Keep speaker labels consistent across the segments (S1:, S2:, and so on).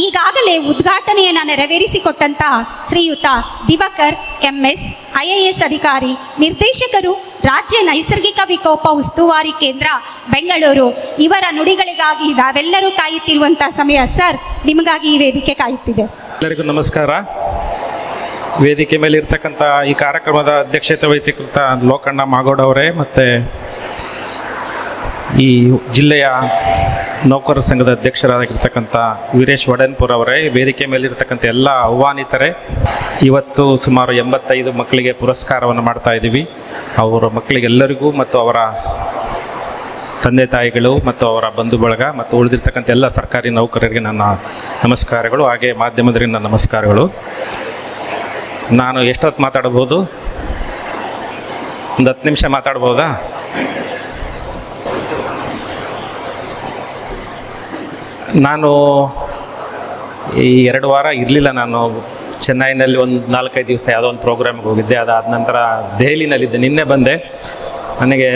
S1: ಈಗಾಗಲೇ ಉದ್ಘಾಟನೆಯನ್ನು ನೆರವೇರಿಸಿಕೊಟ್ಟಂತಹ ಶ್ರೀಯುತ ದಿವಾಕರ್ MS IAS ಅಧಿಕಾರಿ, ನಿರ್ದೇಶಕರು, ರಾಜ್ಯ ನೈಸರ್ಗಿಕ ವಿಕೋಪ ಉಸ್ತುವಾರಿ ಕೇಂದ್ರ ಬೆಂಗಳೂರು, ಇವರ ನುಡಿಗಳಿಗಾಗಿ ನಾವೆಲ್ಲರೂ ಕಾಯುತ್ತಿರುವಂಥ ಸಮಯ. ಸರ್, ನಿಮಗಾಗಿ ಈ ವೇದಿಕೆ ಕಾಯುತ್ತಿದೆ.
S2: ಎಲ್ಲರಿಗೂ ನಮಸ್ಕಾರ. ವೇದಿಕೆ ಮೇಲೆ ಇರ್ತಕ್ಕಂಥ ಈ ಕಾರ್ಯಕ್ರಮದ ಅಧ್ಯಕ್ಷತೆ ವಹಿಸಿದಂಥ ಲೋಕಣ್ಣ ಮಾಗೋಡ್ ಅವರೇ, ಮತ್ತು ಈ ಜಿಲ್ಲೆಯ ನೌಕರರ ಸಂಘದ ಅಧ್ಯಕ್ಷರಾಗಿರ್ತಕ್ಕಂಥ ವೀರೇಶ್ ವಡನ್ಪುರ್ ಅವರೇ, ವೇದಿಕೆ ಮೇಲಿರ್ತಕ್ಕಂಥ ಎಲ್ಲ ಆಹ್ವಾನಿತರೇ, ಇವತ್ತು ಸುಮಾರು 85 ಮಕ್ಕಳಿಗೆ ಪುರಸ್ಕಾರವನ್ನು ಮಾಡ್ತಾ ಇದ್ದೀವಿ. ಅವರ ಮಕ್ಕಳಿಗೆಲ್ಲರಿಗೂ ಮತ್ತು ಅವರ ತಂದೆ ತಾಯಿಗಳು ಮತ್ತು ಅವರ ಬಂಧು ಬಳಗ ಮತ್ತು ಉಳಿದಿರ್ತಕ್ಕಂಥ ಎಲ್ಲ ಸರ್ಕಾರಿ ನೌಕರರಿಗೆ ನನ್ನ ನಮಸ್ಕಾರಗಳು, ಹಾಗೆ ಮಾಧ್ಯಮದವರಿಗೆ ನನ್ನ ನಮಸ್ಕಾರಗಳು. ನಾನು ಎಷ್ಟೊತ್ತು ಮಾತಾಡ್ಬೋದು? ಒಂದು 10 ನಿಮಿಷ ಮಾತಾಡ್ಬೋದಾ? ನಾನು ಈ 2 ವಾರ ಇರಲಿಲ್ಲ. ನಾನು ಚೆನ್ನೈನಲ್ಲಿ ಒಂದು 4-5 ದಿವಸ ಯಾವುದೋ ಒಂದು ಪ್ರೋಗ್ರಾಮ್ಗೆ ಹೋಗಿದ್ದೆ. ಅದಾದ ನಂತರ ದೆಹಲಿನಲ್ಲಿದ್ದೆ. ನಿನ್ನೆ ಬಂದೆ. ನನಗೆ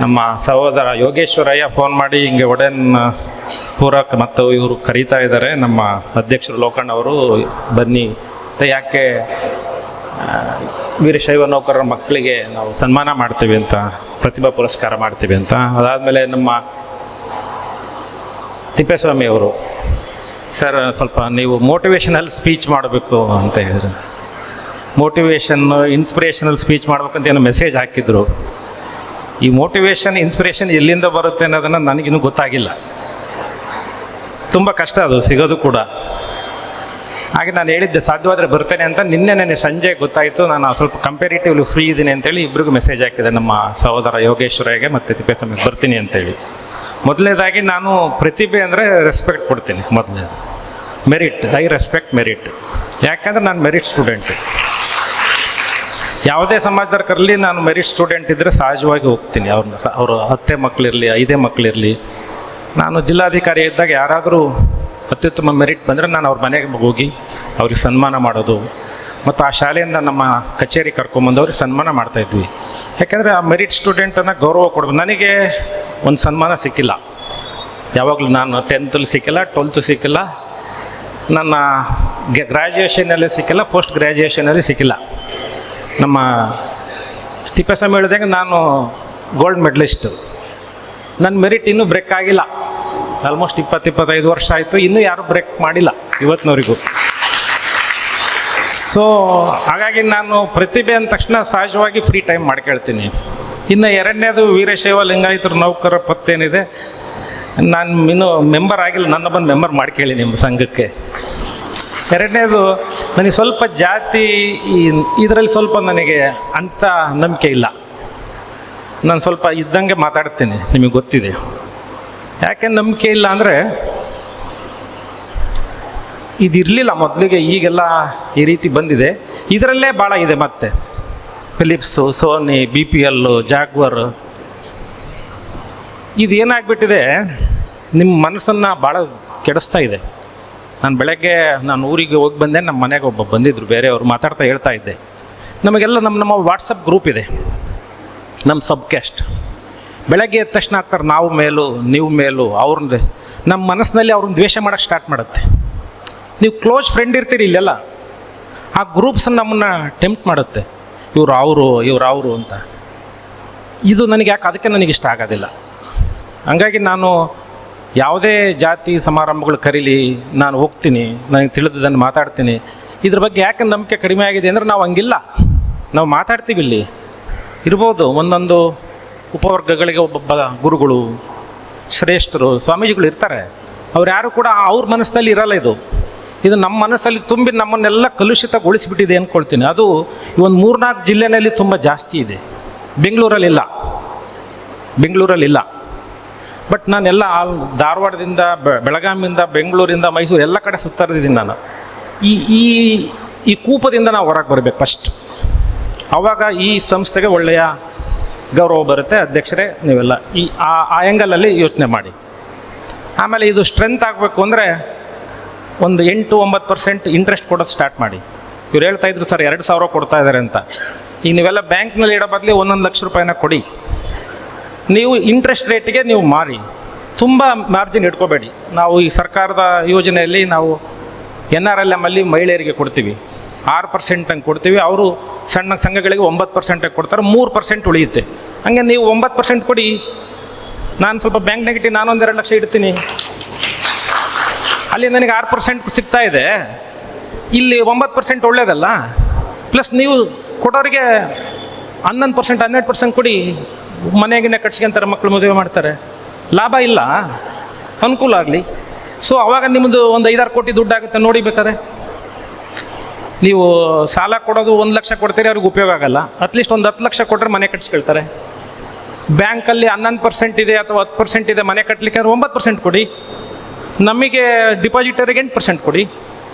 S2: ನಮ್ಮ ಸಹೋದರ ಯೋಗೇಶ್ವರಯ್ಯ ಫೋನ್ ಮಾಡಿ ಹಿಂಗೆ ಒಡೆನ್ ಪೂರಕ್ ಮತ್ತು ಇವರು ಕರೀತಾ ಇದ್ದಾರೆ, ನಮ್ಮ ಅಧ್ಯಕ್ಷರು ಲೋಕಣ್ಣ ಅವರು, ಬನ್ನಿ, ಯಾಕೆ ವೀರಶೈವ ನೌಕರರ ಮಕ್ಕಳಿಗೆ ನಾವು ಸನ್ಮಾನ ಮಾಡ್ತೀವಿ ಅಂತ, ಪ್ರತಿಭಾ ಪುರಸ್ಕಾರ ಮಾಡ್ತೀವಿ ಅಂತ. ಅದಾದಮೇಲೆ ನಮ್ಮ ತಿಪ್ಪೇಸ್ವಾಮಿ ಅವರು, ಸರ್ ಸ್ವಲ್ಪ ನೀವು ಮೋಟಿವೇಶನಲ್ ಸ್ಪೀಚ್ ಮಾಡಬೇಕು ಅಂತ ಹೇಳಿದ್ರು. ಇನ್ಸ್ಪಿರೇಷನಲ್ ಸ್ಪೀಚ್ ಮಾಡ್ಬೇಕಂತ ಏನೋ ಮೆಸೇಜ್ ಹಾಕಿದ್ರು. ಈ ಮೋಟಿವೇಶನ್, ಇನ್ಸ್ಪಿರೇಷನ್ ಎಲ್ಲಿಂದ ಬರುತ್ತೆ ಅನ್ನೋದನ್ನು ನನಗಿನ್ನೂ ಗೊತ್ತಾಗಿಲ್ಲ. ತುಂಬ ಕಷ್ಟ ಅದು ಸಿಗೋದು ಕೂಡ. ಹಾಗೆ ನಾನು ಹೇಳಿದ್ದೆ ಸಾಧ್ಯವಾದರೆ ಬರ್ತೇನೆ ಅಂತ. ನಿನ್ನೆ ಸಂಜೆ ಗೊತ್ತಾಯಿತು. ನಾನು ಸ್ವಲ್ಪ ಕಂಪೇರಿಟಿವ್ಲಿ ಫ್ರೀ ಇದ್ದೀನಿ ಅಂತೇಳಿ ಇಬ್ಬರಿಗೂ ಮೆಸೇಜ್ ಹಾಕಿದೆ, ನಮ್ಮ ಸಹೋದರ ಯೋಗೇಶ್ವರಯ್ಯಗೆ ಮತ್ತು ತಿಪ್ಪೇಸ್ವಾಮಿಗೆ ಬರ್ತೀನಿ ಅಂತೇಳಿ. ಮೊದಲನೇದಾಗಿ ನಾನು ಪ್ರತಿಭೆ ಅಂದರೆ ರೆಸ್ಪೆಕ್ಟ್ ಕೊಡ್ತೀನಿ. ಮೊದಲನೇ ಮೆರಿಟ್, ಐ ರೆಸ್ಪೆಕ್ಟ್ ಮೆರಿಟ್. ಯಾಕಂದರೆ ನಾನು ಮೆರಿಟ್ ಸ್ಟೂಡೆಂಟು. ಯಾವುದೇ ಸಮಾಜದವ್ರು ಕರಲಿ, ನಾನು ಮೆರಿಟ್ ಸ್ಟೂಡೆಂಟ್ ಇದ್ದರೆ ಸಹಜವಾಗಿ ಹೋಗ್ತೀನಿ. ಅವರು 10 ಮಕ್ಕಳಿರಲಿ, 5 ಮಕ್ಕಳಿರಲಿ. ನಾನು ಜಿಲ್ಲಾಧಿಕಾರಿ ಇದ್ದಾಗ ಯಾರಾದರೂ ಅತ್ಯುತ್ತಮ ಮೆರಿಟ್ ಬಂದರೆ ನಾನು ಅವ್ರ ಮನೆಗೆ ಹೋಗಿ ಅವ್ರಿಗೆ ಸನ್ಮಾನ ಮಾಡೋದು, ಮತ್ತು ಆ ಶಾಲೆಯಿಂದ ನಮ್ಮ ಕಚೇರಿ ಕರ್ಕೊಂಬಂದು ಅವ್ರಿಗೆ ಸನ್ಮಾನ ಮಾಡ್ತಾಯಿದ್ವಿ. ಯಾಕೆಂದರೆ ಆ ಮೆರಿಟ್ ಸ್ಟೂಡೆಂಟನ್ನು ಗೌರವ ಕೊಡಬೇಕು. ನನಗೆ ಒಂದು ಸನ್ಮಾನ ಸಿಕ್ಕಿಲ್ಲ ಯಾವಾಗಲೂ. ನಾನು 10th ಸಿಕ್ಕಿಲ್ಲ, 12th ಸಿಕ್ಕಿಲ್ಲ, ನನ್ನ ಗ್ರ್ಯಾಜುಯೇಷನಲ್ಲಿ ಸಿಕ್ಕಿಲ್ಲ, ಪೋಸ್ಟ್ ಗ್ರ್ಯಾಜುಯೇಷನಲ್ಲಿ ಸಿಕ್ಕಿಲ್ಲ. ನಮ್ಮ ತಿಪ್ಪೇಸ್ವಾಮಿ ಹೇಳಿದಾಗ ನಾನು ಗೋಲ್ಡ್ ಮೆಡಲಿಸ್ಟು. ನನ್ನ ಮೆರಿಟ್ ಇನ್ನೂ ಬ್ರೇಕ್ ಆಗಿಲ್ಲ. ಆಲ್ಮೋಸ್ಟ್ 20-25 ವರ್ಷ ಆಯಿತು, ಇನ್ನೂ ಯಾರೂ ಬ್ರೇಕ್ ಮಾಡಿಲ್ಲ ಇವತ್ತಿನವರೆಗೂ. ಸೊ ಹಾಗಾಗಿ ನಾನು ಪ್ರತಿಭೆ ಅಂದ ತಕ್ಷಣ ಸಹಜವಾಗಿ ಫ್ರೀ ಟೈಮ್ ಮಾಡ್ಕೊಳ್ತೀನಿ. ಇನ್ನು 2ನೇದು ವೀರಶೈವ ಲಿಂಗಾಯತರ ನೌಕರರ ಪತ್ತೇನಿದೆ, ನಾನು ಇನ್ನೂ ಮೆಂಬರ್ ಆಗಿಲ್ಲ. ನನ್ನ ಬಂದು ಮೆಂಬರ್ ಮಾಡ್ಕೊಳ್ಳಿ ನಿಮ್ಮ ಸಂಘಕ್ಕೆ. 2ನೇದು, ನನಗೆ ಸ್ವಲ್ಪ ಜಾತಿ ಇದರಲ್ಲಿ ಸ್ವಲ್ಪ ನನಗೆ ಅಂಥ ನಂಬಿಕೆ ಇಲ್ಲ. ನಾನು ಸ್ವಲ್ಪ ಇದ್ದಂಗೆ ಮಾತಾಡ್ತೀನಿ, ನಿಮಗೆ ಗೊತ್ತಿದೆ. ಯಾಕೆ ನಂಬಿಕೆ ಇಲ್ಲ ಅಂದರೆ, ಇದಿರಲಿಲ್ಲ ಮೊದಲಿಗೆ, ಈಗೆಲ್ಲ ಈ ರೀತಿ ಬಂದಿದೆ. ಇದರಲ್ಲೇ ಭಾಳ ಇದೆ. ಮತ್ತೆ ಫಿಲಿಪ್ಸು, ಸೋನಿ, BPL, ಜಾಗ್ವರ್, ಇದೇನಾಗ್ಬಿಟ್ಟಿದೆ, ನಿಮ್ಮ ಮನಸ್ಸನ್ನು ಭಾಳ ಕೆಡಿಸ್ತಾ ಇದೆ. ನಾನು ಬೆಳಗ್ಗೆ ಊರಿಗೆ ಹೋಗಿ ಬಂದೆ. ನಮ್ಮ ಮನೆಗೆ ಒಬ್ಬ ಬಂದಿದ್ದರು ಬೇರೆಯವರು, ಮಾತಾಡ್ತಾ ಹೇಳ್ತಾ ಇದ್ದೆ, ನಮಗೆಲ್ಲ ನಮ್ಮ ವಾಟ್ಸಪ್ ಗ್ರೂಪ್ ಇದೆ, ನಮ್ಮ ಸಬ್ ಕ್ಯಾಸ್ಟ್. ಬೆಳಗ್ಗೆ ಎದ್ದ ತಕ್ಷಣ ಆಗ್ತಾರೆ ನಾವು ಮೇಲು, ನೀವು ಮೇಲು, ಅವ್ರನ್ನ ನಮ್ಮ ಮನಸ್ಸಿನಲ್ಲಿ ಅವ್ರನ್ನ ದ್ವೇಷ ಮಾಡೋಕ್ಕೆ ಸ್ಟಾರ್ಟ್ ಮಾಡುತ್ತೆ. ನೀವು ಕ್ಲೋಸ್ ಫ್ರೆಂಡ್ ಇರ್ತೀರಿ ಇಲ್ಲೆಲ್ಲ, ಆ ಗ್ರೂಪ್ಸ್ ನಮ್ಮನ್ನು ಟೆಂಪ್ಟ್ ಮಾಡುತ್ತೆ, ಇವರು ಅವರು ಅಂತ. ಇದು ನನಗೆ ಯಾಕೆ, ಅದಕ್ಕೆ ನನಗೆ ಇಷ್ಟ ಆಗೋದಿಲ್ಲ. ಹಂಗಾಗಿ ನಾನು ಯಾವುದೇ ಜಾತಿ ಸಮಾರಂಭಗಳು ಕರೀಲಿ ನಾನು ಹೋಗ್ತೀನಿ, ನನಗೆ ತಿಳಿದದನ್ನು ಮಾತಾಡ್ತೀನಿ. ಇದ್ರ ಬಗ್ಗೆ ಯಾಕೆ ನಂಬಿಕೆ ಕಡಿಮೆ ಆಗಿದೆ ಅಂದರೆ, ನಾವು ಹಂಗಿಲ್ಲ. ನಾವು ಮಾತಾಡ್ತೀವಿ, ಇಲ್ಲಿ ಇರ್ಬೋದು ಒಂದೊಂದು ಉಪವರ್ಗಗಳಿಗೆ ಒಬ್ಬೊಬ್ಬ ಗುರುಗಳು, ಶ್ರೇಷ್ಠರು, ಸ್ವಾಮೀಜಿಗಳು ಇರ್ತಾರೆ. ಅವ್ರು ಯಾರು ಕೂಡ ಅವ್ರ ಮನಸ್ಸಲ್ಲಿ ಇರಲ್ಲ. ಇದು ನಮ್ಮ ಮನಸ್ಸಲ್ಲಿ ತುಂಬಿ ನಮ್ಮನ್ನೆಲ್ಲ ಕಲುಷಿತಗೊಳಿಸಿಬಿಟ್ಟಿದೆ ಅಂದ್ಕೊಳ್ತೀನಿ. ಅದು ಒಂದು 3-4 ಜಿಲ್ಲೆಯಲ್ಲಿ ತುಂಬ ಜಾಸ್ತಿ ಇದೆ. ಬೆಂಗಳೂರಲ್ಲಿಲ್ಲ. ಬಟ್ ನಾನೆಲ್ಲ ಧಾರವಾಡದಿಂದ, ಬೆಳಗಾವಿಯಿಂದ, ಬೆಂಗಳೂರಿಂದ, ಮೈಸೂರು ಎಲ್ಲ ಕಡೆ ಸುತ್ತಾಡ್ತಿದ್ದೀನಿ ನಾನು. ಈ ಕೂಪದಿಂದ ನಾವು ಹೊರಗೆ ಬರಬೇಕು ಫಸ್ಟ್. ಆವಾಗ ಈ ಸಂಸ್ಥೆಗೆ ಒಳ್ಳೆಯ ಗೌರವ ಬರುತ್ತೆ. ಅಧ್ಯಕ್ಷರೇ, ನೀವೆಲ್ಲ ಆ ಆ್ಯಂಗಲಲ್ಲಿ ಯೋಚನೆ ಮಾಡಿ. ಆಮೇಲೆ ಇದು ಸ್ಟ್ರೆಂತ್ ಆಗಬೇಕು ಅಂದರೆ ಒಂದು 8-9% ಇಂಟ್ರೆಸ್ಟ್ ಕೊಡೋದು ಸ್ಟಾರ್ಟ್ ಮಾಡಿ. ಇವ್ರು ಹೇಳ್ತಾ ಇದ್ರು, ಸರ್ 2,000 ಕೊಡ್ತಾ ಇದ್ದಾರೆ ಅಂತ. ಈಗ ನೀವೆಲ್ಲ ಬ್ಯಾಂಕ್ನಲ್ಲಿ ಇಡೋ ಬದಲು 1,00,000 ರೂಪಾಯಿನ ಕೊಡಿ. ನೀವು ಇಂಟ್ರೆಸ್ಟ್ ರೇಟಿಗೆ ನೀವು ಮಾರಿ. ತುಂಬ ಮಾರ್ಜಿನ್ ಇಟ್ಕೋಬೇಡಿ. ನಾವು ಈ ಸರ್ಕಾರದ ಯೋಜನೆಯಲ್ಲಿ ನಾವು NRLM ಅಲ್ಲಿ ಮಹಿಳೆಯರಿಗೆ ಕೊಡ್ತೀವಿ 6% ಹಂಗೆ ಕೊಡ್ತೀವಿ. ಅವರು ಸಣ್ಣ ಸಂಘಗಳಿಗೆ 9% ಕೊಡ್ತಾರೆ, 3% ಉಳಿಯುತ್ತೆ. ಹಂಗೆ ನೀವು 9% ಕೊಡಿ, ನಾನು ಸ್ವಲ್ಪ ಬ್ಯಾಂಕ್ ನೆಗೆಟಿವ್ ನಾನೊಂದು 2 ಲಕ್ಷ ಇಡ್ತೀನಿ. ಅಲ್ಲಿ ನನಗೆ 6% ಸಿಗ್ತಾ ಇದೆ, ಇಲ್ಲಿ 9% ಒಳ್ಳೇದಲ್ಲ. ಪ್ಲಸ್ ನೀವು ಕೊಡೋರಿಗೆ 11% 12% ಕೊಡಿ, ಮನೆಗಿನ ಕಟ್ಸ್ಕೊಂತಾರೆ, ಮಕ್ಕಳು ಮದುವೆ ಮಾಡ್ತಾರೆ, ಲಾಭ ಇಲ್ಲ, ಅನುಕೂಲ ಆಗಲಿ. ಸೊ ಅವಾಗ ನಿಮ್ಮದು ಒಂದು 5-6 ಕೋಟಿ ದುಡ್ಡು ಆಗುತ್ತೆ ನೋಡಿ. ಬೇಕಾದ್ರೆ ನೀವು ಸಾಲ ಕೊಡೋದು 1 ಲಕ್ಷ ಕೊಡ್ತೀರಿ, ಅವ್ರಿಗೆ ಉಪಯೋಗ ಆಗಲ್ಲ. ಅಟ್ಲೀಸ್ಟ್ ಒಂದು 10 ಲಕ್ಷ ಕೊಟ್ಟರೆ ಮನೆ ಕಟ್ಸ್ಕೊಳ್ತಾರೆ. ಬ್ಯಾಂಕಲ್ಲಿ 11% ಇದೆ ಅಥವಾ 10% ಇದೆ ಮನೆ ಕಟ್ಟಲಿಕ್ಕೆ, ಅಂದ್ರೆ 9% ಕೊಡಿ. ನಮಗೆ ಡಿಪಾಸಿಟರಿಗೆ 8% ಕೊಡಿ.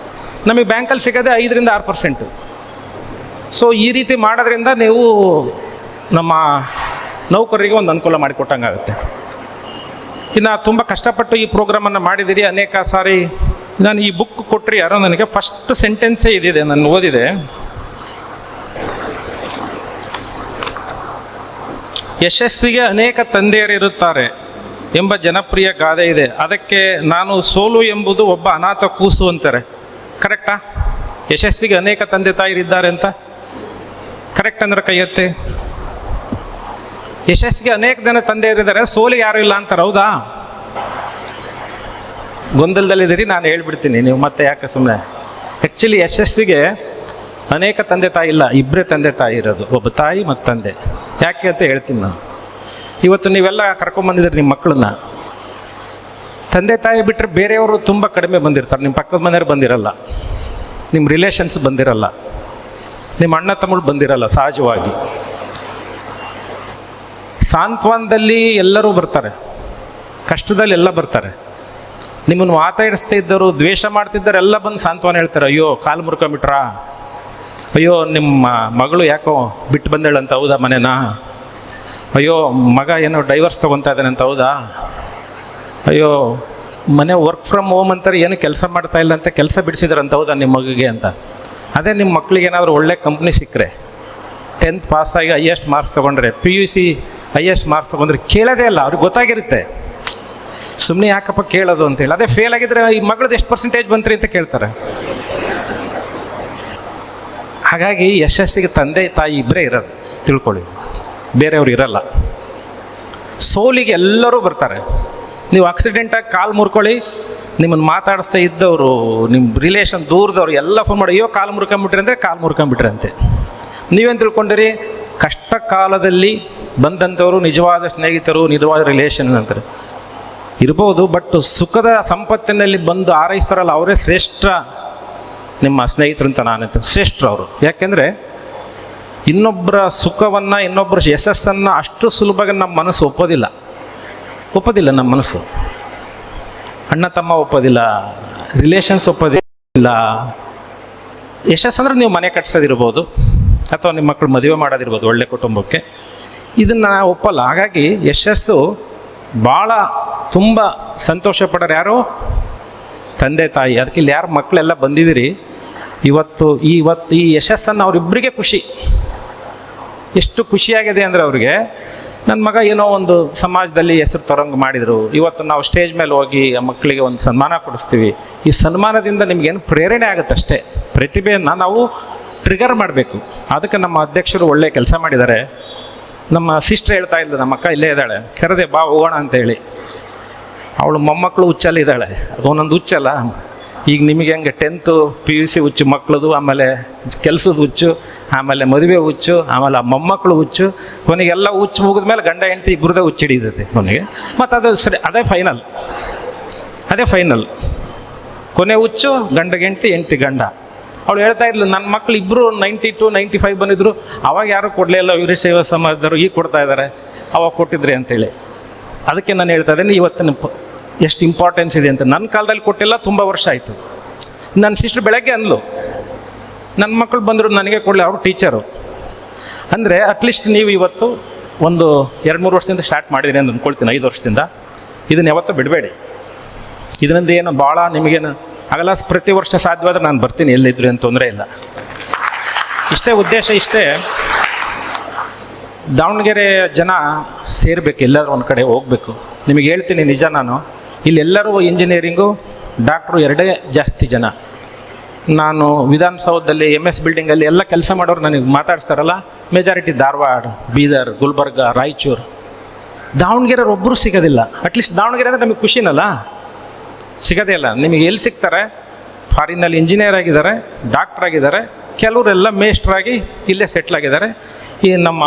S2: ನಮಗೆ ಬ್ಯಾಂಕಲ್ಲಿ ಸಿಗೋದೇ 5-6%. ಸೊ ಈ ರೀತಿ ಮಾಡೋದ್ರಿಂದ ನೀವು ನಮ್ಮ ನೌಕರರಿಗೆ ಒಂದು ಅನುಕೂಲ ಮಾಡಿಕೊಟ್ಟಂಗಾಗುತ್ತೆ. ಇನ್ನು ತುಂಬ ಕಷ್ಟಪಟ್ಟು ಈ ಪ್ರೋಗ್ರಾಮನ್ನು ಮಾಡಿದ್ದೀರಿ. ಅನೇಕ ಸಾರಿ ನಾನು ಈ ಬುಕ್ ಕೊಟ್ಟರೆ ಯಾರೋ ನನಗೆ ಫಸ್ಟ್ ಸೆಂಟೆನ್ಸೇ ಇದಿದೆ, ನಾನು ಓದಿದೆ. ಯಶಸ್ವಿಗೆ ಅನೇಕ ತಂದೆಯರಿರುತ್ತಾರೆ ಎಂಬ ಜನಪ್ರಿಯ ಗಾದೆ ಇದೆ. ಅದಕ್ಕೆ ನಾನು ಸೋಲು ಎಂಬುದು ಒಬ್ಬ ಅನಾಥ ಕೂಸು ಅಂತಾರೆ. ಕರೆಕ್ಟಾ? ಯಶಸ್ವಿಗೆ ಅನೇಕ ತಂದೆ ತಾಯಿರಿದ್ದಾರೆ ಅಂತ ಕರೆಕ್ಟ್ ಅಂದ್ರೆ ಕೈ ಎತ್ತಿ. ಯಶಸ್ಸಿಗೆ ಅನೇಕ ಜನ ತಂದೆಯರಿದ್ದಾರೆ, ಸೋಲಿಗೆ ಯಾರು ಇಲ್ಲ ಅಂತಾರೆ. ಹೌದಾ? ಗೊಂದಲದಲ್ಲಿದ್ದೀರಿ, ನಾನು ಹೇಳ್ಬಿಡ್ತೀನಿ, ನೀವು ಮತ್ತೆ ಯಾಕೆ ಸುಮ್ಮನೆ. ಆ್ಯಕ್ಚುಲಿ ಯಶಸ್ಸಿಗೆ ಅನೇಕ ತಂದೆ ತಾಯಿ ಇಲ್ಲ, ಇಬ್ಬರೇ ತಂದೆ ತಾಯಿ ಇರೋದು, ಒಬ್ಬ ತಾಯಿ ಮತ್ತು ತಂದೆ. ಯಾಕೆ ಅಂತ ಹೇಳ್ತೀನಿ ನಾನು. ಇವತ್ತು ನೀವೆಲ್ಲ ಕರ್ಕೊಂಬಂದಿದ್ದೀರಿ ನಿಮ್ಮ ಮಕ್ಕಳನ್ನ. ತಂದೆ ತಾಯಿ ಬಿಟ್ಟರೆ ಬೇರೆಯವರು ತುಂಬ ಕಡಿಮೆ ಬಂದಿರ್ತಾರೆ. ನಿಮ್ಮ ಪಕ್ಕದ ಮನೆಯವ್ರು ಬಂದಿರಲ್ಲ, ನಿಮ್ಮ ರಿಲೇಷನ್ಸ್ ಬಂದಿರಲ್ಲ, ನಿಮ್ಮ ಅಣ್ಣ ತಮ್ಮಳು ಬಂದಿರಲ್ಲ. ಸಹಜವಾಗಿ ಸಾಂತ್ವನದಲ್ಲಿ ಎಲ್ಲರೂ ಬರ್ತಾರೆ, ಕಷ್ಟದಲ್ಲಿ ಎಲ್ಲ ಬರ್ತಾರೆ. ನಿಮ್ಮನ್ನು ಮಾತಾಡಿಸ್ತಾ ಇದ್ದರು, ದ್ವೇಷ ಮಾಡ್ತಿದ್ದರು, ಎಲ್ಲ ಬಂದು ಸಾಂತ್ವನ ಹೇಳ್ತಾರೆ. ಅಯ್ಯೋ ಕಾಲು ಮುರ್ಕೊಂಬಿಟ್ರಾ, ಅಯ್ಯೋ ನಿಮ್ಮ ಮಗಳು ಯಾಕೋ ಬಿಟ್ಟು ಬಂದೇಳಂತ, ಹೌದಾ ಮನೆನಾ, ಅಯ್ಯೋ ಮಗ ಏನೋ ಡೈವರ್ಸ್ ತೊಗೊತಾ ಇದ್ದಾನೆ ಅಂತ, ಹೌದಾ, ಅಯ್ಯೋ ಮನೆ ವರ್ಕ್ ಫ್ರಮ್ ಹೋಮ್ ಅಂತಾರೆ, ಏನು ಕೆಲಸ ಮಾಡ್ತಾ ಇಲ್ಲ ಅಂತ ಕೆಲಸ ಬಿಡಿಸಿದ್ರಂತ, ಹೌದಾ ನಿಮ್ಮ ಮಗುಗೆ ಅಂತ. ಅದೇ ನಿಮ್ಮ ಮಕ್ಳಿಗೆ ಏನಾದರೂ ಒಳ್ಳೆ ಕಂಪ್ನಿ ಸಿಕ್ಕರೆ, 10th ಪಾಸಾಗಿ ಹೈಯೆಸ್ಟ್ ಮಾರ್ಕ್ಸ್ ತೊಗೊಂಡ್ರೆ, PUC ಹೈಯೆಸ್ಟ್ ಮಾರ್ಕ್ಸ್ ತೊಗೊಂಡ್ರೆ ಕೇಳೋದೇ ಇಲ್ಲ, ಅವ್ರಿಗೆ ಗೊತ್ತಾಗಿರುತ್ತೆ. ಸುಮ್ಮನೆ ಯಾಕಪ್ಪ ಕೇಳೋದು ಅಂತೇಳಿ. ಅದೇ ಫೇಲ್ ಆಗಿದ್ರೆ ಈ ಮಗಳದ್ದು ಎಷ್ಟು ಪರ್ಸೆಂಟೇಜ್ ಬಂತ್ರಿ ಅಂತ ಕೇಳ್ತಾರೆ. ಹಾಗಾಗಿ ಯಶಸ್ಸಿಗೆ ತಂದೆ ತಾಯಿ ಇಬ್ಬರೇ ಇರೋದು, ತಿಳ್ಕೊಳ್ಳಿ, ಬೇರೆಯವ್ರು ಇರಲ್ಲ. ಸೋಲಿಗೆ ಎಲ್ಲರೂ ಬರ್ತಾರೆ. ನೀವು ಆಕ್ಸಿಡೆಂಟಾಗಿ ಕಾಲು ಮುರ್ಕೊಳ್ಳಿ, ನಿಮ್ಮನ್ನು ಮಾತಾಡಿಸ್ತಾ ಇದ್ದವರು, ನಿಮ್ಮ ರಿಲೇಷನ್ ದೂರದವ್ರು ಎಲ್ಲ ಫೋನ್ ಮಾಡಿ, ಅಯ್ಯೋ ಕಾಲು ಮುರ್ಕೊಂಬಿಟ್ರಿ ಅಂದರೆ ಕಾಲು ಮುರ್ಕೊಂಬಿಟ್ರಿ ಅಂತೆ. ನೀವೇನು ತಿಳ್ಕೊಂಡಿರಿ? ಕಷ್ಟ ಕಾಲದಲ್ಲಿ ಬಂದಂಥವರು ನಿಜವಾದ ಸ್ನೇಹಿತರು, ನಿಜವಾದ ರಿಲೇಷನ್ ಅಂತಾರೆ ಇರ್ಬೋದು. ಬಟ್ ಸುಖದ ಸಂಪತ್ತಿನಲ್ಲಿ ಬಂದು ಆರೈಸ್ತಾರಲ್ಲ, ಅವರೇ ಶ್ರೇಷ್ಠ ನಿಮ್ಮ ಸ್ನೇಹಿತರು ಅಂತ ನಾನಂತ. ಶ್ರೇಷ್ಠರು ಅವರು. ಯಾಕೆಂದರೆ ಇನ್ನೊಬ್ಬರ ಸುಖವನ್ನು, ಇನ್ನೊಬ್ಬರ ಯಶಸ್ಸನ್ನು ಅಷ್ಟು ಸುಲಭವಾಗಿ ನಮ್ಮ ಮನಸ್ಸು ಒಪ್ಪೋದಿಲ್ಲ. ನಮ್ಮ ಮನಸ್ಸು, ಅಣ್ಣ ತಮ್ಮ ಒಪ್ಪೋದಿಲ್ಲ, ರಿಲೇಷನ್ಸ್ ಒಪ್ಪೋದಿಲ್ಲ. ಯಶಸ್ಸಂದ್ರೆ ನೀವು ಮನೆ ಕಟ್ಸೋದಿರ್ಬೋದು, ಅಥವಾ ನಿಮ್ಮ ಮಕ್ಕಳು ಮದುವೆ ಮಾಡೋದಿರ್ಬೋದು ಒಳ್ಳೆ ಕುಟುಂಬಕ್ಕೆ, ಇದನ್ನು ಒಪ್ಪಲ್ಲ. ಹಾಗಾಗಿ ಯಶಸ್ಸು ಭಾಳ ತುಂಬ ಸಂತೋಷ ಪಡೋರು ಯಾರು? ತಂದೆ ತಾಯಿ. ಅದಕ್ಕೆ ಇಲ್ಲಿ ಯಾರು ಮಕ್ಕಳೆಲ್ಲ ಬಂದಿದ್ದೀರಿ ಇವತ್ತು ಈ ಯಶಸ್ಸನ್ನು ಅವರಿಬ್ಬರಿಗೆ ಖುಷಿ, ಎಷ್ಟು ಖುಷಿಯಾಗಿದೆ ಅಂದರೆ ಅವ್ರಿಗೆ, ನನ್ನ ಮಗ ಏನೋ ಒಂದು ಸಮಾಜದಲ್ಲಿ ಹೆಸರು ತರಂಗ ಮಾಡಿದರು, ಇವತ್ತು ನಾವು ಸ್ಟೇಜ್ ಮೇಲೆ ಹೋಗಿ ಆ ಮಕ್ಕಳಿಗೆ ಒಂದು ಸನ್ಮಾನ ಕೊಡಿಸ್ತೀವಿ. ಈ ಸನ್ಮಾನದಿಂದ ನಿಮಗೇನು ಪ್ರೇರಣೆ ಆಗುತ್ತೆ ಅಷ್ಟೇ. ಪ್ರತಿಭೆಯನ್ನು ನಾವು ಟ್ರಿಗರ್ ಮಾಡಬೇಕು. ಅದಕ್ಕೆ ನಮ್ಮ ಅಧ್ಯಕ್ಷರು ಒಳ್ಳೆ ಕೆಲಸ ಮಾಡಿದ್ದಾರೆ. ನಮ್ಮ ಸಿಸ್ಟರ್ ಹೇಳ್ತಾ ಇದ್ಲು, ನಮ್ಮ ಅಕ್ಕ ಇಲ್ಲೇ ಇದ್ದಾಳೆ, ಕರೆದೆ ಬಾ ಹೋಗೋಣ ಅಂತೇಳಿ. ಅವಳು ಮೊಮ್ಮಕ್ಕಳು ಹುಚ್ಚಲ್ಲಿದ್ದಾಳೆ, ಅದು ಒಂದೊಂದು ಹುಚ್ಚಲ್ಲ. ಈಗ ನಿಮಗೆ ಹಂಗೆ 10th PUC ಹುಚ್ಚು ಮಕ್ಕಳದು, ಆಮೇಲೆ ಕೆಲಸದ ಹುಚ್ಚು, ಆಮೇಲೆ ಮದುವೆ ಹುಚ್ಚು, ಆಮೇಲೆ ಆ ಮೊಮ್ಮಕ್ಕಳು ಹುಚ್ಚು, ಕೊನೆಗೆಲ್ಲ ಹುಚ್ಚು ಮುಗಿದ ಮೇಲೆ ಗಂಡ ಹೆಂಡ್ತಿ ಇಬ್ಬರದೇ ಹುಚ್ಚು ಹಿಡಿಯುತ್ತೆ ಕೊನೆಗೆ. ಮತ್ತು ಅದು ಸರಿ, ಅದೇ ಫೈನಲ್ ಕೊನೆ ಹುಚ್ಚು, ಗಂಡ ಹೆಂಡ್ತಿ ಗಂಡ. ಅವಳು ಹೇಳ್ತಾ ಇದ್ಲು, ನನ್ನ ಮಕ್ಕಳು ಇಬ್ಬರು 92, 95 ಬಂದಿದ್ರು, ಅವಾಗ ಯಾರು ಕೊಡಲೇ ಇಲ್ಲ, ವೀರಶೈವ ಸಮಾಜದವರು ಈಗ ಕೊಡ್ತಾ ಇದ್ದಾರೆ, ಅವಾಗ ಕೊಟ್ಟಿದ್ರಿ ಅಂತೇಳಿ. ಅದಕ್ಕೆ ನಾನು ಹೇಳ್ತಾ ಇದ್ದೇನೆ ಇವತ್ತಿನ ಎಷ್ಟು ಇಂಪಾರ್ಟೆನ್ಸ್ ಇದೆ ಅಂತ. ನನ್ನ ಕಾಲದಲ್ಲಿ ಕೊಟ್ಟಿಲ್ಲ, ತುಂಬ ವರ್ಷ ಆಯಿತು. ನನ್ನ ಸಿಸ್ಟರ್ ಬೆಳಗ್ಗೆ ಅಂದ್ಲು, ನನ್ನ ಮಕ್ಕಳು ಬಂದರು ನನಗೆ ಕೊಡಲಿ, ಅವರು ಟೀಚರು. ಅಂದರೆ ಅಟ್ಲೀಸ್ಟ್ ನೀವು ಇವತ್ತು ಒಂದು 2-3 ವರ್ಷದಿಂದ ಸ್ಟಾರ್ಟ್ ಮಾಡಿದಿರಿ ಅಂತ ಅಂದ್ಕೊಳ್ತೀನಿ, 5 ವರ್ಷದಿಂದ. ಇದನ್ನು ಯಾವತ್ತೂ ಬಿಡಬೇಡಿ. ಇದರಿಂದ ಏನು ಭಾಳ ನಿಮಗೇನು ಆಗಲ್ಲ. ಪ್ರತಿ ವರ್ಷ ಸಾಧ್ಯವಾದ್ರೆ ನಾನು ಬರ್ತೀನಿ, ಎಲ್ಲಿದ್ರು ಏನು ತೊಂದರೆ ಇಲ್ಲ. ಇಷ್ಟೇ ಉದ್ದೇಶ, ಇಷ್ಟೇ. ದಾವಣಗೆರೆ ಜನ ಸೇರಬೇಕು, ಎಲ್ಲಾದರೂ ಒಂದು ಕಡೆ ಹೋಗಬೇಕು. ನಿಮಗೆ ಹೇಳ್ತೀನಿ ನಿಜ, ನಾನು ಇಲ್ಲೆಲ್ಲರೂ ಇಂಜಿನಿಯರಿಂಗು ಡಾಕ್ಟ್ರು ಎರಡೇ ಜಾಸ್ತಿ ಜನ. ನಾನು ವಿಧಾನಸೌಧದಲ್ಲಿ MS ಬಿಲ್ಡಿಂಗಲ್ಲಿ ಎಲ್ಲ ಕೆಲಸ ಮಾಡೋರು ನನಗೆ ಮಾತಾಡ್ತಾರಲ್ಲ, ಮೆಜಾರಿಟಿ ಧಾರವಾಡ, ಬೀದರ್, ಗುಲ್ಬರ್ಗ, ರಾಯಚೂರು. ದಾವಣಗೆರೆಯವ್ರು ಒಬ್ಬರು ಸಿಗೋದಿಲ್ಲ. ಅಟ್ಲೀಸ್ಟ್ ದಾವಣಗೆರೆ ಅಂದರೆ ನಮಗೆ ಖುಷಿನಲ್ಲ, ಸಿಗೋದೇ ಇಲ್ಲ. ನಿಮಗೆ ಎಲ್ಲಿ ಸಿಗ್ತಾರೆ? ಫಾರಿನಲ್ಲಿ ಇಂಜಿನಿಯರ್ ಆಗಿದ್ದಾರೆ, ಡಾಕ್ಟ್ರ್ ಆಗಿದ್ದಾರೆ, ಕೆಲವರೆಲ್ಲ ಮೇಸ್ಟ್ರಾಗಿ ಇಲ್ಲೇ ಸೆಟ್ಲ್ ಆಗಿದ್ದಾರೆ. ಈ ನಮ್ಮ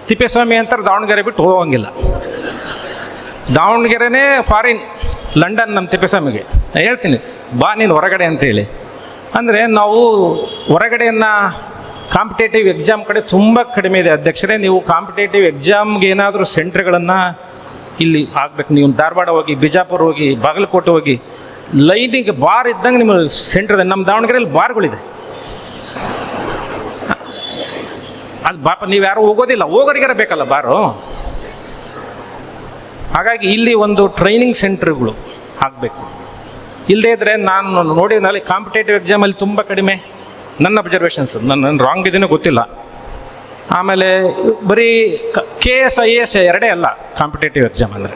S2: ತಿಪ್ಪೇಸ್ವಾಮಿ ಅಂತಾರೆ ದಾವಣಗೆರೆ ಬಿಟ್ಟು ಹೋಗೋಂಗಿಲ್ಲ. ದಾವಣಗೆರೆನೇ ಫಾರಿನ್, ಲಂಡನ್ ನಮ್ಮ ತಿಪ್ಪೇಸ್ವಾಮಿಗೆ. ಹೇಳ್ತೀನಿ ಬಾ ನೀನು ಹೊರಗಡೆ ಅಂತೇಳಿ. ಅಂದರೆ ನಾವು ಹೊರಗಡೆಯನ್ನು ಕಾಂಪಿಟೇಟಿವ್ ಎಕ್ಸಾಮ್ ಕಡೆ ತುಂಬ ಕಡಿಮೆ ಇದೆ ಅಧ್ಯಕ್ಷರೇ. ನೀವು ಕಾಂಪಿಟೇಟಿವ್ ಎಕ್ಸಾಮ್ಗೆ ಏನಾದರೂ ಸೆಂಟ್ರ್ಗಳನ್ನು ಇಲ್ಲಿ ಆಗಬೇಕು. ನೀವು ಧಾರವಾಡ ಹೋಗಿ, ಬಿಜಾಪುರ ಹೋಗಿ, ಬಾಗಲಕೋಟೆ ಹೋಗಿ, ಲೈನಿಗೆ ಬಾರ್ ಇದ್ದಂಗೆ ನಿಮ್ಮ ಸೆಂಟ್ರ್ ಇದೆ. ನಮ್ಮ ದಾವಣಗೆರೆಯಲ್ಲಿ ಬಾರ್ಗಳಿದೆ. ಅದು ಪಾಪ ನೀವು ಯಾರು ಹೋಗೋದಿಲ್ಲ, ಹೋಗೋರಿಗಾರ ಬೇಕಲ್ಲ ಬಾರು. ಹಾಗಾಗಿ ಇಲ್ಲಿ ಒಂದು ಟ್ರೈನಿಂಗ್ ಸೆಂಟ್ರ್ಗಳು ಆಗಬೇಕು. ಇಲ್ಲದೇ ಇದ್ದರೆ ನಾನು ನೋಡಿದ್ನಲ್ಲಿ ಕಾಂಪಿಟೇಟಿವ್ ಎಕ್ಸಾಮಲ್ಲಿ ತುಂಬ ಕಡಿಮೆ, ನನ್ನ ಅಬ್ಸರ್ವೇಷನ್ಸ್, ನನ್ನ ರಾಂಗ್ ಇದೀನೋ ಗೊತ್ತಿಲ್ಲ. ಆಮೇಲೆ ಬರೀ KS IAS ಎರಡೇ ಅಲ್ಲ ಕಾಂಪಿಟೇಟಿವ್ ಎಕ್ಸಾಮ್ ಅಂದರೆ.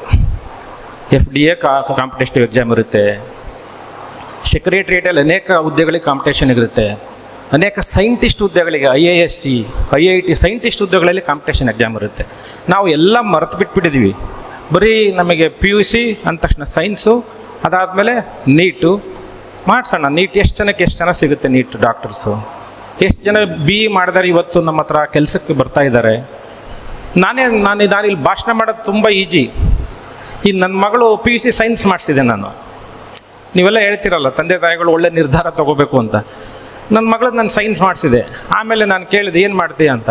S2: FDA ಕಾಂಪಿಟೇಟಿವ್ ಎಕ್ಸಾಮ್ ಇರುತ್ತೆ, ಸೆಕ್ರೆಟ್ರಿಯೇಟಲ್ಲಿ ಅನೇಕ ಹುದ್ದೆಗಳಿಗೆ ಕಾಂಪಿಟೇಷನ್ ಇರುತ್ತೆ, ಅನೇಕ ಸೈಂಟಿಸ್ಟ್ ಹುದ್ದೆಗಳಿಗೆ IISc, IIT ಸೈಂಟಿಸ್ಟ್ ಹುದ್ದೆಗಳಲ್ಲಿ ಕಾಂಪಿಟೇಷನ್ ಎಕ್ಸಾಮ್ ಇರುತ್ತೆ. ನಾವು ಎಲ್ಲ ಮರೆತು ಬಿಟ್ಬಿಟ್ಟಿದ್ದೀವಿ. ಬರೀ ನಮಗೆ PUC ಅಂದ ತಕ್ಷಣ ಸೈನ್ಸು, ಅದಾದಮೇಲೆ ನೀಟು ಮಾಡಿಸೋಣ. ನೀಟ್ ಎಷ್ಟು ಜನ ಸಿಗುತ್ತೆ? ನೀಟ್ ಡಾಕ್ಟರ್ಸು ಎಷ್ಟು ಜನ BE ಮಾಡಿದಾರೆ ಇವತ್ತು ನಮ್ಮ ಹತ್ರ ಕೆಲಸಕ್ಕೆ ಬರ್ತಾ ಇದ್ದಾರೆ. ನಾನು ಇಲ್ಲಿ ಭಾಷಣ ಮಾಡೋದು ತುಂಬ ಈಜಿ. ಈಗ ನನ್ನ ಮಗಳು PUC ಸೈನ್ಸ್ ಮಾಡಿಸಿದೆ ನಾನು. ನೀವೆಲ್ಲ ಹೇಳ್ತಿರಲ್ಲ ತಂದೆ ತಾಯಿಗಳು ಒಳ್ಳೆ ನಿರ್ಧಾರ ತೊಗೋಬೇಕು ಅಂತ. ನನ್ನ ಮಗಳದ್ದು ನಾನು ಸೈನ್ಸ್ ಮಾಡಿಸಿದೆ. ಆಮೇಲೆ ನಾನು ಕೇಳಿದೆ ಏನು ಮಾಡ್ತೀಯ ಅಂತ.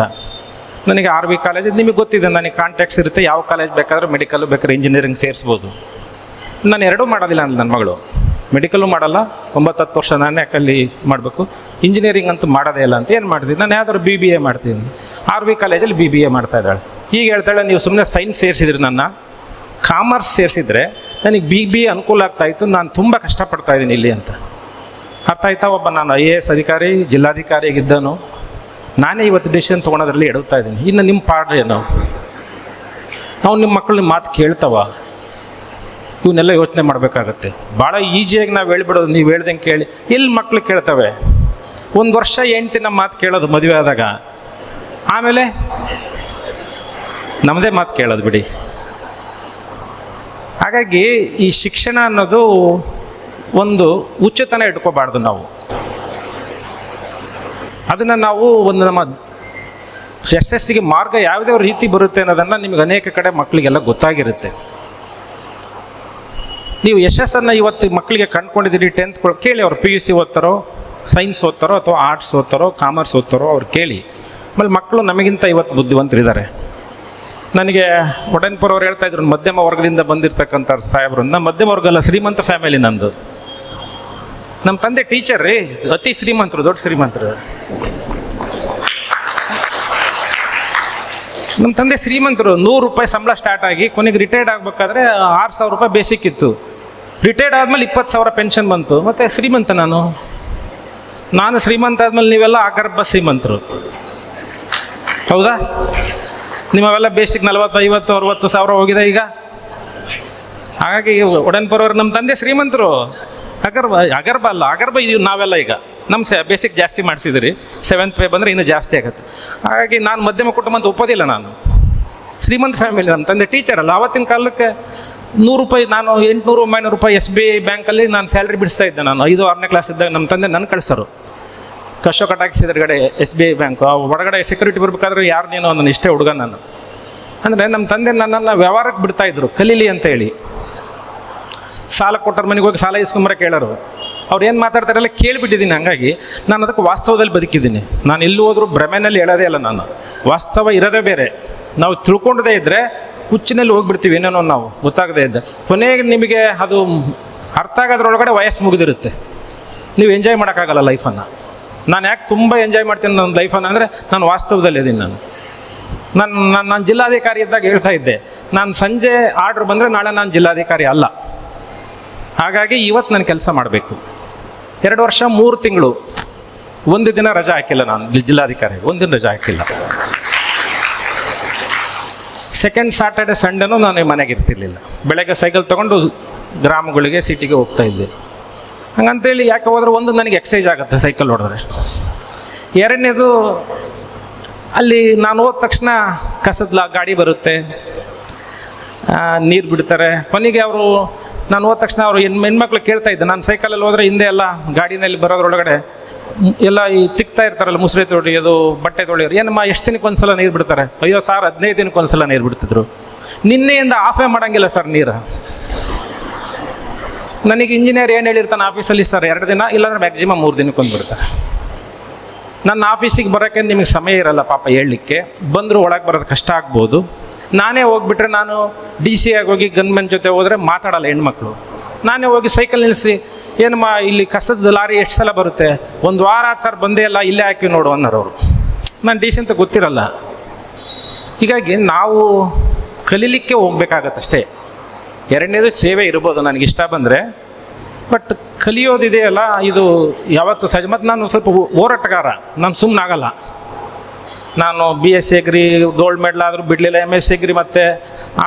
S2: ನನಗೆ RV ಕಾಲೇಜ್, ನಿಮಗೆ ಗೊತ್ತಿದೆ ನನಗೆ ಕಾಂಟ್ಯಾಕ್ಟ್ಸ್ ಇರುತ್ತೆ, ಯಾವ ಕಾಲೇಜ್ ಬೇಕಾದರೂ ಮೆಡಿಕಲ್ಲು ಬೇಕಾದ್ರೆ ಇಂಜಿನಿಯರಿಂಗ್ ಸೇರಿಸ್ಬೋದು. ನಾನು ಎರಡೂ ಮಾಡೋದಿಲ್ಲ ಅಂತ ನನ್ನ ಮಗಳು. ಮೆಡಿಕಲ್ಲು ಮಾಡಲ್ಲ, 9-10 ವರ್ಷ ನಾನೇ ಯಾಕಲ್ಲಿ ಮಾಡಬೇಕು, ಇಂಜಿನಿಯರಿಂಗ್ ಅಂತೂ ಮಾಡೋದೇ ಇಲ್ಲ ಅಂತ ಏನು ಮಾಡ್ತೀನಿ, ನಾನು ಯಾವ್ದಾದ್ರು BBA ಮಾಡ್ತೀನಿ. RV ಕಾಲೇಜಲ್ಲಿ BBA ಮಾಡ್ತಾ ಇದ್ದಾಳೆ. ಹೀಗೆ ಹೇಳ್ತಾಳೆ, ನೀವು ಸುಮ್ಮನೆ ಸೈನ್ಸ್ ಸೇರಿಸಿದ್ರಿ, ನನ್ನ ಕಾಮರ್ಸ್ ಸೇರಿಸಿದ್ರೆ ನನಗೆ BBA ಅನುಕೂಲ ಆಗ್ತಾಯಿತ್ತು, ನಾನು ತುಂಬ ಕಷ್ಟಪಡ್ತಾಯಿದ್ದೀನಿ ಇಲ್ಲಿ ಅಂತ. ಅರ್ಥ ಆಯ್ತಾ? ಒಬ್ಬ ನಾನು IAS ಅಧಿಕಾರಿ, ಜಿಲ್ಲಾಧಿಕಾರಿಯಾಗಿದ್ದನು, ನಾನೇ ಇವತ್ತು ಡಿಸಿಷನ್ ತೊಗೊಳೋದ್ರಲ್ಲಿ ಎಡುತ್ತಾ ಇದ್ದೀನಿ. ಇನ್ನು ನಿಮ್ಮ ಪಾಡ್ರೇನು? ನಾವು ನಿಮ್ಮ ಮಕ್ಕಳು ನಿಮ್ಮ ಮಾತು ಕೇಳ್ತಾವ? ಇವನ್ನೆಲ್ಲ ಯೋಚನೆ ಮಾಡಬೇಕಾಗತ್ತೆ. ಭಾಳ ಈಸಿಯಾಗಿ ನಾವು ಹೇಳ್ಬಿಡೋದು, ನೀವು ಹೇಳ್ದಂಗೆ ಕೇಳಿ ಎಲ್ಲಿ ಮಕ್ಕಳು ಕೇಳ್ತವೆ? 1 ವರ್ಷ ಹೆಂಡ್ತಿ ನಮ್ಮ ಮಾತು ಕೇಳೋದು ಮದುವೆ ಆದಾಗ, ಆಮೇಲೆ ನಮ್ಮದೇ ಮಾತು ಕೇಳೋದು ಬಿಡಿ. ಹಾಗಾಗಿ ಈ ಶಿಕ್ಷಣ ಅನ್ನೋದು ಒಂದು ಹುಚ್ಚುತನ ಇಟ್ಕೋಬಾರ್ದು. ನಾವು ಅದನ್ನು ನಾವು ಒಂದು ನಮ್ಮ ಯಶಸ್ಸಿಗೆ ಮಾರ್ಗ ಯಾವುದೇ ರೀತಿ ಬರುತ್ತೆ ಅನ್ನೋದನ್ನು ನಿಮಗೆ ಅನೇಕ ಕಡೆ ಮಕ್ಕಳಿಗೆಲ್ಲ ಗೊತ್ತಾಗಿರುತ್ತೆ. ನೀವು ಯಶಸ್ಸನ್ನು ಇವತ್ತು ಮಕ್ಕಳಿಗೆ ಕಂಡುಕೊಂಡಿದ್ದೀರಿ. 10th ಕೇಳಿ, ಅವ್ರು PUC ಓದ್ತಾರೋ, ಸೈನ್ಸ್ ಓದ್ತಾರೋ, ಅಥವಾ ಆರ್ಟ್ಸ್ ಓದ್ತಾರೋ, ಕಾಮರ್ಸ್ ಓದ್ತಾರೋ ಅವ್ರು ಕೇಳಿ. ಆಮೇಲೆ ಮಕ್ಕಳು ನಮಗಿಂತ ಇವತ್ತು ಬುದ್ಧಿವಂತರಿದ್ದಾರೆ. ನನಗೆ ಒಡನ್ಪುರ ಅವ್ರು ಹೇಳ್ತಾಯಿದ್ರು, ಮಧ್ಯಮ ವರ್ಗದಿಂದ ಬಂದಿರ್ತಕ್ಕಂಥ ಸಾಹೇಬರು. ನಮ್ಮ ಮಧ್ಯಮ ವರ್ಗ ಅಲ್ಲ, ಶ್ರೀಮಂತ ಫ್ಯಾಮಿಲಿ ನಂದು. ನಮ್ಮ ತಂದೆ ಟೀಚರ್ ರೀ, ಅತಿ ಶ್ರೀಮಂತರು, ದೊಡ್ಡ ಶ್ರೀಮಂತರು. ನಮ್ಮ ತಂದೆ ಶ್ರೀಮಂತರು. 100 ರೂಪಾಯಿ ಸಂಬಳ ಸ್ಟಾರ್ಟ್ ಆಗಿ ಕೊನೆಗೆ ರಿಟೈರ್ಡ್ ಆಗಬೇಕಾದ್ರೆ 6,000 ರೂಪಾಯಿ ಬೇಸಿಕ್ ಇತ್ತು. ರಿಟೈರ್ಡ್ ಆದಮೇಲೆ 20,000 ಪೆನ್ಷನ್ ಬಂತು. ಮತ್ತು ಶ್ರೀಮಂತ ನಾನು ಶ್ರೀಮಂತ ಆದಮೇಲೆ ನೀವೆಲ್ಲ ಆಗರ್ಭ ಶ್ರೀಮಂತರು, ಹೌದಾ? ನಿಮ್ಮವೆಲ್ಲ ಬೇಸಿಕ್ 40, 50, 60 ಸಾವಿರ ಹೋಗಿದೆ ಈಗ. ಹಾಗಾಗಿ ಒಡನ್ಪುರವ್ರು ನಮ್ಮ ತಂದೆ ಶ್ರೀಮಂತರು. ಅಗರ್ಭ ಅಲ್ಲ, ಅಗರ್ಭ ಇದು ನಾವೆಲ್ಲ ಈಗ ನಮ್ಮ ಬೇಸಿಕ್ ಜಾಸ್ತಿ ಮಾಡಿಸಿದ್ರಿ. 7th ಪೇ ಬಂದರೆ ಇನ್ನೂ ಜಾಸ್ತಿ ಆಗುತ್ತೆ. ಹಾಗಾಗಿ ನಾನು ಮಧ್ಯಮ ಕುಟುಂಬ ಅಂತ ಒಪ್ಪೋದಿಲ್ಲ. ನಾನು ಶ್ರೀಮಂತ ಫ್ಯಾಮಿಲಿ. ನಮ್ಮ ತಂದೆ ಟೀಚರ್ ಅಲ್ಲ. ಆವತ್ತಿನ ಕಾಲಕ್ಕೆ 100 ರೂಪಾಯಿ, ನಾನು 800-900 ರೂಪಾಯಿ SBI ಬ್ಯಾಂಕಲ್ಲಿ ನಾನು ಸ್ಯಾಲ್ರಿ ಬಿಡಿಸ್ತಾ ಇದ್ದೆ. ನಾನು 5-6ನೇ ಕ್ಲಾಸ್ ಇದ್ದಾಗ ನಮ್ಮ ತಂದೆ ನನ್ನ ಕಳಿಸೋರು ಕಶೋ ಕಟಾಕಿಸಿದ್ರಗಡೆ SBI ಬ್ಯಾಂಕು. ಹೊರಗಡೆ ಸೆಕ್ಯೂರಿಟಿ ಬರಬೇಕಾದ್ರೆ ಯಾರು ನೀನು ನನ್ನ ಇಷ್ಟೇ ಹುಡುಗ ನಾನು. ಅಂದರೆ ನಮ್ಮ ತಂದೆ ನನ್ನನ್ನು ವ್ಯವಹಾರಕ್ಕೆ ಬಿಡ್ತಾಯಿದ್ರು, ಕಲೀಲಿ ಅಂತ ಹೇಳಿ. ಸಾಲ ಕೊಟ್ಟರ ಮನೆಗೆ ಹೋಗಿ ಸಾಲ ಇಸ್ಕೊಂಬರ ಕೇಳೋರು. ಅವ್ರು ಏನು ಮಾತಾಡ್ತಾರೆಲ್ಲ ಕೇಳಿಬಿಟ್ಟಿದ್ದೀನಿ. ಹಾಗಾಗಿ ನಾನು ಅದಕ್ಕೆ ವಾಸ್ತವದಲ್ಲಿ ಬದುಕಿದ್ದೀನಿ. ನಾನು ಎಲ್ಲೂ ಹೋದ್ರೂ ಭ್ರಮೆನಲ್ಲಿ ಹೇಳೋದೇ ಅಲ್ಲ. ನಾನು ವಾಸ್ತವ ಇರೋದೇ ಬೇರೆ. ನಾವು ತಿಳ್ಕೊಂಡದೇ ಇದ್ದರೆ ಹುಚ್ಚಿನಲ್ಲಿ ಹೋಗ್ಬಿಡ್ತೀವಿ, ಏನೇನೋ ನಾವು ಗೊತ್ತಾಗದೇ ಇದ್ದ. ಕೊನೆಗೆ ನಿಮಗೆ ಅದು ಅರ್ಥ ಆಗೋದ್ರೊಳಗಡೆ ವಯಸ್ಸು ಮುಗಿದಿರುತ್ತೆ. ನೀವು ಎಂಜಾಯ್ ಮಾಡೋಕ್ಕಾಗಲ್ಲ ಲೈಫನ್ನು. ನಾನು ಯಾಕೆ ತುಂಬ ಎಂಜಾಯ್ ಮಾಡ್ತೀನಿ ನನ್ನ ಲೈಫನ್ನು ಅಂದರೆ ನಾನು ವಾಸ್ತವದಲ್ಲಿ ಇದ್ದೀನಿ. ನಾನು ಜಿಲ್ಲಾಧಿಕಾರಿ ಇದ್ದಾಗ ಹೇಳ್ತಾ ಇದ್ದೆ, ನಾನು ಸಂಜೆ ಆರ್ಡ್ರ್ ಬಂದರೆ ನಾಳೆ ನಾನು ಜಿಲ್ಲಾಧಿಕಾರಿ ಅಲ್ಲ. ಹಾಗಾಗಿ ಇವತ್ತು ನಾನು ಕೆಲಸ ಮಾಡಬೇಕು. 2 ವರ್ಷ 3 ತಿಂಗಳು 1 ದಿನ ರಜೆ ಹಾಕಿಲ್ಲ. ನಾನು ಜಿಲ್ಲಾಧಿಕಾರಿ 1 ದಿನ ರಜೆ ಹಾಕಿಲ್ಲ. ಸೆಕೆಂಡ್ ಸಾಟರ್ಡೆ ಸಂಡೇನೂ ನಾನು ಮನೆಗೆ ಇರ್ತಿರ್ಲಿಲ್ಲ. ಬೆಳಗ್ಗೆ ಸೈಕಲ್ ತೊಗೊಂಡು ಗ್ರಾಮಗಳಿಗೆ ಸಿಟಿಗೆ ಹೋಗ್ತಾ ಇದ್ದೆ. ಹಂಗಂತೇಳಿ ಯಾಕೆ ಹೋದ್ರೆ ಒಂದು ನನಗೆ ಎಕ್ಸಸೈಸ್ ಆಗುತ್ತೆ ಸೈಕಲ್ ಹೊಡೆದ್ರೆ. ಎರಡನೇದು ಅಲ್ಲಿ ನಾನು ಹೋದ ತಕ್ಷಣ ಕಸದ ಗಾಡಿ ಬರುತ್ತೆ, ನೀರು ಬಿಡ್ತಾರೆ. ಕೊನೆಗೆ ಅವರು ನಾನು ಹೋದ ತಕ್ಷಣ ಅವರು ಹೆಣ್ಮಕ್ಳು ಕೇಳ್ತಾ ಇದ್ದೆ, ನಾನು ಸೈಕಲಲ್ಲಿ ಹೋದರೆ ಹಿಂದೆ ಎಲ್ಲ ಗಾಡಿನಲ್ಲಿ ಬರೋದ್ರೊಳಗಡೆ ಎಲ್ಲ ಈ ತಿಕ್ತಾ ಇರ್ತಾರಲ್ಲ, ಮುಸುರೆ ತೊಳೆಯೋದು, ಬಟ್ಟೆ ತೊಳೆಯೋರು, ಏನಮ್ಮ ಎಷ್ಟು ದಿನಕ್ಕೆ ಒಂದ್ಸಲ ನೀರು ಬಿಡ್ತಾರೆ? ಅಯ್ಯೋ ಸರ್ 15 ದಿನಕ್ಕೆ ಒಂದ್ಸಲ ನೀರು ಬಿಡ್ತಿದ್ರು. ನಿನ್ನೆಯಿಂದ ಆಫೇ ಮಾಡೋಂಗಿಲ್ಲ ಸರ್ ನೀರು. ನನಗೆ ಇಂಜಿನಿಯರ್ ಏನು ಹೇಳಿರ್ತಾನೆ ಆಫೀಸಲ್ಲಿ, ಸರ್ 2 ದಿನ ಇಲ್ಲಾಂದ್ರೆ ಮ್ಯಾಕ್ಸಿಮಮ್ 3 ದಿನಕ್ಕೆ ಒಂದು ಬಿಡ್ತಾರೆ. ನನ್ನ ಆಫೀಸಿಗೆ ಬರೋಕ್ಕೆ ನಿಮಗೆ ಸಮಯ ಇರಲ್ಲ ಪಾಪ ಹೇಳಲಿಕ್ಕೆ, ಬಂದರೂ ಒಳಗೆ ಬರೋದು ಕಷ್ಟ ಆಗ್ಬೋದು. ನಾನೇ ಹೋಗ್ಬಿಟ್ರೆ, ನಾನು DC ಆಗಿ ಹೋಗಿ ಗನ್ಮೆನ್ ಜೊತೆ ಹೋದರೆ ಮಾತಾಡಲ್ಲ ಹೆಣ್ಮಕ್ಳು. ನಾನೇ ಹೋಗಿ ಸೈಕಲ್ ನಿಲ್ಲಿಸಿ, ಏನಮ್ಮ ಇಲ್ಲಿ ಕಸದ ಲಾರಿ ಎಷ್ಟು ಸಲ ಬರುತ್ತೆ? 1 ವಾರ ಆದ ಸರ್ ಬಂದೇ ಇಲ್ಲ, ಇಲ್ಲೇ ಹಾಕಿ ನೋಡು ಅನ್ನೋರು ಅವರು. ನಾನು DC ಅಂತ ಗೊತ್ತಿರಲ್ಲ. ಹೀಗಾಗಿ ನಾವು ಕಲೀಲಿಕ್ಕೆ ಹೋಗ್ಬೇಕಾಗತ್ತಷ್ಟೇ. ಎರಡನೇದು ಸೇವೆ ಇರ್ಬೋದು ನನಗೆ ಇಷ್ಟ ಬಂದರೆ, ಬಟ್ ಕಲಿಯೋದಿದೆಯಲ್ಲ ಇದು ಯಾವತ್ತೂ ಸಹಜ. ಮತ್ತು ನಾನು ಸ್ವಲ್ಪ ಹೋರಾಟಗಾರ, ನಾನು ಸುಮ್ಮನಾಗಲ್ಲ. ನಾನು BSc ಅಗ್ರಿ ಗೋಲ್ಡ್ ಮೆಡಲ್ ಆದರೂ ಬಿಡಲಿಲ್ಲ, MSc ಅಗ್ರಿ ಮತ್ತು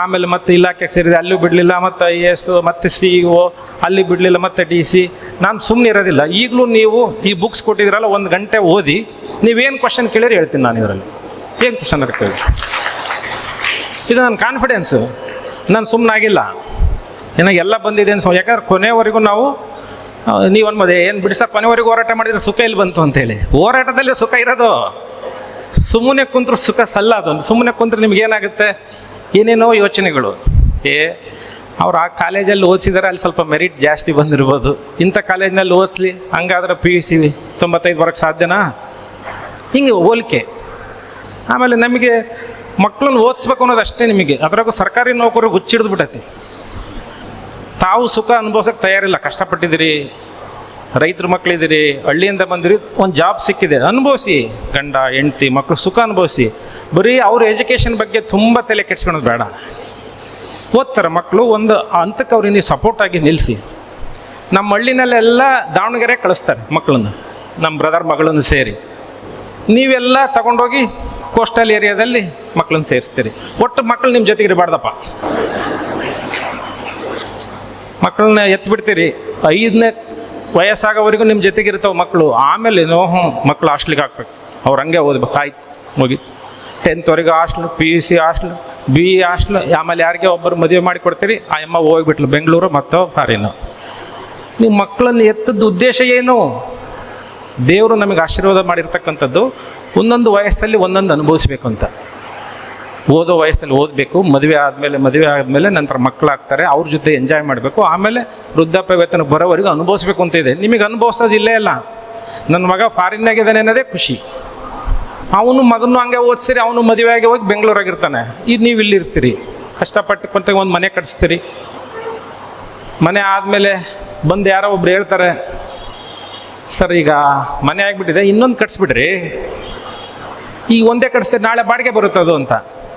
S2: ಆಮೇಲೆ ಮತ್ತೆ ಇಲಾಖೆಗೆ ಸೇರಿದೆ, ಅಲ್ಲೂ ಬಿಡಲಿಲ್ಲ, ಮತ್ತು IAS ಮತ್ತು CEO ಅಲ್ಲಿ ಬಿಡಲಿಲ್ಲ, ಮತ್ತು DC. ನಾನು ಸುಮ್ಮನೆ ಇರೋದಿಲ್ಲ. ಈಗಲೂ ನೀವು ಈ ಬುಕ್ಸ್ ಕೊಟ್ಟಿದ್ದೀರಲ್ಲ, 1 ಗಂಟೆ ಓದಿ, ನೀವೇನು ಕ್ವಶನ್ ಕೇಳಿರಿ ಹೇಳ್ತೀನಿ ನಾನು ಇದರಲ್ಲಿ. ಏನು ಕ್ವಶನ್ ಅಂತ ಕೇಳಿ, ಇದು ನನ್ನ ಕಾನ್ಫಿಡೆನ್ಸು. ನಾನು ಸುಮ್ಮನಾಗಿಲ್ಲ, ನನಗೆಲ್ಲ ಬಂದಿದೆ ಅನ್ಸೋ. ಯಾಕಂದ್ರೆ ಕೊನೆವರೆಗೂ ನಾವು ನೀವು ಅನ್ಬೋದು ಏನು ಬಿಡಿ ಸರ್ ಕೊನೆವರೆಗೂ ಹೋರಾಟ ಮಾಡಿದರೆ ಸುಖ ಇಲ್ಲಿ ಬಂತು ಅಂತೇಳಿ. ಹೋರಾಟದಲ್ಲಿ ಸುಖ ಇರೋದು. ಸುಮ್ಮನೆ ಕುಂತ್ರು ಸುಖ ಸಲ್ಲ ಅದು. ಸುಮ್ಮನೆ ಕುಂತ್ರೆ ನಿಮ್ಗೇನಾಗುತ್ತೆ, ಏನೇನೋ ಯೋಚನೆಗಳು. ಅವ್ರು ಆ ಕಾಲೇಜಲ್ಲಿ ಓದಿಸಿದಾರೆ, ಅಲ್ಲಿ ಸ್ವಲ್ಪ ಮೆರಿಟ್ ಜಾಸ್ತಿ ಬಂದಿರ್ಬೋದು. ಇಂಥ ಕಾಲೇಜ್ನಲ್ಲಿ ಓದಿಸ್ಲಿ, ಹಂಗಾದ್ರೆ PUC 95 ಬರೋಕ್ಕೆ ಸಾಧ್ಯನಾ? ಹಿಂಗೆ ಹೋಲಿಕೆ. ಆಮೇಲೆ ನಮಗೆ ಮಕ್ಕಳನ್ನ ಓದಿಸ್ಬೇಕು ಅನ್ನೋದು ಅಷ್ಟೇ ನಿಮಗೆ. ಅದ್ರಾಗೂ ಸರ್ಕಾರಿ ನೌಕರು ಹುಚ್ಚಿಡ್ದು ಬಿಟ್ಟೈತಿ. ತಾವು ಸುಖ ಅನುಭವಿಸೋಕೆ ತಯಾರಿಲ್ಲ. ಕಷ್ಟಪಟ್ಟಿದ್ದೀರಿ, ರೈತರ ಮಕ್ಕಳಿದ್ದೀರಿ, ಹಳ್ಳಿಯಿಂದ ಬಂದಿರಿ, ಒಂದು ಜಾಬ್ ಸಿಕ್ಕಿದೆ, ಅನುಭವಿಸಿ. ಗಂಡ ಹೆಂಡ್ತಿ ಮಕ್ಕಳು ಸುಖ ಅನುಭವಿಸಿ. ಬರೀ ಅವ್ರ ಎಜುಕೇಷನ್ ಬಗ್ಗೆ ತುಂಬ ತಲೆ ಕೆಡ್ಸ್ಕೊಳೋದು ಬೇಡ. ಓದ್ತಾರೆ ಮಕ್ಕಳು, ಒಂದು ಹಂತಕ್ಕೆ ಅವ್ರಿಗೆ ನೀವು ಸಪೋರ್ಟಾಗಿ ನಿಲ್ಲಿಸಿ. ನಮ್ಮ ಹಳ್ಳಿನಲ್ಲೆಲ್ಲ ದಾವಣಗೆರೆ ಕಳಿಸ್ತಾರೆ ಮಕ್ಕಳನ್ನು, ನಮ್ಮ ಬ್ರದರ್ ಮಗಳನ್ನು ಸೇರಿ. ನೀವೆಲ್ಲ ತಗೊಂಡೋಗಿ ಕೋಸ್ಟಲ್ ಏರಿಯಾದಲ್ಲಿ ಮಕ್ಕಳನ್ನ ಸೇರಿಸ್ತೀರಿ. ಒಟ್ಟು ಮಕ್ಕಳು ನಿಮ್ಮ ಜೊತೆಗೆ ಇರಬಾರ್ದಪ್ಪ. ಮಕ್ಕಳನ್ನ ಎತ್ಬಿಡ್ತೀರಿ. 5ನೇ ವಯಸ್ಸಾಗೋವರೆಗೂ ನಿಮ್ಮ ಜೊತೆಗೆ ಇರ್ತಾವೆ ಮಕ್ಕಳು. ಆಮೇಲೆ ಮಕ್ಕಳು ಹಾಸ್ಟ್ಲಿಗೆ ಹಾಕ್ಬೇಕು, ಅವ್ರು ಹಂಗೆ ಓದ್ಬೇಕು. ಆಯ್ತು ಹೋಗಿ 10th hostel, PUC hostel, BE hostel. ಆಮೇಲೆ ಯಾರಿಗೆ ಒಬ್ಬರು ಮದುವೆ ಮಾಡಿ ಕೊಡ್ತೀರಿ, ಆ ಅಮ್ಮ ಹೋಗ್ಬಿಟ್ಲು ಬೆಂಗಳೂರು ಮತ್ತು ಫಾರಿನು. ನೀವು ಮಕ್ಕಳನ್ನು ಎತ್ತದ ಉದ್ದೇಶ ಏನು? ದೇವರು ನಮಗೆ ಆಶೀರ್ವಾದ ಮಾಡಿರ್ತಕ್ಕಂಥದ್ದು ಒಂದೊಂದು ವಯಸ್ಸಲ್ಲಿ ಒಂದೊಂದು ಅನುಭವಿಸ್ಬೇಕು ಅಂತ. ಓದೋ ವಯಸ್ಸಲ್ಲಿ ಓದಬೇಕು, ಮದುವೆ ಆದಮೇಲೆ ನಂತರ ಮಕ್ಕಳಾಗ್ತಾರೆ, ಅವ್ರ ಜೊತೆ ಎಂಜಾಯ್ ಮಾಡಬೇಕು. ಆಮೇಲೆ ವೃದ್ಧಾಪ್ಯ ವೇತನ ಬರೋವರೆಗೂ ಅನುಭವಿಸ್ಬೇಕು ಅಂತ ಇದೆ. ನಿಮಗೆ ಅನುಭವಿಸೋದು ಇಲ್ಲೇ ಇಲ್ಲ. ನನ್ನ ಮಗ ಫಾರಿನ್ನಾಗಿದ್ದಾನೆ ಅನ್ನೋದೇ ಖುಷಿ. ಅವನು ಮಗನೂ ಹಂಗೆ ಓದಿಸಿರಿ, ಅವನು ಮದುವೆಯಾಗಿ ಹೋಗಿ ಬೆಂಗಳೂರಾಗಿರ್ತಾನೆ. ಈಗ ನೀವು ಇಲ್ಲಿರ್ತೀರಿ, ಕಷ್ಟಪಟ್ಟು ಕೊಂತ ಒಂದು ಮನೆ ಕಟ್ಟಿಸ್ತೀರಿ. ಮನೆ ಆದಮೇಲೆ ಬಂದು ಯಾರೋ ಒಬ್ರು ಹೇಳ್ತಾರೆ, ಸರ್ ಈಗ ಮನೆ ಆಗಿಬಿಟ್ಟಿದೆ, ಇನ್ನೊಂದು ಕಟ್ಸ್ಬಿಡ್ರಿ. ಈಗ ಒಂದೇ ಕಟ್ಸ್ತೀರಿ, ನಾಳೆ ಬಾಡಿಗೆ ಬರುತ್ತೆ ಅದು ಅಂತ.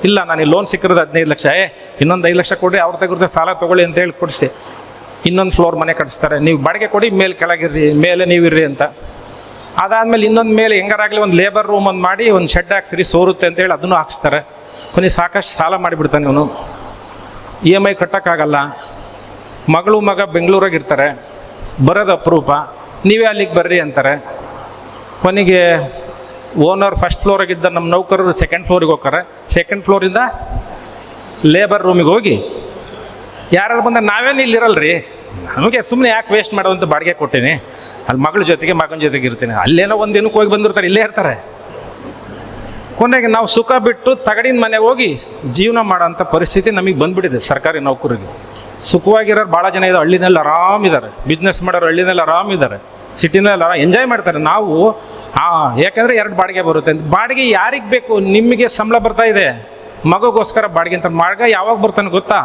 S2: ಇಲ್ಲ, ನಾನು ಲೋನ್ ಸಿಕ್ಕಿರೋದು 15 ಲಕ್ಷ, ಇನ್ನೊಂದು 5 ಲಕ್ಷ ಕೊಡ್ರಿ, ಅವ್ರ ತೆಗೆದ್ರೆ ಸಾಲ ತೊಗೊಳ್ಳಿ ಅಂತ ಹೇಳಿ ಕೊಡಿಸಿ ಇನ್ನೊಂದು ಫ್ಲೋರ್ ಮನೆ ಕಟ್ಟಿಸ್ತಾರೆ. ನೀವು ಬಾಡಿಗೆ ಕೊಡಿ, ಮೇಲೆ ಕೆಳಗಿರ್ರಿ, ಮೇಲೆ ನೀವಿರ್ರಿ ಅಂತ. ಅದಾದಮೇಲೆ ಇನ್ನೊಂದು ಮೇಲೆ ಹೆಂಗಾರಾಗಲಿ ಒಂದು ಲೇಬರ್ ರೂಮ್ ಒಂದು ಮಾಡಿ ಒಂದು ಶೆಡ್ ಹಾಕ್ಸಿರಿ, ಸೋರುತ್ತೆ ಅಂತೇಳಿ ಅದನ್ನು ಹಾಕ್ಸ್ತಾರೆ. ಕೊನೆ ಸಾಕಷ್ಟು ಸಾಲ ಮಾಡಿಬಿಡ್ತಾನೆ ಅವನು, EMI ಕಟ್ಟೋಕ್ಕಾಗಲ್ಲ. ಮಗಳು ಮಗ ಬೆಂಗಳೂರಾಗಿರ್ತಾರೆ, ಬರೋದು ಅಪರೂಪ, ನೀವೇ ಅಲ್ಲಿಗೆ ಬರ್ರಿ ಅಂತಾರೆ. ಕೊನೆಗೆ ಓನರ್ ಫಸ್ಟ್ ಫ್ಲೋರಾಗಿದ್ದ ನಮ್ಮ ನೌಕರರು 2nd ಫ್ಲೋರಿಗೆ ಹೋಗ್ತಾರೆ. 2nd ಫ್ಲೋರಿಂದ ಲೇಬರ್ ರೂಮಿಗೆ ಹೋಗಿ ಯಾರು ಬಂದ ನಾವೇನು ಇಲ್ಲಿರಲ್ರಿ, ನಮಗೆ ಸುಮ್ಮನೆ ಯಾಕೆ ವೇಸ್ಟ್ ಮಾಡೋವಂಥ ಬಾಡಿಗೆ ಕೊಟ್ಟೀನಿ, ಅಲ್ಲಿ ಮಗಳ ಜೊತೆಗೆ ಇರ್ತೀನಿ. ಅಲ್ಲೇನೋ ಒಂದು ದಿನಕ್ಕೆ ಹೋಗಿ ಬಂದಿರ್ತಾರೆ, ಇಲ್ಲೇ ಇರ್ತಾರೆ. ಕೊನೆಗೆ ನಾವು ಸುಖ ಬಿಟ್ಟು ತಗಡಿನ ಮನೆಗೆ ಹೋಗಿ ಜೀವನ ಮಾಡೋಂಥ ಪರಿಸ್ಥಿತಿ ನಮಗೆ ಬಂದುಬಿಟ್ಟಿದೆ. ಸರ್ಕಾರಿ ನೌಕರಿಗೆ ಸುಖವಾಗಿರೋರು ಭಾಳ ಜನ ಇದ್ದಾರೆ, ಹಳ್ಳಿನಲ್ಲಿ ಆರಾಮಿದ್ದಾರೆ. ಬಿಸ್ನೆಸ್ ಮಾಡೋರು ಹಳ್ಳಿನಲ್ಲಿ ಆರಾಮಿದ್ದಾರೆ, ಸಿಟಿನಲ್ಲಿ ಎಂಜಾಯ್ ಮಾಡ್ತಾರೆ. ನಾವು ಯಾಕಂದರೆ 2 ಬಾಡಿಗೆ ಬರುತ್ತೆ ಅಂತ. ಬಾಡಿಗೆ ಯಾರಿಗೆ ಬೇಕು? ನಿಮಗೆ ಸಂಬಳ ಬರ್ತಾ ಇದೆ, ಮಗುಗೋಸ್ಕರ ಬಾಡಿಗೆ ಅಂತ. ಮಗ ಯಾವಾಗ ಬರ್ತಾನೆ ಗೊತ್ತಾ?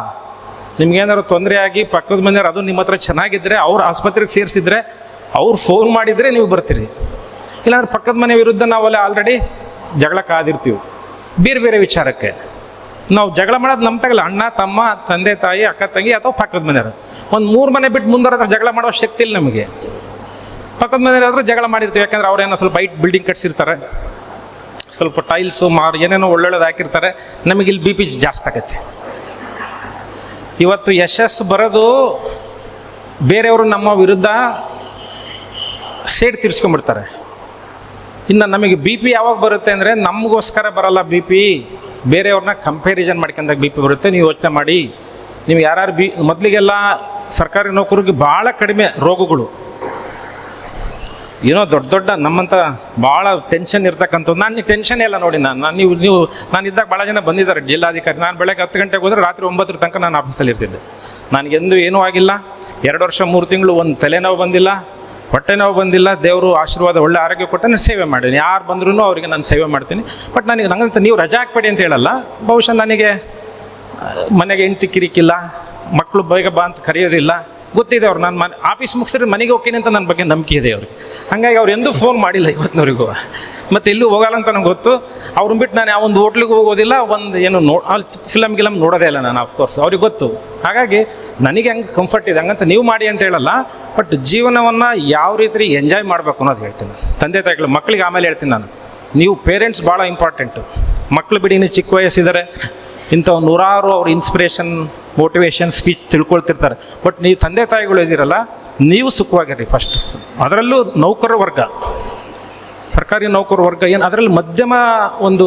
S2: ನಿಮ್ಗೇನಾದ್ರು ತೊಂದರೆ ಆಗಿ ಪಕ್ಕದ ಮನೆಯವ್ರು ಅದು ನಿಮ್ಮ ಹತ್ರ ಚೆನ್ನಾಗಿದ್ದರೆ, ಅವ್ರು ಆಸ್ಪತ್ರೆಗೆ ಸೇರಿಸಿದ್ರೆ, ಅವ್ರು ಫೋನ್ ಮಾಡಿದರೆ ನೀವು ಬರ್ತೀರಿ. ಇಲ್ಲಾಂದ್ರೆ ಪಕ್ಕದ ಮನೆ ವಿರುದ್ಧ ನಾವೆಲ್ಲ ಆಲ್ರೆಡಿ ಜಗಳ ಕಾದಿರ್ತೀವಿ ಬೇರೆ ಬೇರೆ ವಿಚಾರಕ್ಕೆ. ನಾವು ಜಗಳ ಮಾಡೋದು ನಮ್ಮ ತಗಲ್ಲ, ಅಣ್ಣ ತಮ್ಮ, ತಂದೆ ತಾಯಿ, ಅಕ್ಕ ತಂಗಿ ಅಥವಾ ಪಕ್ಕದ ಮನೆಯವರು. ಒಂದು 3 ಮನೆ ಬಿಟ್ಟು ಮುಂದರ ಜಗಳ ಮಾಡೋ ಶಕ್ತಿ ಇಲ್ಲ ನಮಗೆ. ಪಕ್ಕದ ಮನೆಯವ್ರ ಹತ್ರ ಜಗಳ ಮಾಡಿರ್ತೀವಿ, ಯಾಕಂದ್ರೆ ಅವ್ರೇನೋ ಸ್ವಲ್ಪ ಬಿಲ್ಡಿಂಗ್ ಕಟ್ಸಿರ್ತಾರೆ, ಸ್ವಲ್ಪ ಟೈಲ್ಸು ಏನೇನೋ ಒಳ್ಳೊಳ್ಳೇದು ಹಾಕಿರ್ತಾರೆ, ನಮಗೆ ಇಲ್ಲಿ BP ಜಾಸ್ತಿ ಆಗತ್ತೆ. ಇವತ್ತು ಯಶಸ್ಸು ಬರೋದು ಬೇರೆಯವರು ನಮ್ಮ ವಿರುದ್ಧ ಸೇಡ್ ತೀರಿಸ್ಕೊಂಡ್ಬಿಡ್ತಾರೆ. ಇನ್ನು ನಮಗೆ BP ಯಾವಾಗ ಬರುತ್ತೆ ಅಂದರೆ ನಮಗೋಸ್ಕರ ಬರಲ್ಲ BP, ಬೇರೆಯವ್ರನ್ನ ಕಂಪ್ಯಾರಿಸನ್ ಮಾಡ್ಕೊಂಡಾಗ BP ಬರುತ್ತೆ. ನೀವು ಯೋಚನೆ ಮಾಡಿ, ನೀವು ಯಾರು ಮೊದಲಿಗೆಲ್ಲ ಸರ್ಕಾರಿ ನೌಕರಿಗೆ ಭಾಳ ಕಡಿಮೆ ರೋಗಗಳು, ಏನೋ ದೊಡ್ಡ ನಮ್ಮಂಥ ಭಾಳ ಟೆನ್ಷನ್ ಇರ್ತಕ್ಕಂಥದ್ದು. ನಾನು ಟೆನ್ಷನ್ ಎಲ್ಲ ನೋಡಿ ನಾನು ಇದ್ದಾಗ ಭಾಳ ಜನ ಬಂದಿದ್ದಾರೆ ಜಿಲ್ಲಾಧಿಕಾರಿ. ನಾನು ಬೆಳಗ್ಗೆ 10 ಗಂಟೆಗೆ ಹೋದರೆ ರಾತ್ರಿ 9 ತನಕ ನಾನು ಆಫೀಸಲ್ಲಿ ಇರ್ತಿದ್ದೆ. ನನಗೆಂದು ಏನೂ ಆಗಿಲ್ಲ, 2 ವರ್ಷ 3 ತಿಂಗಳು ಒಂದು ತಲೆನೋವು ಬಂದಿಲ್ಲ, ಹೊಟ್ಟೆ ನೋವು ಬಂದಿಲ್ಲ. ದೇವರು ಆಶೀರ್ವಾದ ಒಳ್ಳೆ ಆರೋಗ್ಯ ಕೊಟ್ಟು ನಾನು ಸೇವೆ ಮಾಡೀನಿ. ಯಾರು ಬಂದ್ರೂ ಅವರಿಗೆ ನಾನು ಸೇವೆ ಮಾಡ್ತೀನಿ. ಬಟ್ ನಂಗಂತ ನೀವು ರಜಾ ಹಾಕ್ಬೇಡಿ ಅಂತ ಹೇಳಲ್ಲ. ಬಹುಶಃ ನನಗೆ ಮನೆಗೆ ಹೆಂಡ್ತಿ ಕಿರಿಕಿಲ್ಲ, ಮಕ್ಕಳು ಬೇಗ ಬಾ ಅಂತ ಕರೆಯೋದಿಲ್ಲ, ಗೊತ್ತಿದೆ ಅವ್ರು. ನಾನು ಆಫೀಸ್ ಮುಗಿಸಿದ್ರೆ ಮನೆಗೆ ಹೋಗ್ತೀನಿ ಅಂತ ನನ್ನ ಬಗ್ಗೆ ನಂಬಿಕೆ ಇದೆ ಅವ್ರಿಗೆ. ಹಾಗಾಗಿ ಅವ್ರು ಎಂದೂ ಫೋನ್ ಮಾಡಿಲ್ಲ ಇವತ್ತಿನವರೆಗೂ. ಮತ್ತು ಎಲ್ಲೂ ಹೋಗಲ್ಲ ಅಂತ ನನಗೆ ಗೊತ್ತು. ಅವ್ರನ್ನ ಬಿಟ್ಟು ನಾನು ಯಾವೊಂದು ಹೋಟ್ಲಿಗೆ ಹೋಗೋದಿಲ್ಲ, ಒಂದು ಏನು ಅಲ್ಲಿ ಫಿಲಮ್ ನೋಡೋದೇ ಇಲ್ಲ ನಾನು, ಆಫ್ಕೋರ್ಸ್ ಅವ್ರಿಗೆ ಗೊತ್ತು. ಹಾಗಾಗಿ ನನಗೆ ಹಂಗೆ ಕಂಫರ್ಟ್ ಇದೆ, ಹಂಗಂತ ನೀವು ಮಾಡಿ ಅಂತ ಹೇಳಲ್ಲ. ಬಟ್ ಜೀವನವನ್ನು ಯಾವ ರೀತಿ ಎಂಜಾಯ್ ಮಾಡಬೇಕು ಅನ್ನೋದು ಹೇಳ್ತೀನಿ. ತಂದೆ ತಾಯಿಗಳು ಮಕ್ಕಳಿಗೆ ಆಮೇಲೆ ಹೇಳ್ತೀನಿ ನಾನು, ನೀವು ಪೇರೆಂಟ್ಸ್ ಭಾಳ ಇಂಪಾರ್ಟೆಂಟು. ಮಕ್ಕಳು ಬಿಡಿ, ನೀವು ಚಿಕ್ಕ ವಯಸ್ಸಿದ್ದಾರೆ, ಇಂಥ ನೂರಾರು ಅವ್ರ ಇನ್ಸ್ಪಿರೇಷನ್, ಮೋಟಿವೇಶನ್ ಸ್ಪೀಚ್ ತಿಳ್ಕೊಳ್ತಿರ್ತಾರೆ. ಬಟ್ ನೀವು ತಂದೆ ತಾಯಿಗಳು ಇದ್ದೀರಲ್ಲ, ನೀವು ಸುಖವಾಗಿರಿ ಫಸ್ಟ್. ಅದರಲ್ಲೂ ನೌಕರರ ವರ್ಗ, ಸರ್ಕಾರಿ ನೌಕರ ವರ್ಗ ಏನು ಅದರಲ್ಲಿ ಮಧ್ಯಮ ಒಂದು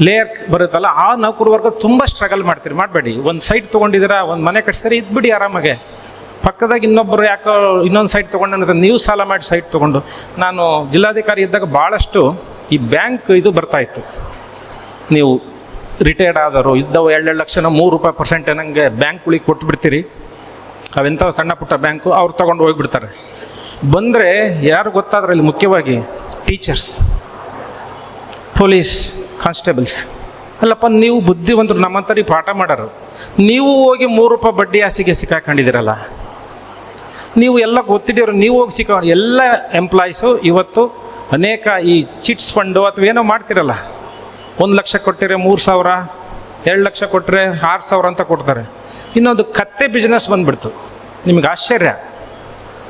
S2: ಲೇಯರ್ ಬರುತ್ತಲ್ಲ, ಆ ನೌಕರ ವರ್ಗ ತುಂಬ ಸ್ಟ್ರಗಲ್ ಮಾಡ್ತೀರಿ. ಮಾಡಬೇಡಿ. ಒಂದು ಸೈಟ್ ತೊಗೊಂಡಿದ್ದೀರಾ, ಒಂದು ಮನೆ ಕಟ್ಸಿದ್ರೆ ಇದ್ಬಿಡಿ ಆರಾಮಾಗೆ. ಪಕ್ಕದಾಗ ಇನ್ನೊಬ್ಬರು ಯಾಕೋ ಇನ್ನೊಂದು ಸೈಟ್ ತೊಗೊಂಡು ನೀವು ಸಾಲ ಮಾಡಿ ಸೈಟ್ ತೊಗೊಂಡು. ನಾನು ಜಿಲ್ಲಾಧಿಕಾರಿ ಇದ್ದಾಗ ಭಾಳಷ್ಟು ಈ ಬ್ಯಾಂಕ್ ಇದು ಬರ್ತಾಯಿತ್ತು. ನೀವು ರಿಟೈರ್ಡ್ ಆದವರು ಇದ್ದವು 2 ಲಕ್ಷನ ₹3 ನನಗೆ ಬ್ಯಾಂಕ್ಗಳಿಗೆ ಕೊಟ್ಬಿಡ್ತೀರಿ. ಅವೆಂಥ ಸಣ್ಣ ಪುಟ್ಟ ಬ್ಯಾಂಕು, ಅವ್ರು ತೊಗೊಂಡು ಹೋಗಿಬಿಡ್ತಾರೆ. ಬಂದರೆ ಯಾರು ಗೊತ್ತಾದ್ರಲ್ಲಿ ಮುಖ್ಯವಾಗಿ ಟೀಚರ್ಸ್, ಪೊಲೀಸ್ ಕಾನ್ಸ್ಟೇಬಲ್ಸ್. ಅಲ್ಲಪ್ಪ, ನೀವು ಬುದ್ಧಿವಂತರು, ನಮ್ಮಂತರಿ ಪಾಠ ಮಾಡೋರು, ನೀವು ಹೋಗಿ ₹3 ಬಡ್ಡಿ ಆಸೆಗೆ ಸಿಕ್ಕಾಕೊಂಡಿದ್ದೀರಲ್ಲ, ನೀವು ಎಲ್ಲ ಗೊತ್ತಿದ್ದೀರು, ನೀವು ಹೋಗಿ ಎಲ್ಲ ಎಂಪ್ಲಾಯೀಸು ಇವತ್ತು ಅನೇಕ ಈ ಚಿಟ್ಸ್ ಫಂಡು ಅಥವಾ ಏನೋ ಮಾಡ್ತಿರಲ್ಲ, 1 ಲಕ್ಷ ಕೊಟ್ಟರೆ 3,000, 2 ಲಕ್ಷ ಕೊಟ್ಟರೆ 6,000 ಅಂತ ಕೊಡ್ತಾರೆ. ಇನ್ನೊಂದು ಕತ್ತೆ ಬಿಸ್ನೆಸ್ ಬಂದುಬಿಡ್ತು. ನಿಮಗೆ ಆಶ್ಚರ್ಯ,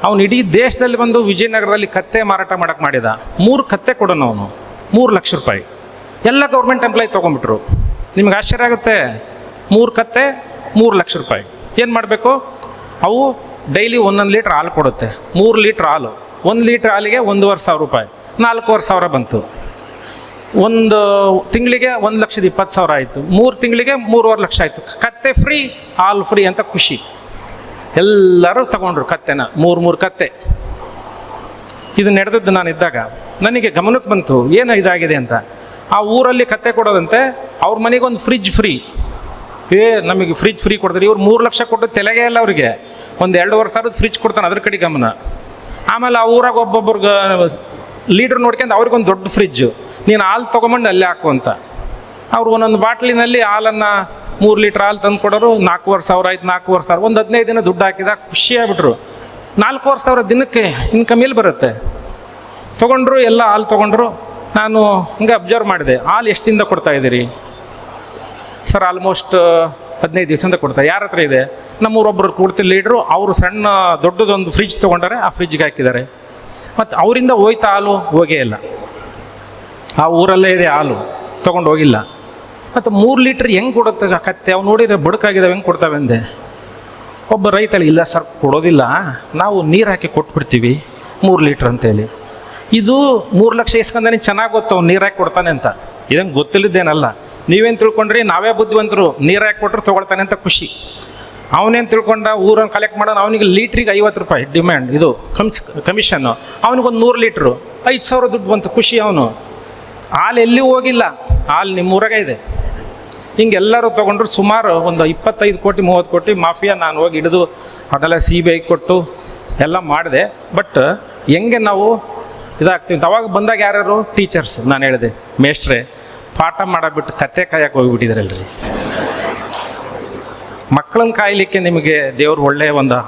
S2: ಅವನು ಇಡೀ ದೇಶದಲ್ಲಿ ಬಂದು ವಿಜಯನಗರದಲ್ಲಿ ಕತ್ತೆ ಮಾರಾಟ ಮಾಡೋಕ್ಕೆ ಮಾಡಿದ. 3 ಕತ್ತೆ ಕೊಡೋನು ಅವನು, ₹3 ಲಕ್ಷ. ಎಲ್ಲ ಗೌರ್ಮೆಂಟ್ ಎಂಪ್ಲಾಯ್ ತೊಗೊಂಡ್ಬಿಟ್ರು. ನಿಮ್ಗೆ ಆಶ್ಚರ್ಯ ಆಗುತ್ತೆ, 3 ಕತ್ತೆ ₹3 ಲಕ್ಷ. ಏನು ಮಾಡಬೇಕು? ಅವು ಡೈಲಿ 1 ಲೀಟ್ರ್ ಹಾಲು ಕೊಡುತ್ತೆ. 3 ಲೀಟ್ರ್ ಹಾಲು, 1 ಲೀಟ್ರ್ ಹಾಲಿಗೆ ₹1,250, ₹4,500 ಬಂತು. ಒಂದು ತಿಂಗಳಿಗೆ 1,20,000 ಆಯಿತು. 3 ತಿಂಗಳಿಗೆ 3,500,000 ಲಕ್ಷ ಆಯಿತು. ಕತ್ತೆ ಫ್ರೀ, ಹಾಲು ಫ್ರೀ ಅಂತ ಖುಷಿ. ಎಲ್ಲರೂ ತಗೊಂಡ್ರು ಕತ್ತೆನ, 3 ಕತ್ತೆ. ಇದು ನಡೆದದ್ದು ನಾನು ಇದ್ದಾಗ ನನಗೆ ಗಮನಕ್ಕೆ ಬಂತು, ಏನು ಇದಾಗಿದೆ ಅಂತ. ಆ ಊರಲ್ಲಿ ಕತ್ತೆ ಕೊಡೋದಂತೆ, ಅವ್ರ ಮನೆಗೆ ಒಂದು ಫ್ರಿಜ್ ಫ್ರೀ. ನಮಗೆ ಫ್ರಿಜ್ ಫ್ರೀ ಕೊಡ್ತಾರೆ. ಇವ್ರು 3 ಲಕ್ಷ ಕೊಟ್ಟು ತೆಲೆಗೆ ಇಲ್ಲ ಅವರಿಗೆ, ಒಂದು 2,500,000 ಫ್ರಿಜ್ ಕೊಡ್ತಾನೆ, ಅದ್ರ ಕಡೆ ಗಮನ. ಆಮೇಲೆ ಆ ಊರಾಗ ಒಬ್ಬೊಬ್ರಿಗೆ ಲೀಡ್ರ್ ನೋಡ್ಕೊಂಡು ಅವ್ರಿಗೊಂದು ದೊಡ್ಡ ಫ್ರಿಜ್ಜು, ನೀನು ಹಾಲು ತೊಗೊಂಬಂಡು ಅಲ್ಲೇ ಹಾಕು ಅಂತ. ಅವ್ರು ಒಂದೊಂದು ಬಾಟ್ಲಿನಲ್ಲಿ ಹಾಲನ್ನು 3 ಲೀಟ್ರ್ ಹಾಲು ತಂದು ಕೊಡೋರು. 4,500 ಆಯ್ತು, 4,500. ಒಂದು 15 ದಿನ ದುಡ್ಡು ಹಾಕಿದಾಗ ಖುಷಿಯಾಗ್ಬಿಟ್ರು. 4,500 ದಿನಕ್ಕೆ ಇನ್ಕಮ್ ಎಲ್ಲಿ ಬರುತ್ತೆ? ತೊಗೊಂಡ್ರು, ಎಲ್ಲ ಹಾಲು ತೊಗೊಂಡ್ರು. ನಾನು ಹಂಗೆ ಅಬ್ಸರ್ವ್ ಮಾಡಿದೆ, ಹಾಲು ಎಷ್ಟು ದಿನದ ಕೊಡ್ತಾಯಿದ್ದೀರಿ ಸರ್? ಆಲ್ಮೋಸ್ಟ್ 15 ದಿವಸದಿಂದ ಕೊಡ್ತಾರೆ. ಯಾರ ಹತ್ರ ಇದೆ? ನಮ್ಮೂರೊಬ್ಬರು ಕೊಡ್ತಿಲ್ಲ ಲೀಡ್ರು, ಅವರು ಸಣ್ಣ ದೊಡ್ಡದೊಂದು ಫ್ರಿಜ್ ತೊಗೊಂಡಾರೆ, ಆ ಫ್ರಿಜ್ಗೆ ಹಾಕಿದ್ದಾರೆ. ಮತ್ತು ಅವರಿಂದ ಹೋಯ್ತಾ ಹಾಲು? ಹೋಗೇ ಇಲ್ಲ. ಆ ಊರಲ್ಲೇ ಇದೆ ಹಾಲು, ತೊಗೊಂಡು ಹೋಗಿಲ್ಲ. ಮತ್ತು 3 ಲೀಟ್ರ್ ಹೆಂಗೆ ಕೊಡುತ್ತೆ ಕತ್ತೆ? ಅವ್ನು ನೋಡಿದ್ರೆ ಬುಡಕಾಗಿದ್ದಾವೆ, ಹೆಂಗೆ ಕೊಡ್ತಾವೆ ಅಂದೆ. ಒಬ್ಬ ರೈತಳಿ, ಇಲ್ಲ ಸರ್ ಕೊಡೋದಿಲ್ಲ, ನಾವು ನೀರು ಹಾಕಿ ಕೊಟ್ಬಿಡ್ತೀವಿ 3 ಲೀಟ್ರ್ ಅಂತೇಳಿ. ಇದು 3 ಲಕ್ಷ ಇಸ್ಕೊಂಡೇ ಚೆನ್ನಾಗಿ ಗೊತ್ತು ಅವ್ನು ನೀರು ಹಾಕಿ ಕೊಡ್ತಾನೆ ಅಂತ. ಇದಂಗೆ ಗೊತ್ತಿಲ್ಲದೇನಲ್ಲ. ನೀವೇನು ತಿಳ್ಕೊಂಡ್ರಿ? ನಾವೇ ಬುದ್ಧಿವಂತರು, ನೀರು ಹಾಕಿ ಕೊಟ್ಟರು ತೊಗೊಳ್ತಾನೆ ಅಂತ ಖುಷಿ. ಅವನೇನು ತಿಳ್ಕೊಂಡ? ಊರನ್ನು ಕಲೆಕ್ಟ್ ಮಾಡೋನು, ಅವನಿಗೆ ಲೀಟ್ರಿಗೆ ₹50 ಡಿಮ್ಯಾಂಡ್, ಇದು ಕಮಿಷನ್ನು. ಅವನಿಗೊಂದು 100 ಲೀಟ್ರು 5,000 ದುಡ್ಡು ಬಂತು, ಖುಷಿ ಅವನು. ಹಾಲು ಎಲ್ಲಿ ಹೋಗಿಲ್ಲ, ಹಾಲು ನಿಮ್ಮೂರಾಗೆ ಇದೆ. ಹಿಂಗೆಲ್ಲರೂ ತೊಗೊಂಡ್ರು. ಸುಮಾರು ಒಂದು 25 ಕೋಟಿ 30 ಕೋಟಿ ಮಾಫಿಯಾ ನಾನು ಹೋಗಿ ಹಿಡಿದು ಅದೆಲ್ಲ CBI ಕೊಟ್ಟು ಎಲ್ಲ ಮಾಡಿದೆ. ಬಟ್ ಹೆಂಗೆ ನಾವು ಇದಾಗ್ತೀವಿ? ಅವಾಗ ಬಂದಾಗ ಯಾರ್ಯಾರು? ಟೀಚರ್ಸ್. ನಾನು ಹೇಳಿದೆ, ಮೇಷ್ಟ್ರೆ ಪಾಠ ಮಾಡಬಿಟ್ಟು ಕತ್ತೆ ಕಾಯಕ್ಕೆ ಹೋಗಿಬಿಟ್ಟಿದ್ರಲ್ರಿ. ಮಕ್ಕಳನ್ನ ಕಾಯಲಿಕ್ಕೆ ನಿಮಗೆ ದೇವ್ರು ಒಳ್ಳೆಯ ಒಂದು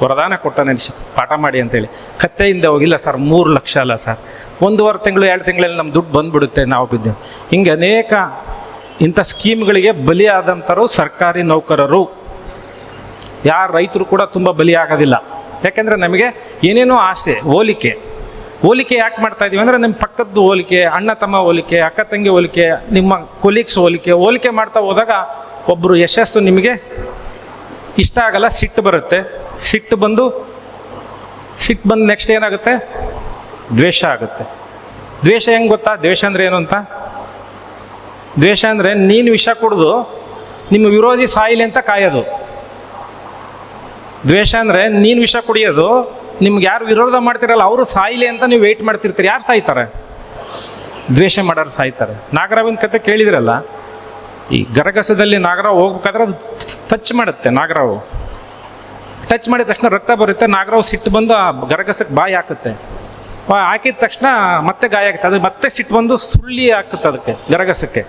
S2: ವರದಾನ ಕೊಟ್ಟಾನೆ, ಪಾಠ ಮಾಡಿ ಅಂತೇಳಿ. ಕತ್ತೆಯಿಂದ ಹೋಗಿಲ್ಲ ಸರ್, 3 ಲಕ್ಷ ಅಲ್ಲ ಸರ್, 1.5 ತಿಂಗಳು 2 ತಿಂಗಳಲ್ಲಿ ನಮ್ಮ ದುಡ್ಡು ಬಂದುಬಿಡುತ್ತೆ, ನಾವು ಬಿದ್ದೆವು. ಹಿಂಗೆ ಅನೇಕ ಇಂಥ ಸ್ಕೀಮ್ಗಳಿಗೆ ಬಲಿಯಾದಂಥರು ಸರ್ಕಾರಿ ನೌಕರರು. ಯಾರು ರೈತರು ಕೂಡ ತುಂಬ ಬಲಿಯಾಗೋದಿಲ್ಲ. ಯಾಕೆಂದರೆ ನಮಗೆ ಏನೇನೋ ಆಸೆ, ಹೋಲಿಕೆ. ಹೋಲಿಕೆ ಯಾಕೆ ಮಾಡ್ತಾ ಇದೀವಿ ಅಂದರೆ ನಿಮ್ಮ ಪಕ್ಕದ್ದು ಹೋಲಿಕೆ, ಅಣ್ಣ ತಮ್ಮ ಹೋಲಿಕೆ, ಅಕ್ಕ ತಂಗಿ ಹೋಲಿಕೆ, ನಿಮ್ಮ ಕೊಲೀಗ್ಸ್ ಹೋಲಿಕೆ ಮಾಡ್ತಾ ಹೋದಾಗ ಒಬ್ಬರು ಯಶಸ್ಸು ನಿಮಗೆ ಇಷ್ಟ ಆಗಲ್ಲ, ಸಿಟ್ಟು ಬರುತ್ತೆ. ಸಿಟ್ಟು ಬಂದು ನೆಕ್ಸ್ಟ್ ಏನಾಗುತ್ತೆ? ದ್ವೇಷ ಆಗುತ್ತೆ. ದ್ವೇಷ ಹೆಂಗೆ ಗೊತ್ತಾ? ದ್ವೇಷ ಅಂದರೆ ಏನು ಅಂತ? ದ್ವೇಷ ಅಂದರೆ ನೀನು ವಿಷ ಕುಡಿದು ನಿಮ್ಮ ವಿರೋಧಿ ಸಾಯಿಲಿ ಅಂತ ಕಾಯೋದು. ದ್ವೇಷ ಅಂದರೆ ನೀನು ವಿಷ ಕುಡಿಯೋದು, ನಿಮ್ಗೆ ಯಾರು ವಿರೋಧ ಮಾಡ್ತಿರಲ್ಲ ಅವರು ಸಾಯಿಲಿ ಅಂತ ನೀವು ವೆಯ್ಟ್ ಮಾಡ್ತಿರ್ತೀರಿ. ಯಾರು ಸಾಯ್ತಾರೆ? ದ್ವೇಷ ಮಾಡೋರು ಸಾಯ್ತಾರೆ. ನಾಗರಾವಿನ ಕತೆ ಕೇಳಿದ್ರಲ್ಲ, ಈ ಗರಗಸದಲ್ಲಿ ನಾಗರಾವ್ ಹೋಗ್ಬೇಕಾದ್ರೆ ಅದು ಟಚ್ ಮಾಡುತ್ತೆ. ನಾಗರಾವು ಟಚ್ ಮಾಡಿದ ತಕ್ಷಣ ರಕ್ತ ಬರುತ್ತೆ. ನಾಗರಾವ್ ಸಿಟ್ಟು ಬಂದು ಆ ಗರಗಸಕ್ಕೆ ಬಾಯಿ ಹಾಕುತ್ತೆ. ಹಾಕಿದ ತಕ್ಷಣ ಮತ್ತೆ ಗಾಯ ಆಗುತ್ತೆ. ಅದು ಮತ್ತೆ ಸಿಟ್ಟು ಬಂದು ಸುಳ್ಳಿ ಹಾಕುತ್ತೆ ಅದಕ್ಕೆ, ಗರಗಸಕ್ಕೆ.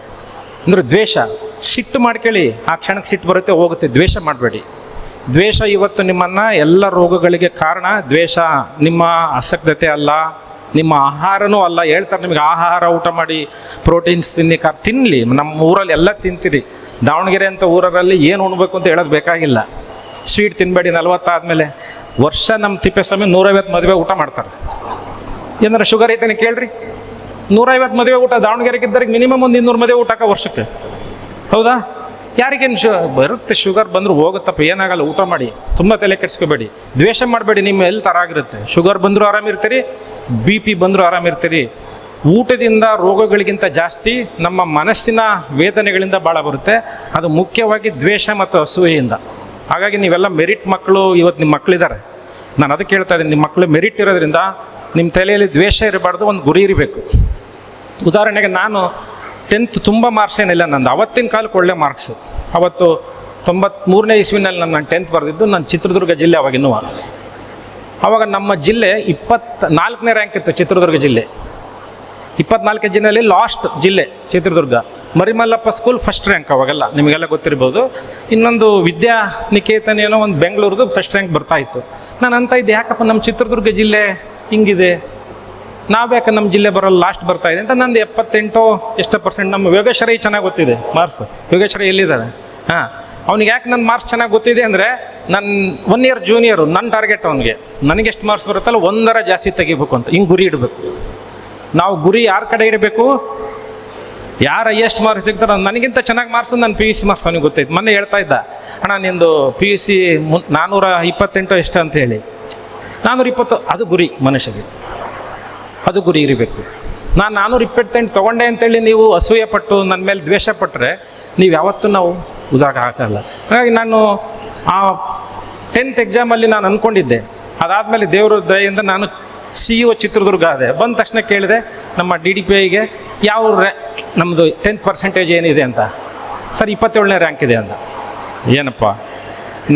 S2: ಅಂದರೆ ದ್ವೇಷ. ಸಿಟ್ಟು ಮಾಡ್ಕೊಳ್ಳಿ, ಆ ಕ್ಷಣಕ್ಕೆ ಸಿಟ್ಟು ಬರುತ್ತೆ, ಹೋಗುತ್ತೆ. ದ್ವೇಷ ಮಾಡಬೇಡಿ. ದ್ವೇಷ ಇವತ್ತು ನಿಮ್ಮನ್ನು ಎಲ್ಲ ರೋಗಗಳಿಗೆ ಕಾರಣ. ದ್ವೇಷ ನಿಮ್ಮ ಅಸಕ್ತತೆ ಅಲ್ಲ, ನಿಮ್ಮ ಆಹಾರನೂ ಅಲ್ಲ. ಹೇಳ್ತಾರೆ ನಿಮಗೆ ಆಹಾರ ಊಟ ಮಾಡಿ, ಪ್ರೋಟೀನ್ಸ್ ತಿನ್ನಲಿ. ನಮ್ಮ ಊರಲ್ಲಿ ಎಲ್ಲ ತಿಂತೀರಿ. ದಾವಣಗೆರೆ ಅಂತ ಊರಲ್ಲಿ ಏನು ಉಣ್ಬೇಕು ಅಂತ ಹೇಳೋದು ಬೇಕಾಗಿಲ್ಲ. ಸ್ವೀಟ್ ತಿನ್ನಬೇಡಿ 40 ಆದಮೇಲೆ. ವರ್ಷ ನಮ್ಮ ತಿಪ್ಪೇಸ್ವಾಮಿ 150 ಮದುವೆ ಊಟ ಮಾಡ್ತಾರೆ. ಏನಾರು ಶುಗರ್ ಐತೇನೆ ಕೇಳ್ರಿ. 150 ಮದುವೆ ಊಟ ದಾವಣಗೆರೆಗೆ ಇದ್ದರಿಗೆ ಮಿನಿಮಮ್ ಒಂದು 200 ಮದುವೆ ಊಟಕ್ಕೆ ವರ್ಷಕ್ಕೆ. ಹೌದಾ? ಯಾರಿಗೇನು ಬರುತ್ತೆ? ಶುಗರ್ ಬಂದರೂ ಹೋಗುತ್ತಪ್ಪ, ಏನಾಗಲ್ಲ, ಊಟ ಮಾಡಿ. ತುಂಬ ತಲೆ ಕೆಡಿಸ್ಕೋಬೇಡಿ. ದ್ವೇಷ ಮಾಡಬೇಡಿ. ನಿಮ್ಮ ಹೆಲ್ತ್ ಆರಾಗಿರುತ್ತೆ. ಶುಗರ್ ಬಂದರೂ ಆರಾಮಿರ್ತೀರಿ, BP ಬಂದರೂ ಆರಾಮಿರ್ತೀರಿ. ಊಟದಿಂದ ರೋಗಗಳಿಗಿಂತ ಜಾಸ್ತಿ ನಮ್ಮ ಮನಸ್ಸಿನ ವೇದನೆಗಳಿಂದ ಭಾಳ ಬರುತ್ತೆ. ಅದು ಮುಖ್ಯವಾಗಿ ದ್ವೇಷ ಮತ್ತು ಅಸೂಯೆಯಿಂದ. ಹಾಗಾಗಿ ನೀವೆಲ್ಲ ಮೆರಿಟ್ ಮಕ್ಕಳು. ಇವತ್ತು ನಿಮ್ಮ ಮಕ್ಕಳಿದ್ದಾರೆ. ನಾನು ಅದಕ್ಕೆ ಹೇಳ್ತಾ ಇದ್ದೀನಿ, ನಿಮ್ಮ ಮಕ್ಕಳು ಮೆರಿಟ್ ಇರೋದ್ರಿಂದ ನಿಮ್ಮ ತಲೆಯಲ್ಲಿ ದ್ವೇಷ ಇರಬಾರ್ದು, ಒಂದು ಗುರಿ ಇರಬೇಕು. ಉದಾಹರಣೆಗೆ ನಾನು 10th ತುಂಬ ಮಾರ್ಕ್ಸ್ ಏನಿಲ್ಲ ನಂದು. ಅವತ್ತಿನ ಕಾಲಕ್ಕೆ ಒಳ್ಳೆ ಮಾರ್ಕ್ಸು. ಅವತ್ತು 93ನೇ ಇಸ್ವಿನಲ್ಲಿ ನಾನು 10th ಬರೆದಿದ್ದು. ನಾನು ಚಿತ್ರದುರ್ಗ ಜಿಲ್ಲೆ ಅವಾಗಿನ್ನೂ. ಆವಾಗ ನಮ್ಮ ಜಿಲ್ಲೆ 24ನೇ ರ್ಯಾಂಕ್ ಇತ್ತು. ಚಿತ್ರದುರ್ಗ ಜಿಲ್ಲೆ 24 ಜಿಲ್ಲೆಯಲ್ಲಿ ಲಾಸ್ಟ್ ಜಿಲ್ಲೆ Chitradurga. Marimallappa school first rank ಅವಾಗೆಲ್ಲ, ನಿಮಗೆಲ್ಲ ಗೊತ್ತಿರ್ಬೋದು. ಇನ್ನೊಂದು ವಿದ್ಯಾನಿಕೇತನ ಏನೋ ಒಂದು ಬೆಂಗಳೂರದು ಫಸ್ಟ್ ರ್ಯಾಂಕ್ ಬರ್ತಾ ಇತ್ತು. ನಾನು ಅಂತ ಇದ್ದೆ, ಯಾಕಪ್ಪ ನಮ್ಮ ಚಿತ್ರದುರ್ಗ ಜಿಲ್ಲೆ ಹಿಂಗಿದೆ, ನಾವು ಯಾಕೆ ನಮ್ಮ ಜಿಲ್ಲೆ ಬರೋಲ್ಲ ಲಾಸ್ಟ್ ಬರ್ತಾ ಇದೆ ಅಂತ. ನಂದು 78 ಎಷ್ಟು %. ನಮ್ಮ ಯೋಗೇಶ್ವರಿ ಚೆನ್ನಾಗಿ ಗೊತ್ತಿದೆ ಮಾರ್ಕ್ಸ್. ಯೋಗೇಶ್ವರಿ ಎಲ್ಲಿದ್ದಾರೆ? ಹಾಂ, ಅವ್ನಿಗೆ ಯಾಕೆ ನನ್ನ ಮಾರ್ಕ್ಸ್ ಚೆನ್ನಾಗಿ ಗೊತ್ತಿದೆ ಅಂದರೆ, ನನ್ನ 1 ಇಯರ್ ಜೂನಿಯರು. ನನ್ನ ಟಾರ್ಗೆಟ್ ಅವನಿಗೆ, ನನಗೆ ಎಷ್ಟು ಮಾರ್ಕ್ಸ್ ಬರುತ್ತಲ್ಲ 1 ಜಾಸ್ತಿ ತೆಗಿಬೇಕು ಅಂತ. ಹಿಂಗೆ ಗುರಿ ಇಡಬೇಕು ನಾವು. ಗುರಿ ಯಾರ ಕಡೆ ಇಡಬೇಕು? ಯಾರು ಹೈಯೆಸ್ಟ್ ಮಾರ್ಕ್ಸ್ ಸಿಗ್ತಾರೋ, ನನಗಿಂತ ಚೆನ್ನಾಗಿ ಮಾರ್ಕ್ಸ್ ನನ್ನ PUC ಮಾರ್ಕ್ಸ್ ಅವನಿಗೆ ಗೊತ್ತೈತೆ. ಮೊನ್ನೆ ಹೇಳ್ತಾ ಇದ್ದ, ಅಣ್ಣ ನಿಂದು PUC 428 ಎಷ್ಟು ಅಂತ ಹೇಳಿ. 420 ಅದು ಗುರಿ ಮನುಷ್ಯಗೆ. ಅದು ಗುರಿ ಇರಬೇಕು. ನಾನು 428 ತೊಗೊಂಡೆ ಅಂತೇಳಿ ನೀವು ಅಸೂಯೆ ಪಟ್ಟು ನನ್ನ ಮೇಲೆ ದ್ವೇಷ ಪಟ್ಟರೆ ನೀವು ಯಾವತ್ತೂ ನಾವು ಉದಾಗ ಆಗಲ್ಲ. ಹಾಗಾಗಿ ನಾನು ಆ 10th ಎಕ್ಸಾಮಲ್ಲಿ ನಾನು ಅಂದ್ಕೊಂಡಿದ್ದೆ. ಅದಾದಮೇಲೆ ದೇವರ ದಯೆಯಿಂದ ನಾನು CEO ಚಿತ್ರದುರ್ಗ ಆದೆ. ಬಂದ ತಕ್ಷಣ ಕೇಳಿದೆ ನಮ್ಮ DDPIಗೆ, ಯಾವ ನಮ್ಮದು 10th% ಏನಿದೆ ಅಂತ. ಸರ್ 27ನೇ ರ್ಯಾಂಕ್ ಇದೆ ಅಂತ. ಏನಪ್ಪ,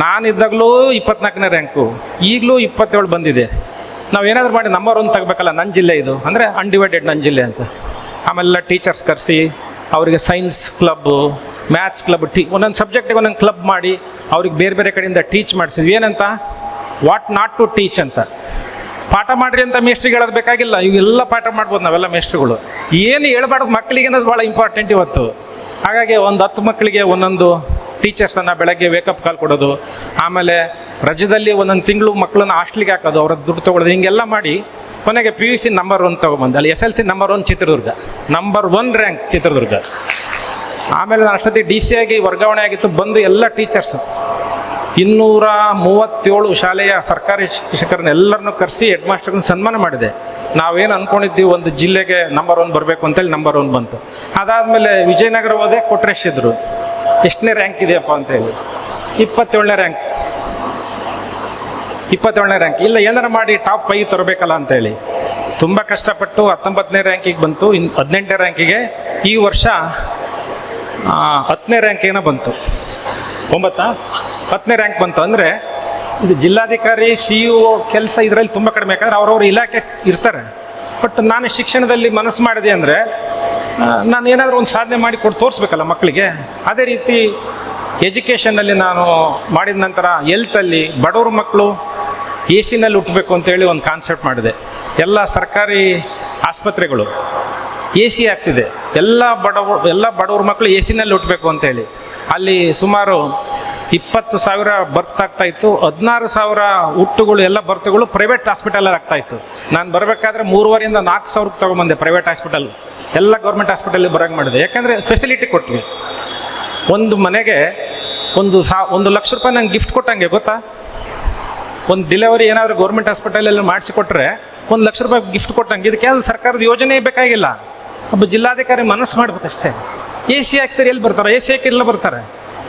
S2: ನಾನಿದ್ದಾಗಲೂ 24ನೇ ರ್ಯಾಂಕು, ಈಗಲೂ 27 ಬಂದಿದೆ. ನಾವೇನಾದರೂ ಮಾಡಿ ನಂಬರ್ 1 ತಗೋಬೇಕಲ್ಲ. ನನ್ನ ಜಿಲ್ಲೆ ಇದು ಅಂದರೆ ಅನ್ಡಿವೈಡೆಡ್ ನನ್ನ ಜಿಲ್ಲೆ ಅಂತ. ಆಮೇಲೆ ಟೀಚರ್ಸ್ ಕರೆಸಿ ಅವರಿಗೆ ಸೈನ್ಸ್ ಕ್ಲಬ್ಬು, ಮ್ಯಾಥ್ಸ್ ಕ್ಲಬ್, ಒಂದೊಂದು ಸಬ್ಜೆಕ್ಟಿಗೆ ಒಂದೊಂದು ಕ್ಲಬ್ ಮಾಡಿ ಅವ್ರಿಗೆ ಬೇರೆ ಬೇರೆ ಕಡೆಯಿಂದ ಟೀಚ್ ಮಾಡಿಸಿದ್ವಿ. ಏನಂತ? ವಾಟ್ ನಾಟ್ ಟು ಟೀಚ್ ಅಂತ. ಪಾಠ ಮಾಡಿರಿ ಅಂತ ಮೇಸ್ಟ್ರಿಗೆ ಹೇಳೋದು ಬೇಕಾಗಿಲ್ಲ. ಇವೆಲ್ಲ ಪಾಠ ಮಾಡ್ಬೋದು ನಾವೆಲ್ಲ ಮೇಸ್ಟ್ರುಗಳು. ಏನು ಹೇಳ್ಬಾರ್ದು ಮಕ್ಕಳಿಗೆ ಅನ್ನೋದು ಭಾಳ ಇಂಪಾರ್ಟೆಂಟ್ ಇವತ್ತು. ಹಾಗಾಗಿ ಒಂದು 10 ಮಕ್ಕಳಿಗೆ ಒಂದೊಂದು ಟೀಚರ್ಸನ್ನು ಬೆಳಗ್ಗೆ ವೇಕಪ್ ಕಾಲ್ ಕೊಡೋದು, ಆಮೇಲೆ ರಜದಲ್ಲಿ ಒಂದೊಂದು ತಿಂಗಳು ಮಕ್ಕಳನ್ನ ಹಾಸ್ಟ್ಲಿಗೆ ಹಾಕೋದು, ಅವ್ರ ದುಡ್ಡು ತೊಗೊಳೋದು, ಹಿಂಗೆಲ್ಲ ಮಾಡಿ ಕೊನೆಗೆ PUC ನಂಬರ್ 1 ತೊಗೊಂಬಂದು. ಅಲ್ಲಿ SLC number 1 Chitradurga, number 1 rank Chitradurga. ಆಮೇಲೆ ನಾನು ಅಷ್ಟೊತ್ತಿಗೆ DC ಆಗಿ ವರ್ಗಾವಣೆ ಆಗಿತ್ತು. ಬಂದು ಎಲ್ಲ ಟೀಚರ್ಸು 237 ಶಾಲೆಯ ಸರ್ಕಾರಿ ಶಿಕ್ಷಕರನ್ನ ಎಲ್ಲರನ್ನೂ ಕರೆಸಿ ಹೆಡ್ ಮಾಸ್ಟರ್ನ ಸನ್ಮಾನ ಮಾಡಿದೆ. ನಾವೇನು ಅಂದ್ಕೊಂಡಿದ್ದೀವಿ ಒಂದು ಜಿಲ್ಲೆಗೆ ನಂಬರ್ 1 ಬರಬೇಕು ಅಂತೇಳಿ ನಂಬರ್ 1 ಬಂತು. ಅದಾದಮೇಲೆ ವಿಜಯನಗರ ಹೋದೆ, ಕೊಟ್ರೇಶ್ ಇದ್ರು. ಎಷ್ಟನೇ ರ್ಯಾಂಕ್ ಇದೆಯಪ್ಪ ಅಂತೇಳಿ? 27ನೇ ರ್ಯಾಂಕ್. 27ನೇ ರ್ಯಾಂಕ್. ಇಲ್ಲ, ಏನಾರು ಮಾಡಿ ಟಾಪ್ 5 ತರಬೇಕಲ್ಲ ಅಂತೇಳಿ ತುಂಬ ಕಷ್ಟಪಟ್ಟು 19ನೇ ರ್ಯಾಂಕಿಗೆ ಬಂತು. 18ನೇ ರ್ಯಾಂಕಿಗೆ ಈ ವರ್ಷ 10ನೇ ರ್ಯಾಂಕ್ ಏನೋ ಬಂತು. 10ನೇ ರ್ಯಾಂಕ್ ಬಂತು. ಅಂದರೆ ಇದು ಜಿಲ್ಲಾಧಿಕಾರಿ CEO ಕೆಲಸ ಇದರಲ್ಲಿ ತುಂಬ ಕಡಿಮೆ. ಯಾಕಂದರೆ ಅವ್ರವ್ರ ಇಲಾಖೆ ಇರ್ತಾರೆ. ಬಟ್ ನಾನು ಶಿಕ್ಷಣದಲ್ಲಿ ಮನಸ್ಸು ಮಾಡಿದೆ ಅಂದರೆ ನಾನು ಏನಾದರೂ ಒಂದು ಸಾಧನೆ ಮಾಡಿ ಕೊಟ್ಟು ತೋರಿಸ್ಬೇಕಲ್ಲ ಮಕ್ಕಳಿಗೆ. ಅದೇ ರೀತಿ ಎಜುಕೇಷನ್ನಲ್ಲಿ ನಾನು ಮಾಡಿದ ನಂತರ ಹೆಲ್ತಲ್ಲಿ ಬಡವ್ರ ಮಕ್ಕಳು AC-ನಲ್ಲಿ ಹುಟ್ಟಬೇಕು ಅಂತೇಳಿ ಒಂದು ಕಾನ್ಸೆಪ್ಟ್ ಮಾಡಿದೆ. ಎಲ್ಲ ಸರ್ಕಾರಿ ಆಸ್ಪತ್ರೆಗಳು AC ಹಾಕ್ಸಿದೆ. ಎಲ್ಲ ಬಡವ್ರ ಮಕ್ಕಳು AC-ನಲ್ಲಿ ಹುಟ್ಟಬೇಕು ಅಂತೇಳಿ ಅಲ್ಲಿ ಸುಮಾರು 20,000 ಬರ್ತ್ ಆಗ್ತಾ ಇತ್ತು, 16,000 ಹುಟ್ಟುಗಳು ಎಲ್ಲ ಬರ್ತ್ಗಳು ಪ್ರೈವೇಟ್ ಹಾಸ್ಪಿಟಲಲ್ಲಿ ಆಗ್ತಾ ಇತ್ತು. ನಾನು ಬರಬೇಕಾದ್ರೆ 3,500 4,000 ತೊಗೊಂಬಂದೆ ಪ್ರೈವೇಟ್ ಹಾಸ್ಪಿಟಲ್, ಎಲ್ಲ ಗೌರ್ಮೆಂಟ್ ಹಾಸ್ಪಿಟಲಿಗೆ ಬರೋಂಗೆ ಮಾಡಿದೆ. ಯಾಕಂದರೆ ಫೆಸಿಲಿಟಿ ಕೊಟ್ವಿ. ಒಂದು ಮನೆಗೆ 1 ಲಕ್ಷ ರೂಪಾಯಿ ನಂಗೆ ಗಿಫ್ಟ್ ಕೊಟ್ಟಂಗೆ ಗೊತ್ತಾ. ಒಂದು ಡೆಲಿವರಿ ಏನಾದರೂ ಗೌರ್ಮೆಂಟ್ ಹಾಸ್ಪಿಟಲಲ್ಲಿ ಮಾಡಿಸಿಕೊಟ್ರೆ 1 ಲಕ್ಷ ರೂಪಾಯಿ ಗಿಫ್ಟ್ ಕೊಟ್ಟಂಗೆ. ಇದಕ್ಕೆ ಯಾವುದು ಸರ್ಕಾರದ ಯೋಜನೆ ಬೇಕಾಗಿಲ್ಲ, ಒಬ್ಬ ಜಿಲ್ಲಾಧಿಕಾರಿ ಮನಸ್ಸು ಮಾಡ್ಬೇಕಷ್ಟೇ. AC ಹಾಕ್ಸರಿ ಎಲ್ಲಿ ಬರ್ತಾರೆ, AC ಹಾಕಿ ಎಲ್ಲ ಬರ್ತಾರೆ.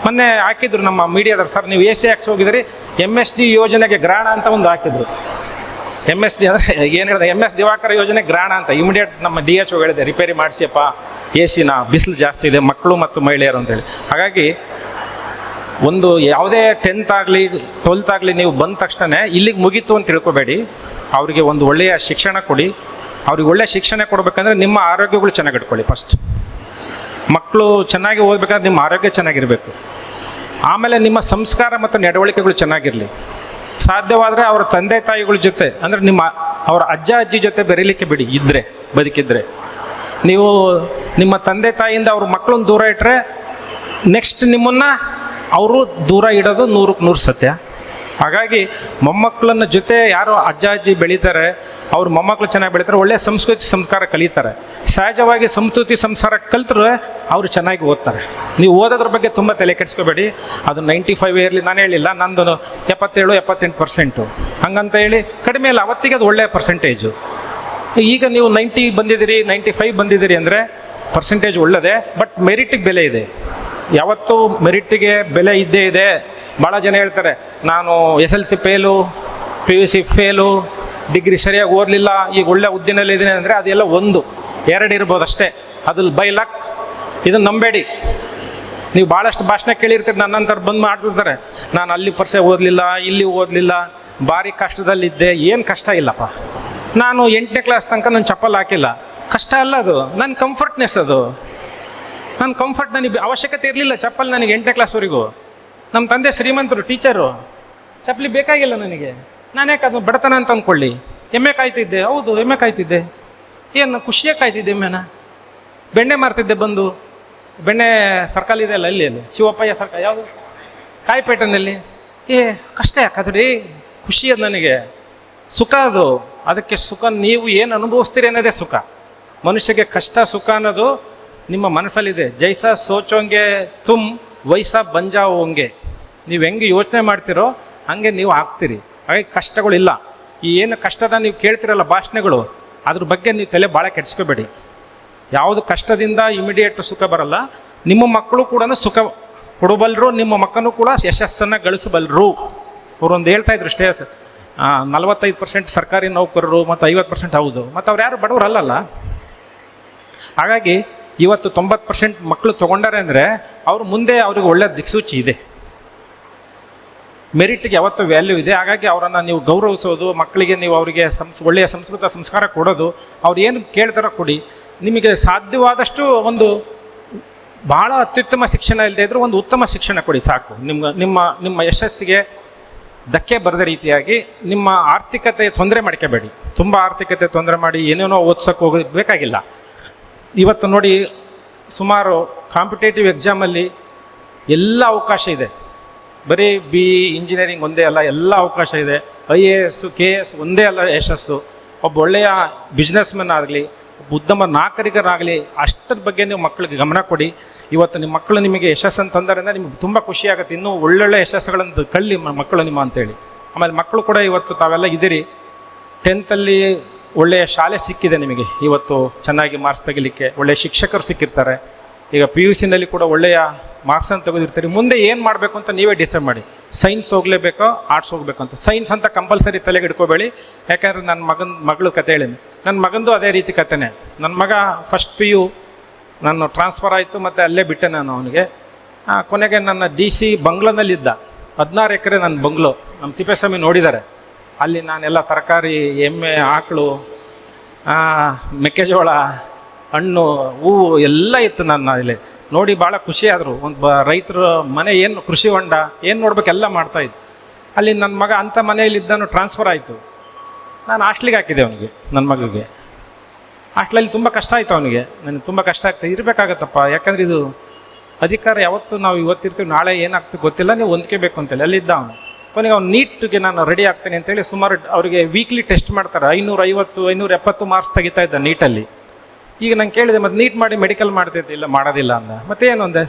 S2: ಮೊನ್ನೆ ಹಾಕಿದ್ರು ನಮ್ಮ ಮೀಡಿಯಾದವ್ರು, ಸರ್ ನೀವು AC ಹಾಕ್ಸಿ ಹೋಗಿದ್ರಿ, MSD ಯೋಜನೆಗೆ ಗ್ರಾಣ ಅಂತ ಒಂದು ಹಾಕಿದ್ರು. MSD ಅಂದರೆ ಏನು ಹೇಳಿದೆ, MS ದಿವಾಕರ ಯೋಜನೆ ಗ್ರಾಣ ಅಂತ. ಇಮಿಡಿಯೇಟ್ ನಮ್ಮ DHO ಹೇಳಿದೆ, ರಿಪೇರಿ ಮಾಡಿಸಿಯಪ್ಪ AC ಬಿಸಿಲು ಜಾಸ್ತಿ ಇದೆ, ಮಕ್ಕಳು ಮತ್ತು ಮಹಿಳೆಯರು ಅಂತೇಳಿ. ಹಾಗಾಗಿ ಒಂದು ಯಾವುದೇ 10th ಆಗಲಿ 12th ಆಗಲಿ ನೀವು ಬಂದ ತಕ್ಷಣ ಇಲ್ಲಿಗೆ ಮುಗೀತು ಅಂತ ತಿಳ್ಕೊಬೇಡಿ. ಅವರಿಗೆ ಒಂದು ಒಳ್ಳೆಯ ಶಿಕ್ಷಣ ಕೊಡಿ. ಅವ್ರಿಗೆ ಒಳ್ಳೆಯ ಶಿಕ್ಷಣ ಕೊಡಬೇಕಂದ್ರೆ ನಿಮ್ಮ ಆರೋಗ್ಯಗಳು ಚೆನ್ನಾಗಿ ಇಟ್ಕೊಳ್ಳಿ. ಫಸ್ಟ್ ಮಕ್ಕಳು ಚೆನ್ನಾಗಿ ಓದಬೇಕಾದ್ರೆ ನಿಮ್ಮ ಆರೋಗ್ಯ ಚೆನ್ನಾಗಿರಬೇಕು. ಆಮೇಲೆ ನಿಮ್ಮ ಸಂಸ್ಕಾರ ಮತ್ತು ನಡವಳಿಕೆಗಳು ಚೆನ್ನಾಗಿರಲಿ. ಸಾಧ್ಯವಾದರೆ ಅವರ ತಂದೆ ತಾಯಿಗಳ ಜೊತೆ, ಅಂದರೆ ಅವರ ಅಜ್ಜ ಅಜ್ಜಿ ಜೊತೆ ಬೆರೀಲಿಕ್ಕೆ ಬಿಡಿ, ಬದುಕಿದ್ರೆ. ನೀವು ನಿಮ್ಮ ತಂದೆ ತಾಯಿಯಿಂದ ಅವ್ರ ಮಕ್ಕಳನ್ನ ದೂರ ಇಟ್ಟರೆ ನೆಕ್ಸ್ಟ್ ನಿಮ್ಮನ್ನು ಅವರು ದೂರ ಇಡೋದು 100ಕ್ಕೆ 100 ಸತ್ಯ. ಹಾಗಾಗಿ ಮೊಮ್ಮಕ್ಕಳನ್ನ ಜೊತೆ ಯಾರು ಅಜ್ಜ ಅಜ್ಜಿ ಬೆಳೀತಾರೆ, ಅವ್ರ ಮೊಮ್ಮಕ್ಕಳು ಚೆನ್ನಾಗಿ ಬೆಳೀತಾರೆ, ಒಳ್ಳೆಯ ಸಂಸ್ಕೃತಿ ಸಂಸ್ಕಾರ ಕಲಿತಾರೆ. ಸಹಜವಾಗಿ ಸಂಸ್ಕೃತಿ ಸಂಸ್ಕಾರ ಕಲಿತ್ರೆ ಅವರು ಚೆನ್ನಾಗಿ ಓದ್ತಾರೆ. ನೀವು ಓದೋದ್ರ ಬಗ್ಗೆ ತುಂಬ ತಲೆ ಕೆಡಿಸ್ಕೋಬೇಡಿ. ಅದು 95 ಇರಲಿ, ನಾನು ಹೇಳಿಲ್ಲ ನಂದು 77-78%, ಹಂಗಂತ ಹೇಳಿ ಕಡಿಮೆ ಇಲ್ಲ. ಅವತ್ತಿಗೆ ಅದು ಒಳ್ಳೆಯ ಪರ್ಸೆಂಟೇಜು. ಈಗ ನೀವು 90 ಬಂದಿದ್ದೀರಿ, 95 ಬಂದಿದ್ದೀರಿ ಅಂದರೆ ಪರ್ಸೆಂಟೇಜ್ ಒಳ್ಳೆಯದೇ, ಬಟ್ ಮೆರಿಟಿಗೆ ಬೆಲೆ ಇದೆ. ಯಾವತ್ತೂ ಮೆರಿಟಿಗೆ ಬೆಲೆ ಇದ್ದೇ ಇದೆ. ಭಾಳ ಜನ ಹೇಳ್ತಾರೆ, ನಾನು SLC fail, PUC fail, degree ಸರಿಯಾಗಿ ಓದಲಿಲ್ಲ, ಈಗ ಒಳ್ಳೆ ಹುದ್ದೆನಲ್ಲಿ ಇದ್ದೀನಿ ಅಂದರೆ ಅದೆಲ್ಲ 1-2 ಇರ್ಬೋದು ಅಷ್ಟೇ. ಅದು ಬೈ ಲಕ್. ಇದನ್ನು ನಂಬೇಡಿ. ನೀವು ಭಾಳಷ್ಟು ಭಾಷಣ ಕೇಳಿರ್ತೀರಿ, ನನ್ನಂತರ ಬಂದು ಮಾಡ್ತಿರ್ತಾರೆ, ನಾನು ಅಲ್ಲಿ ಪರ್ಸೆ ಓದಲಿಲ್ಲ, ಇಲ್ಲಿ ಓದಲಿಲ್ಲ, ಭಾರಿ ಕಷ್ಟದಲ್ಲಿದ್ದೆ. ಏನು ಕಷ್ಟ ಇಲ್ಲಪ್ಪ. ನಾನು 8ನೇ ಕ್ಲಾಸ್ ತನಕ ನಾನು ಚಪ್ಪಲ್ ಹಾಕಿಲ್ಲ. ಕಷ್ಟ ಅಲ್ಲ ಅದು, ನನ್ನ ಕಂಫರ್ಟ್ನೆಸ್ ಅದು. ನನ್ನ ಕಂಫರ್ಟ್, ನನಗೆ ಅವಶ್ಯಕತೆ ಇರಲಿಲ್ಲ ಚಪ್ಪಲ್ ನನಗೆ 8ನೇ ಕ್ಲಾಸ್ವರೆಗೂ. ನಮ್ಮ ತಂದೆ ಶ್ರೀಮಂತರು, ಟೀಚರು, ಚಪ್ಪಲಿ ಬೇಕಾಗಿಲ್ಲ ನನಗೆ. ನಾನು ಯಾಕೆ ಅದು ಬಡತನ ಅಂತ ಅಂದ್ಕೊಳ್ಳಿ. ಎಮ್ಮೆ ಕಾಯ್ತಿದ್ದೆ, ಹೌದು ಎಮ್ಮೆ ಕಾಯ್ತಿದ್ದೆ. ಏನು ಖುಷಿಯಾಗಿ ಕಾಯ್ತಿದ್ದೆ ಎಮ್ಮೆನ. ಬೆಣ್ಣೆ ಮಾರ್ತಿದ್ದೆ ಬಂದು. ಬೆಣ್ಣೆ ಸರ್ಕಲ್ ಇದೆ ಅಲ್ಲ, ಅಲ್ಲಿ ಶಿವಪ್ಪಯ್ಯ ಸರ್ಕಲ್, ಯಾವುದು ಕಾಯಿಪೇಟೆನಲ್ಲಿ. ಕಷ್ಟ ಯಾಕಾದ್ರಿ, ಖುಷಿ ಅದು ನನಗೆ, ಸುಖ ಅದು. ಅದಕ್ಕೆ ಸುಖ ನೀವು ಏನು ಅನುಭವಿಸ್ತೀರಿ ಅನ್ನೋದೇ ಸುಖ. ಮನುಷ್ಯಗೆ ಕಷ್ಟ ಸುಖ ಅನ್ನೋದು ನಿಮ್ಮ ಮನಸ್ಸಲ್ಲಿದೆ. ಜೈಸ ಸೋಚೋಂಗೆ ತುಮ್ ವೈಸ ಬಂಜಾವೋಂಗೆ. ನೀವು ಹೆಂಗೆ ಯೋಚನೆ ಮಾಡ್ತೀರೋ ಹಾಗೆ ನೀವು ಆಗ್ತೀರಿ. ಹಾಗೆ ಕಷ್ಟಗಳಿಲ್ಲ. ಈ ಏನು ಕಷ್ಟದ ನೀವು ಕೇಳ್ತಿರಲ್ಲ ಭಾಷಣಗಳು, ಅದ್ರ ಬಗ್ಗೆ ನೀವು ತಲೆ ಭಾಳ ಕೆಡಿಸ್ಕೋಬೇಡಿ. ಯಾವುದು ಕಷ್ಟದಿಂದ ಇಮಿಡಿಯೇಟ್ ಸುಖ ಬರಲ್ಲ. ನಿಮ್ಮ ಮಕ್ಕಳು ಕೂಡ ಸುಖ ಕೊಡಬಲ್ಲರು, ನಿಮ್ಮ ಮಕ್ಕಳು ಕೂಡ ಯಶಸ್ಸನ್ನು ಗಳಿಸಬಲ್ಲರು. ಅವರೊಂದು ಹೇಳ್ತಾಯಿದ್ರು ಅಷ್ಟೇ, 45% ಸರ್ಕಾರಿ ನೌಕರರು ಮತ್ತು 50% ಹೌದು. ಮತ್ತು ಅವ್ರು ಯಾರು ಬಡವರು ಅಲ್ಲಲ್ಲ. ಹಾಗಾಗಿ ಇವತ್ತು 90% ಮಕ್ಕಳು ತೊಗೊಂಡಾರೆ ಅಂದರೆ ಅವ್ರು ಮುಂದೆ ಅವ್ರಿಗೆ ಒಳ್ಳೆಯ ದಿಕ್ಸೂಚಿ ಇದೆ. ಮೆರಿಟ್ಗೆ ಯಾವತ್ತೂ ವ್ಯಾಲ್ಯೂ ಇದೆ. ಹಾಗಾಗಿ ಅವರನ್ನು ನೀವು ಗೌರವಿಸೋದು, ಮಕ್ಕಳಿಗೆ ನೀವು ಅವರಿಗೆ ಒಳ್ಳೆಯ ಸಂಸ್ಕೃತ ಸಂಸ್ಕಾರ ಕೊಡೋದು, ಅವ್ರು ಏನು ಕೇಳ್ತಾರೋ ಕೊಡಿ. ನಿಮಗೆ ಸಾಧ್ಯವಾದಷ್ಟು ಒಂದು ಭಾಳ ಅತ್ಯುತ್ತಮ ಶಿಕ್ಷಣ ಇಲ್ಲದೆ ಇದ್ದರೂ ಒಂದು ಉತ್ತಮ ಶಿಕ್ಷಣ ಕೊಡಿ ಸಾಕು. ನಿಮ್ಮ ಯಶಸ್ಸಿಗೆ ಧಕ್ಕೆ ಬರದ ರೀತಿಯಾಗಿ ನಿಮ್ಮ ಆರ್ಥಿಕತೆ ತೊಂದರೆ ಮಾಡ್ಕೋಬೇಡಿ. ತುಂಬ ಆರ್ಥಿಕತೆ ತೊಂದರೆ ಮಾಡಿ ಏನೇನೋ ಓದ್ಸೋಕ್ಕೆ ಹೋಗಬೇಕಾಗಿಲ್ಲ. ಇವತ್ತು ನೋಡಿ, ಸುಮಾರು ಕಾಂಪಿಟೇಟಿವ್ ಎಕ್ಸಾಮಲ್ಲಿ ಎಲ್ಲ ಅವಕಾಶ ಇದೆ. ಬರೀ ಇಂಜಿನಿಯರಿಂಗ್ ಒಂದೇ ಅಲ್ಲ, ಎಲ್ಲ ಅವಕಾಶ ಇದೆ. IAS KS ಒಂದೇ ಅಲ್ಲ ಯಶಸ್ಸು. ಒಬ್ಬ ಒಳ್ಳೆಯ ಬಿಸ್ನೆಸ್ಮನ್ ಆಗಲಿ, ಒಬ್ಬ ಉತ್ತಮ ನಾಗರಿಕರಾಗಲಿ, ಅಷ್ಟರ ಬಗ್ಗೆ ನೀವು ಮಕ್ಕಳಿಗೆ ಗಮನ ಕೊಡಿ. ಇವತ್ತು ನಿಮ್ಮ ಮಕ್ಕಳು ನಿಮಗೆ ಯಶಸ್ಸನ್ನು ತಂದರಿಂದ ನಿಮಗೆ ತುಂಬ ಖುಷಿಯಾಗುತ್ತೆ. ಇನ್ನೂ ಒಳ್ಳೊಳ್ಳೆ ಯಶಸ್ಸುಗಳನ್ನು ಕಳ್ಳಿ ಮಕ್ಕಳು ನಿಮ್ಮ ಅಂತೇಳಿ. ಆಮೇಲೆ ಮಕ್ಕಳು ಕೂಡ ಇವತ್ತು ತಾವೆಲ್ಲ ಇದ್ದೀರಿ. 10th ಒಳ್ಳೆಯ ಶಾಲೆ ಸಿಕ್ಕಿದೆ ನಿಮಗೆ. ಇವತ್ತು ಚೆನ್ನಾಗಿ ಮಾರ್ಕ್ಸ್ ತೆಗಿಲಿಕ್ಕೆ ಒಳ್ಳೆಯ ಶಿಕ್ಷಕರು ಸಿಕ್ಕಿರ್ತಾರೆ. ಈಗ PUC ಕೂಡ ಒಳ್ಳೆಯ ಮಾರ್ಕ್ಸನ್ನು ತೆಗೆದಿರ್ತೀರಿ. ಮುಂದೆ ಏನು ಮಾಡಬೇಕು ಅಂತ ನೀವೇ ಡಿಸೈಡ್ ಮಾಡಿ. ಸೈನ್ಸ್ ಹೋಗಲೇಬೇಕೋ, ಆರ್ಟ್ಸ್ ಹೋಗಬೇಕು ಅಂತ. ಸೈನ್ಸ್ ಅಂತ ಕಂಪಲ್ಸರಿ ತಲೆಗೆ ಇಟ್ಕೋಬೇಡಿ. ಯಾಕಂದರೆ ನನ್ನ ಮಗಳು ಕತೆ ಹೇಳಿನಿ. ನನ್ನ ಮಗಂದು ಅದೇ ರೀತಿ ಕತೆನೇ. ನನ್ನ ಮಗ ಫಸ್ಟ್ PU ನಾನು ಟ್ರಾನ್ಸ್ಫರ್ ಆಯಿತು, ಮತ್ತು ಅಲ್ಲೇ ಬಿಟ್ಟೆ ನಾನು ಅವನಿಗೆ. ಕೊನೆಗೆ ನನ್ನ DC ಬಂಗ್ಲೋನಲ್ಲಿದ್ದ. 16 ಎಕರೆ ನನ್ನ ಬಂಗ್ಲೋ. ನಮ್ಮ ತಿಪ್ಪೇಸ್ವಾಮಿ ನೋಡಿದ್ದಾರೆ. ಅಲ್ಲಿ ನಾನೆಲ್ಲ ತರಕಾರಿ, ಎಮ್ಮೆ, ಆಕಳು, ಮೆಕ್ಕೆಜೋಳ, ಹಣ್ಣು, ಹೂವು ಎಲ್ಲ ಇತ್ತು. ನನ್ನ ಇಲ್ಲಿ ನೋಡಿ ಭಾಳ ಖುಷಿಯಾದರು. ಒಂದು ರೈತರ ಮನೆ, ಏನು ಕೃಷಿ ಹೊಂಡ, ಏನು ನೋಡ್ಬೇಕೆಲ್ಲ ಮಾಡ್ತಾಯಿದ್ದು. ಅಲ್ಲಿ ನನ್ನ ಮಗ ಅಂಥ ಮನೆಯಲ್ಲಿದ್ದನು ಟ್ರಾನ್ಸ್ಫರ್ ಆಯಿತು. ನಾನು ಹಾಸ್ಟ್ಲಿಗೆ ಹಾಕಿದ್ದೆ ಅವನಿಗೆ, ನನ್ನ ಮಗುಗೆ. ಹಾಸ್ಟ್ಲಲ್ಲಿ ತುಂಬ ಕಷ್ಟ ಆಯಿತು ಅವನಿಗೆ. ನನಗೆ ತುಂಬ ಕಷ್ಟ ಆಗ್ತದೆ. ಇರಬೇಕಾಗತ್ತಪ್ಪ, ಯಾಕಂದರೆ ಇದು ಅಧಿಕಾರ ಯಾವತ್ತು ನಾವು ಇವತ್ತಿರ್ತೀವಿ, ನಾಳೆ ಏನಾಗ್ತದೆ ಗೊತ್ತಿಲ್ಲ, ನೀವು ಹೊಂದ್ಕೋಬೇಕು ಅಂತೇಳಿ ಅಲ್ಲಿದ್ದ ಅವನು. ಕೊನೆಗೆ ಅವ್ನು ನೀಟ್ಗೆ ನಾನು ರೆಡಿ ಆಗ್ತೇನೆ ಅಂತೇಳಿ ಸುಮಾರು ಅವರಿಗೆ ವೀಕ್ಲಿ ಟೆಸ್ಟ್ ಮಾಡ್ತಾರೆ. 550 570 ಮಾರ್ಕ್ಸ್ ತೆಗಿತಾ ಇದ್ದ ನೀಟಲ್ಲಿ. ಈಗ ನಾನು ಕೇಳಿದೆ, ಮತ್ತು ನೀಟ್ ಮಾಡಿ ಮೆಡಿಕಲ್ ಮಾಡ್ತಿದ್ದೆ, ಇಲ್ಲ ಮಾಡೋದಿಲ್ಲ ಅಂದ. ಮತ್ತೇನು ಅಂದೆ,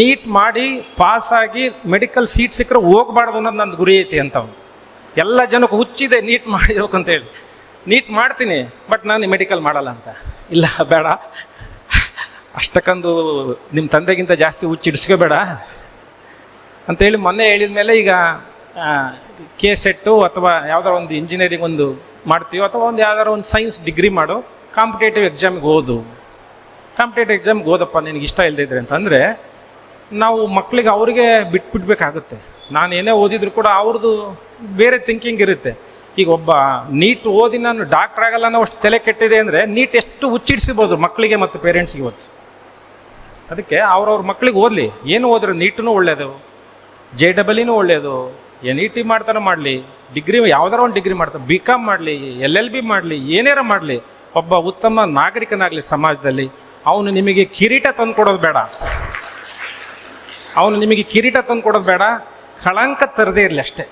S2: ನೀಟ್ ಮಾಡಿ ಪಾಸಾಗಿ ಮೆಡಿಕಲ್ ಸೀಟ್ ಸಿಕ್ಕರೆ ಹೋಗ್ಬಾರ್ದು ಅನ್ನೋದು ನನ್ನ ಗುರಿ ಐತಿ ಅಂತ ಅವನು. ಎಲ್ಲ ಜನಕ್ಕೆ ಹುಚ್ಚಿದೆ ನೀಟ್ ಮಾಡಿರ್ಬೇಕು ಅಂತೇಳಿ. ನೀಟ್ ಮಾಡ್ತೀನಿ ಬಟ್ ನಾನು ಮೆಡಿಕಲ್ ಮಾಡಲ್ಲ ಅಂತ. ಇಲ್ಲ ಬೇಡ, ಅಷ್ಟಕ್ಕೊಂದು ನಿಮ್ಮ ತಂದೆಗಿಂತ ಜಾಸ್ತಿ ಹುಚ್ಚಿಡಿಸ್ಕೋಬೇಡ ಅಂತೇಳಿ ಮೊನ್ನೆ ಹೇಳಿದ ಮೇಲೆ ಈಗ KSET ಅಥವಾ ಯಾವ್ದಾರ ಒಂದು ಇಂಜಿನಿಯರಿಂಗ್ ಒಂದು ಮಾಡ್ತೀವೋ ಅಥವಾ ಒಂದು ಯಾವ್ದಾರ ಒಂದು ಸೈನ್ಸ್ ಡಿಗ್ರಿ ಮಾಡು, ಕಾಂಪಿಟೇಟಿವ್ ಎಕ್ಸಾಮ್ಗೆ ಓದು. ಕಾಂಪಿಟೇಟಿವ್ ಎಕ್ಸಾಮ್ಗೆ ಓದಪ್ಪ ನಿನಗೆ ಇಷ್ಟ ಇಲ್ಲದಿದ್ರೆ ಅಂತಂದರೆ ನಾವು ಮಕ್ಕಳಿಗೆ ಅವರಿಗೆ ಬಿಟ್ಬಿಡ್ಬೇಕಾಗುತ್ತೆ. ನಾನು ಏನೇ ಓದಿದ್ರು ಕೂಡ ಅವ್ರದ್ದು ಬೇರೆ ಥಿಂಕಿಂಗ್ ಇರುತ್ತೆ. ಈಗ ಒಬ್ಬ ನೀಟ್ ಓದಿ ನಾನು ಡಾಕ್ಟ್ರ್ ಆಗಲ್ಲ ಅನ್ನೋ ಅಷ್ಟು ತಲೆ ಕೆಟ್ಟಿದೆ ಅಂದರೆ ನೀಟ್ ಎಷ್ಟು ಹುಚ್ಚಿಡಿಸ್ಬೋದು ಮಕ್ಕಳಿಗೆ ಮತ್ತು ಪೇರೆಂಟ್ಸ್ಗೆ ಇವತ್ತು. ಅದಕ್ಕೆ ಅವ್ರವ್ರ ಮಕ್ಕಳಿಗೆ ಓದಲಿ, ಏನು ಓದಿದ್ರು ನೀಟೂ ಒಳ್ಳೆಯದು, JEE ಒಳ್ಳೆಯದು, NET ಮಾಡ್ತಾನೆ ಮಾಡಲಿ, ಡಿಗ್ರಿ ಯಾವುದಾರ ಒಂದು ಡಿಗ್ರಿ ಮಾಡ್ತಾರೆ, BCom ಮಾಡಲಿ, LLB ಮಾಡಲಿ, ಏನಾರ ಮಾಡಲಿ, ಒಬ್ಬ ಉತ್ತಮ ನಾಗರಿಕನಾಗಲಿ ಸಮಾಜದಲ್ಲಿ. ಅವನು ನಿಮಗೆ ಕಿರೀಟ ತಂದು ಕೊಡೋದು ಬೇಡ, ಕಳಂಕ ತರದೇ ಇರಲಿ ಅಷ್ಟೇ.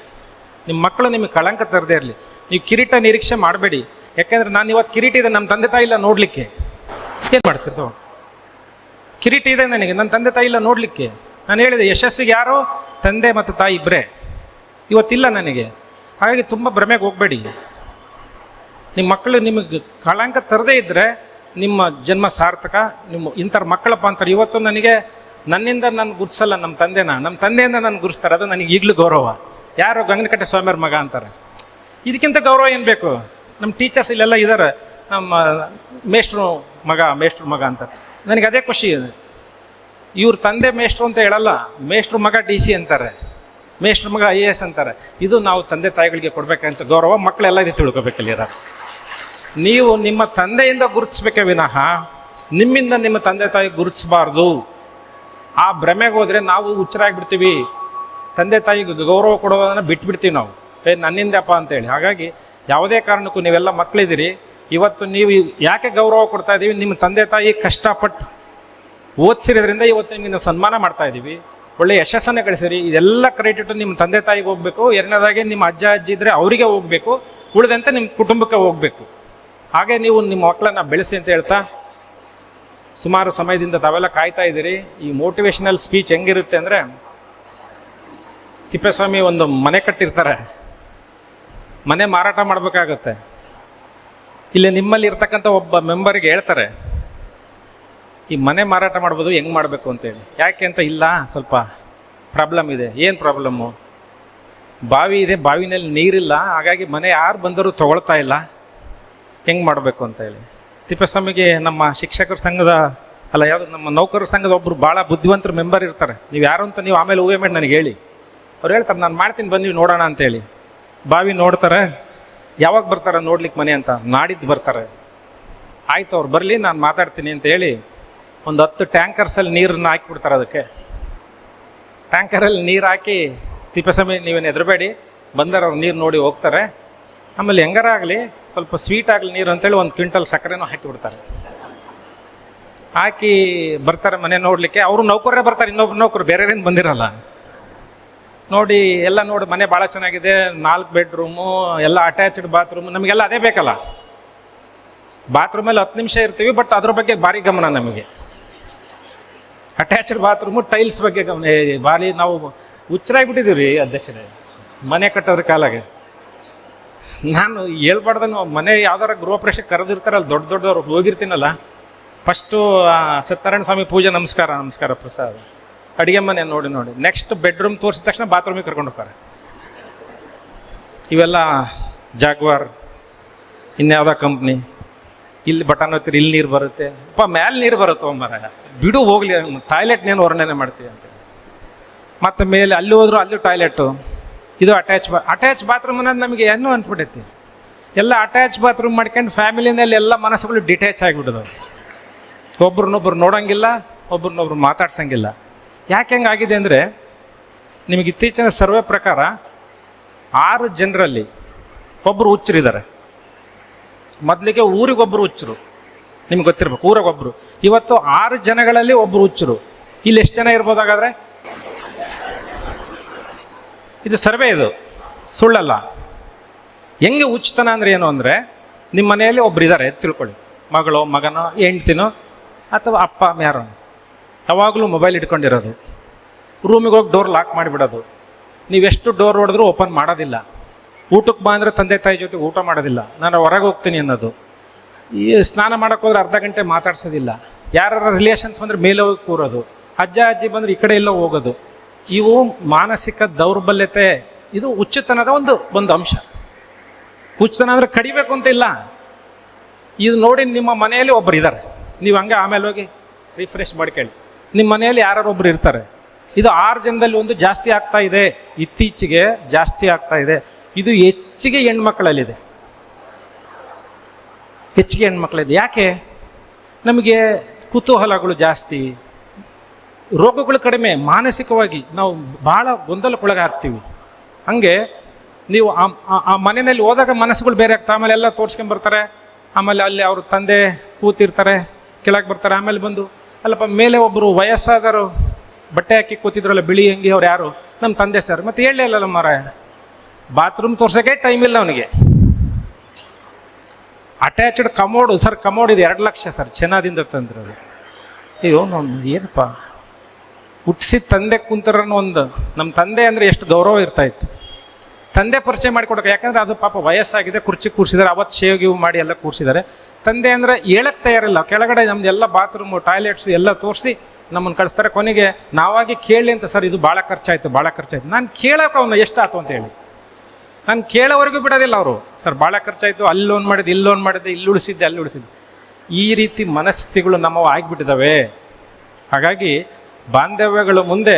S2: ನಿಮ್ಮ ಮಕ್ಕಳು ನಿಮಗೆ ಕಳಂಕ ತರದೇ ಇರಲಿ. ನೀವು ಕಿರೀಟ ನಿರೀಕ್ಷೆ ಮಾಡಬೇಡಿ. ಯಾಕೆಂದರೆ ನಾನು ಇವತ್ತು ಕಿರೀಟ ಇದೆ, ನಮ್ಮ ತಂದೆ ತಾಯಿ ಇಲ್ಲ ನೋಡಲಿಕ್ಕೆ, ಏನು ಮಾಡ್ತಿರ್ತವ? ಕಿರೀಟ ಇದೆ ನನಗೆ, ನನ್ನ ತಂದೆ ತಾಯಿ ಇಲ್ಲ ನೋಡಲಿಕ್ಕೆ. ನಾನು ಹೇಳಿದೆ, ಯಶಸ್ಸಿಗೆ ಯಾರು? ತಂದೆ ಮತ್ತು ತಾಯಿ ಇಬ್ಬರೇ. ಇವತ್ತಿಲ್ಲ ನನಗೆ. ಹಾಗಾಗಿ ತುಂಬ ಭ್ರಮೆಗೆ ಹೋಗಬೇಡಿ. ನಿಮ್ಮ ಮಕ್ಕಳು ನಿಮಗೆ ಕಳಂಕ ತರದೇ ಇದ್ದರೆ ನಿಮ್ಮ ಜನ್ಮ ಸಾರ್ಥಕ. ನಿಮ್ಮ ಇಂಥರ ಮಕ್ಕಳಪ್ಪ ಅಂತಾರೆ. ಇವತ್ತು ನನಗೆ ನನ್ನಿಂದ ನಾನು ಗುರುತಿಸಲ್ಲ ನಮ್ಮ ತಂದೆನ, ನಮ್ಮ ತಂದೆಯಿಂದ ನಾನು ಗುರುತಿಸ್ತಾರೆ. ಅದು ನನಗೆ ಈಗಲೂ ಗೌರವ. ಯಾರು ಗಂಗನಕಟ್ಟೆ ಸ್ವಾಮಿಯವ್ರ ಮಗ ಅಂತಾರೆ. ಇದಕ್ಕಿಂತ ಗೌರವ ಏನು ಬೇಕು? ನಮ್ಮ ಟೀಚರ್ಸ್ ಇಲ್ಲೆಲ್ಲ ಇದ್ದಾರೆ, ನಮ್ಮ ಮೇಷ್ಟ್ರು ಮಗ ಅಂತಾರೆ. ನನಗೆ ಅದೇ ಖುಷಿ. ಇವ್ರ ತಂದೆ ಮೇಷ್ಟ್ರು ಅಂತ ಹೇಳಲ್ಲ, ಮೇಷ್ಟ್ರು ಮಗ DC ಅಂತಾರೆ, ಮೇಷ್ಟ್ರ ಮಗ IAS ಅಂತಾರೆ. ಇದು ನಾವು ತಂದೆ ತಾಯಿಗಳಿಗೆ ಕೊಡಬೇಕಂತ ಗೌರವ. ಮಕ್ಕಳೆಲ್ಲ ಇದು ತಿಳ್ಕೊಬೇಕಲ್ಲಿರ. ನೀವು ನಿಮ್ಮ ತಂದೆಯಿಂದ ಗುರುತಿಸ್ಬೇಕೇ ವಿನಃ ನಿಮ್ಮಿಂದ ನಿಮ್ಮ ತಂದೆ ತಾಯಿ ಗುರುತಿಸಬಾರ್ದು. ಆ ಭ್ರಮೆಗೆ ಹೋದರೆ ನಾವು ಹುಚ್ಚರಾಗಿಬಿಡ್ತೀವಿ. ತಂದೆ ತಾಯಿಗೆ ಗೌರವ ಕೊಡೋದನ್ನು ಬಿಟ್ಬಿಡ್ತೀವಿ ನಾವು, ನನ್ನಿಂದಪ್ಪ ಅಂತೇಳಿ. ಹಾಗಾಗಿ ಯಾವುದೇ ಕಾರಣಕ್ಕೂ ನೀವೆಲ್ಲ ಮಕ್ಕಳಿದ್ದೀರಿ. ಇವತ್ತು ನೀವು ಯಾಕೆ ಗೌರವ ಕೊಡ್ತಾ ಇದ್ದೀವಿ? ನಿಮ್ಮ ತಂದೆ ತಾಯಿ ಕಷ್ಟಪಟ್ಟು ಓದಿಸಿರೋದ್ರಿಂದ ಇವತ್ತು ನಿಮಗೆ ನಾವು ಸನ್ಮಾನ ಮಾಡ್ತಾ ಇದ್ದೀವಿ, ಒಳ್ಳೆಯ ಯಶಸ್ಸನ್ನೇ ಗಳಿಸಿರಿ. ಇದೆಲ್ಲ ಕ್ರೆಡಿಟ್ ನಿಮ್ಮ ತಂದೆ ತಾಯಿಗೆ ಹೋಗಬೇಕು. ಎರಡನೇದಾಗಿ ನಿಮ್ಮ ಅಜ್ಜ ಅಜ್ಜಿ ಇದ್ದರೆ ಅವರಿಗೆ ಹೋಗಬೇಕು, ಉಳಿದಂತೆ ನಿಮ್ಮ ಕುಟುಂಬಕ್ಕೆ ಹೋಗಬೇಕು. ಹಾಗೆ ನೀವು ನಿಮ್ಮ ಮಕ್ಕಳನ್ನ ಬೆಳೆಸಿ ಅಂತ ಹೇಳ್ತಾ, ಸುಮಾರು ಸಮಯದಿಂದ ತಾವೆಲ್ಲ ಕಾಯ್ತಾ ಇದ್ದೀರಿ. ಈ ಮೋಟಿವೇಶನಲ್ ಸ್ಪೀಚ್ ಹೆಂಗಿರುತ್ತೆ ಅಂದರೆ, ತಿಪ್ಪೇಸ್ವಾಮಿ ಒಂದು ಮನೆ ಕಟ್ಟಿರ್ತಾರೆ, ಮನೆ ಮಾರಾಟ ಮಾಡಬೇಕಾಗತ್ತೆ. ಇಲ್ಲಿ ನಿಮ್ಮಲ್ಲಿ ಇರ್ತಕ್ಕಂಥ ಒಬ್ಬ ಮೆಂಬರ್ಗೆ ಹೇಳ್ತಾರೆ, ಈ ಮನೆ ಮಾರಾಟ ಮಾಡ್ಬೋದು, ಹೆಂಗೆ ಮಾಡಬೇಕು ಅಂತೇಳಿ. ಯಾಕೆ ಅಂತ, ಇಲ್ಲ ಸ್ವಲ್ಪ ಪ್ರಾಬ್ಲಮ್ ಇದೆ. ಏನು ಪ್ರಾಬ್ಲಮ್ಮು? ಬಾವಿ ಇದೆ, ಬಾವಿನಲ್ಲಿ ನೀರಿಲ್ಲ, ಹಾಗಾಗಿ ಮನೆ ಯಾರು ಬಂದರೂ ತೊಗೊಳ್ತಾ ಇಲ್ಲ, ಹೆಂಗೆ ಮಾಡಬೇಕು ಅಂತ ಹೇಳಿ. ತಿಪ್ಪೇಸ್ವಾಮಿಗೆ ನಮ್ಮ ಶಿಕ್ಷಕರ ಸಂಘದ ನಮ್ಮ ನೌಕರರ ಸಂಘದ ಒಬ್ಬರು ಭಾಳ ಬುದ್ಧಿವಂತರು ಮೆಂಬರ್ ಇರ್ತಾರೆ. ನೀವು ಯಾರು ಅಂತ ನೀವು ಆಮೇಲೆ ಊಹೆ ಮಾಡಿ ನನಗೆ ಹೇಳಿ. ಅವ್ರು ಹೇಳ್ತಾರೆ, ನಾನು ಮಾಡ್ತೀನಿ ಬನ್ನಿ ನೋಡೋಣ ಅಂತೇಳಿ. ಬಾವಿ ನೋಡ್ತಾರೆ. ಯಾವಾಗ ಬರ್ತಾರೆ ನೋಡ್ಲಿಕ್ಕೆ ಮನೆ ಅಂತ? ನಾಡಿದ್ದು ಬರ್ತಾರೆ. ಆಯಿತು, ಅವ್ರು ಬರಲಿ, ನಾನು ಮಾತಾಡ್ತೀನಿ ಅಂತ ಹೇಳಿ ಒಂದು 10 ಟ್ಯಾಂಕರ್ಸಲ್ಲಿ ನೀರನ್ನು ಹಾಕಿಬಿಡ್ತಾರೆ. ಅದಕ್ಕೆ ಟ್ಯಾಂಕರಲ್ಲಿ ನೀರು ಹಾಕಿ, ತಿಪ್ಪೇಸ್ವಾಮಿ ನೀವೇನು ಹೆದರಬೇಡಿ, ಬಂದರೆ ಅವ್ರು ನೀರು ನೋಡಿ ಹೋಗ್ತಾರೆ. ಆಮೇಲೆ ಹೆಂಗಾರ ಆಗಲಿ ಸ್ವಲ್ಪ ಸ್ವೀಟ್ ಆಗಲಿ ನೀರು ಅಂತೇಳಿ 1 ಕ್ವಿಂಟಲ್ ಸಕ್ಕರೆನೂ ಹಾಕಿಬಿಡ್ತಾರೆ. ಹಾಕಿ ಬರ್ತಾರೆ ಮನೆ ನೋಡಲಿಕ್ಕೆ. ಅವರು ನೌಕರರೇ ಬರ್ತಾರೆ, ಇನ್ನೊಬ್ರು ನೌಕರು ಬೇರೆಯೇನು ಬಂದಿರಲ್ಲ. ನೋಡಿ ಎಲ್ಲ ನೋಡಿ, ಮನೆ ಭಾಳ ಚೆನ್ನಾಗಿದೆ, 4 ಬೆಡ್ರೂಮು, ಎಲ್ಲ ಅಟ್ಯಾಚ್ಡ್ ಬಾತ್ರೂಮು. ನಮಗೆಲ್ಲ ಅದೇ ಬೇಕಲ್ಲ. ಬಾತ್ರೂಮಲ್ಲಿ 10 ನಿಮಿಷ ಇರ್ತೀವಿ, ಬಟ್ ಅದ್ರ ಬಗ್ಗೆ ಭಾರಿ ಗಮನ ನಮಗೆ. ಅಟ್ಯಾಚ್ಡ್ ಬಾತ್ರೂಮು, ಟೈಲ್ಸ್ ಬಗ್ಗೆ ಗಮನ. ಭಾರಿ ನಾವು ಹುಚ್ಚರಾಗಿಬಿಟ್ಟಿದ್ದೀವಿ ರೀ ಅಧ್ಯಕ್ಷರೇ, ಮನೆ ಕಟ್ಟೋದ್ರ ಕಾಲಾಗೆ. ನಾನು ಹೇಳ್ಬಾರ್ದು, ಮನೆ ಯಾವ್ದಾರ ಗೃಹ ಪ್ರವೇಶಕ್ಕೆ ಕರೆದಿರ್ತಾರಲ್ಲ, ದೊಡ್ಡವ್ರು ಹೋಗಿರ್ತೀನಲ್ಲ, ಫಸ್ಟು ಸತ್ಯನಾರಾಯಣ ಸ್ವಾಮಿ ಪೂಜೆ, ನಮಸ್ಕಾರ ಪ್ರಸಾದ್, ಅಡುಗೆ ಮನೆ ನೋಡಿ. ನೆಕ್ಸ್ಟ್ ಬೆಡ್ರೂಮ್ ತೋರಿಸಿದ ತಕ್ಷಣ ಬಾತ್ರೂಮಿಗೆ ಕರ್ಕೊಂಡು ಹೋಗ್ತಾರೆ. ಇವೆಲ್ಲ ಜಾಗ್ವಾರ್, ಇನ್ಯಾವುದೋ ಕಂಪ್ನಿ. ಇಲ್ಲಿ ಬಟನ್ ಹೊತ್ತಿರಿ, ಇಲ್ಲಿ ನೀರು ಬರುತ್ತೆ, ಮ್ಯಾಲೆ ನೀರು ಬರುತ್ತೆ. ಮರ ಬಿಡು ಹೋಗ್ಲಿ, ಟಾಯ್ಲೆಟ್ನೇನು ವರ್ಣನೆ ಮಾಡ್ತೀವಿ ಅಂತ. ಮತ್ತು ಮೇಲೆ ಅಲ್ಲಿ ಹೋದ್ರು ಅಲ್ಲೂ ಟಾಯ್ಲೆಟು. ಇದು ಅಟ್ಯಾಚ್ ಬಾತ್ರೂಮ್ ಅನ್ನೋದು ನಮಗೆ ಏನೂ ಅನ್ಬಿಟ್ಟೈತಿ. ಎಲ್ಲ ಅಟ್ಯಾಚ್ ಬಾತ್ರೂಮ್ ಮಾಡ್ಕೊಂಡು ಫ್ಯಾಮಿಲಿನಲ್ಲಿ ಎಲ್ಲ ಮನಸ್ಸುಗಳು ಡಿಟ್ಯಾಚ್ ಆಗಿಬಿಡೋದು. ಒಬ್ರನ್ನೊಬ್ರು ನೋಡೋಂಗಿಲ್ಲ, ಒಬ್ರನ್ನೊಬ್ರು ಮಾತಾಡ್ಸಂಗಿಲ್ಲ. ಯಾಕೆ ಹೆಂಗಾಗಿದೆ ಅಂದರೆ, ನಿಮಗೆ ಇತ್ತೀಚಿನ ಸರ್ವೆ ಪ್ರಕಾರ 6 ಜನರಲ್ಲಿ ಒಬ್ಬರು ಹುಚ್ಚರಿದ್ದಾರೆ. ಮೊದಲಿಗೆ ಊರಿಗೊಬ್ಬರು ಹುಚ್ಚರು, ನಿಮ್ಗೆ ಗೊತ್ತಿರ್ಬೇಕು, ಊರಿಗೊಬ್ಬರು. ಇವತ್ತು 6 ಜನಗಳಲ್ಲಿ ಒಬ್ಬರು ಹುಚ್ಚರು. ಇಲ್ಲಿ ಎಷ್ಟು ಜನ ಇರ್ಬೋದು ಹಾಗಾದರೆ? ಇದು ಸರ್ವೆ, ಇದು ಸುಳ್ಳಲ್ಲ. ಹೆಂಗೆ ಹುಚ್ಚುತನ ಅಂದರೆ ಏನು ಅಂದರೆ, ನಿಮ್ಮ ಮನೆಯಲ್ಲಿ ಒಬ್ರು ಇದ್ದಾರೆ ತಿಳ್ಕೊಳ್ಳಿ, ಮಗಳು ಮಗನೋ ಹೆಂಡ್ತಿನೋ ಅಥವಾ ಅಪ್ಪ ಯಾರೋ, ಯಾವಾಗಲೂ ಮೊಬೈಲ್ ಇಟ್ಕೊಂಡಿರೋದು, ರೂಮಿಗೆ ಹೋಗಿ ಡೋರ್ ಲಾಕ್ ಮಾಡಿಬಿಡೋದು, ನೀವೆಷ್ಟು ಡೋರ್ ಹೊಡೆದ್ರೂ ಓಪನ್ ಮಾಡೋದಿಲ್ಲ, ಊಟಕ್ಕೆ ಬಾ ಅಂದರೆ ತಂದೆ ತಾಯಿ ಜೊತೆ ಊಟ ಮಾಡೋದಿಲ್ಲ, ನಾನು ಹೊರಗೆ ಹೋಗ್ತೀನಿ ಅನ್ನೋದು, ಈ ಸ್ನಾನ ಮಾಡೋಕ್ಕೆ ಹೋದ್ರೆ ಅರ್ಧ ಗಂಟೆ ಮಾತಾಡ್ಸೋದಿಲ್ಲ, ಯಾರ ರಿಲೇಷನ್ಸ್ ಬಂದರೆ ಮೇಲೆ ಹೋಗಿ ಕೂರೋದು, ಅಜ್ಜ ಅಜ್ಜಿ ಬಂದರೆ ಈ ಕಡೆ ಎಲ್ಲೋ ಹೋಗೋದು, ಇವು ಮಾನಸಿಕ ದೌರ್ಬಲ್ಯತೆ. ಇದು ಹುಚ್ಚುತನದ ಒಂದು ಅಂಶ. ಹುಚ್ಚುತನ ಅಂದರೆ ಕಡಿಬೇಕು ಅಂತ ಇಲ್ಲ. ಇದು ನೋಡಿ ನಿಮ್ಮ ಮನೆಯಲ್ಲಿ ಒಬ್ಬರು ಇದ್ದಾರೆ, ನೀವು ಹಂಗೆ ಆಮೇಲೆ ಹೋಗಿ ರಿಫ್ರೆಶ್ ಮಾಡ್ಕೊಳ್ಳಿ, ನಿಮ್ಮ ಮನೆಯಲ್ಲಿ ಯಾರು ಒಬ್ರು ಇರ್ತಾರೆ. ಇದು 6 ಜನದಲ್ಲಿ ಒಂದು ಜಾಸ್ತಿ ಆಗ್ತಾ ಇದೆ, ಇತ್ತೀಚೆಗೆ ಜಾಸ್ತಿ ಆಗ್ತಾ ಇದೆ. ಇದು ಹೆಚ್ಚಿಗೆ ಹೆಣ್ಮಕ್ಳಲ್ಲಿದೆ, ಹೆಚ್ಚಿಗೆ ಹೆಣ್ಮಕ್ಳಿದೆ. ಯಾಕೆ? ನಮಗೆ ಕುತೂಹಲಗಳು ಜಾಸ್ತಿ, ರೋಗಗಳು ಕಡಿಮೆ, ಮಾನಸಿಕವಾಗಿ ನಾವು ಭಾಳ ಗೊಂದಲಕ್ಕೊಳಗಾಗ್ತೀವಿ. ಹಾಗೆ ನೀವು ಆ ಮನೆಯಲ್ಲಿ ಹೋದಾಗ ಮನಸ್ಸುಗಳು ಬೇರೆ ಆಗ್ತವೆ. ಆಮೇಲೆ ಎಲ್ಲ ತೋರಿಸ್ಕೊಂಬರ್ತಾರೆ, ಆಮೇಲೆ ಅಲ್ಲಿ ಅವ್ರ ತಂದೆ ಕೂತಿರ್ತಾರೆ, ಕೆಳಗೆ ಬರ್ತಾರೆ, ಆಮೇಲೆ ಬಂದು ಅಲ್ಲಪ್ಪ ಮೇಲೆ ಒಬ್ಬರು ವಯಸ್ಸಾದರು ಬಟ್ಟೆ ಹಾಕಿ ಕೂತಿದ್ರಲ್ಲ ಬಿಳಿ ಅಂಗಿ, ಅವ್ರು ಯಾರು? ನಮ್ಮ ತಂದೆ ಸರ್. ಮತ್ತು ಹೇಳಲೇ ಇಲ್ಲಲ್ಲ ಮರ, ಬಾತ್ರೂಮ್ ತೋರ್ಸೋಕ್ಕೆ ಟೈಮ್ ಇಲ್ಲ ಅವನಿಗೆ. ಅಟ್ಯಾಚ್ಡ್ ಕಮೋಡು ಸರ್, ಕಮೋಡ್ ಇದು 2 ಲಕ್ಷ ಸರ್, ಚೆನ್ನದಿಂದ ತಂದಿರೋದು. ಅಯ್ಯೋ ನಾನು ಏನಪ್ಪ ಹುಟ್ಟಿಸಿದ ತಂದೆ ಕುಂತರನ್ನು ಒಂದು, ನಮ್ಮ ತಂದೆ ಅಂದರೆ ಎಷ್ಟು ಗೌರವ ಇರ್ತಾಯಿತ್ತು. ತಂದೆ ಪರಿಚಯ ಮಾಡಿಕೊಡೋಕೆ, ಯಾಕಂದರೆ ಅದು ಪಾಪ ವಯಸ್ಸಾಗಿದೆ, ಕುರ್ಚಿ ಕೂರಿಸಿದ್ದಾರೆ, ಅವತ್ತು ಶೇವ್ ಗಿವ್ ಮಾಡಿ ಎಲ್ಲ ಕೂರಿಸಿದ್ದಾರೆ. ತಂದೆ ಅಂದರೆ ಹೇಳಕ್ಕೆ ತಯಾರಿಲ್ಲ, ಕೆಳಗಡೆ ನಮ್ಮದೆಲ್ಲ ಬಾತ್ರೂಮು ಟಾಯ್ಲೆಟ್ಸು ಎಲ್ಲ ತೋರಿಸಿ ನಮ್ಮನ್ನು ಕಳಿಸ್ತಾರೆ. ಕೊನೆಗೆ ನಾವಾಗಿ ಕೇಳಿ ಅಂತ, ಸರ್ ಇದು ಭಾಳ ಖರ್ಚಾಯಿತು, ಭಾಳ ಖರ್ಚಾಯಿತು. ನಾನು ಕೇಳೋಕೆ ಅವನು ಎಷ್ಟಾಯ್ತು ಅಂತ ಹೇಳಿ, ನಾನು ಕೇಳೋವರೆಗೂ ಬಿಡೋದಿಲ್ಲ ಅವರು. ಸರ್ ಭಾಳ ಖರ್ಚಾಯಿತು, ಅಲ್ಲಿ ಲೋನ್ ಮಾಡಿದ್ದೆ, ಇಲ್ಲಿ ಲೋನ್ ಮಾಡಿದ್ದೆ, ಇಲ್ಲಿ ಉಳಿಸಿದ್ದೆ, ಅಲ್ಲಿ ಉಳಿಸಿದ್ದೆ. ಈ ರೀತಿ ಮನಸ್ಥಿತಿಗಳು ನಮ್ಮವು ಆಗಿಬಿಟ್ಟಿದ್ದಾವೆ. ಹಾಗಾಗಿ ಬಾಂಧವ್ಯಗಳ ಮುಂದೆ,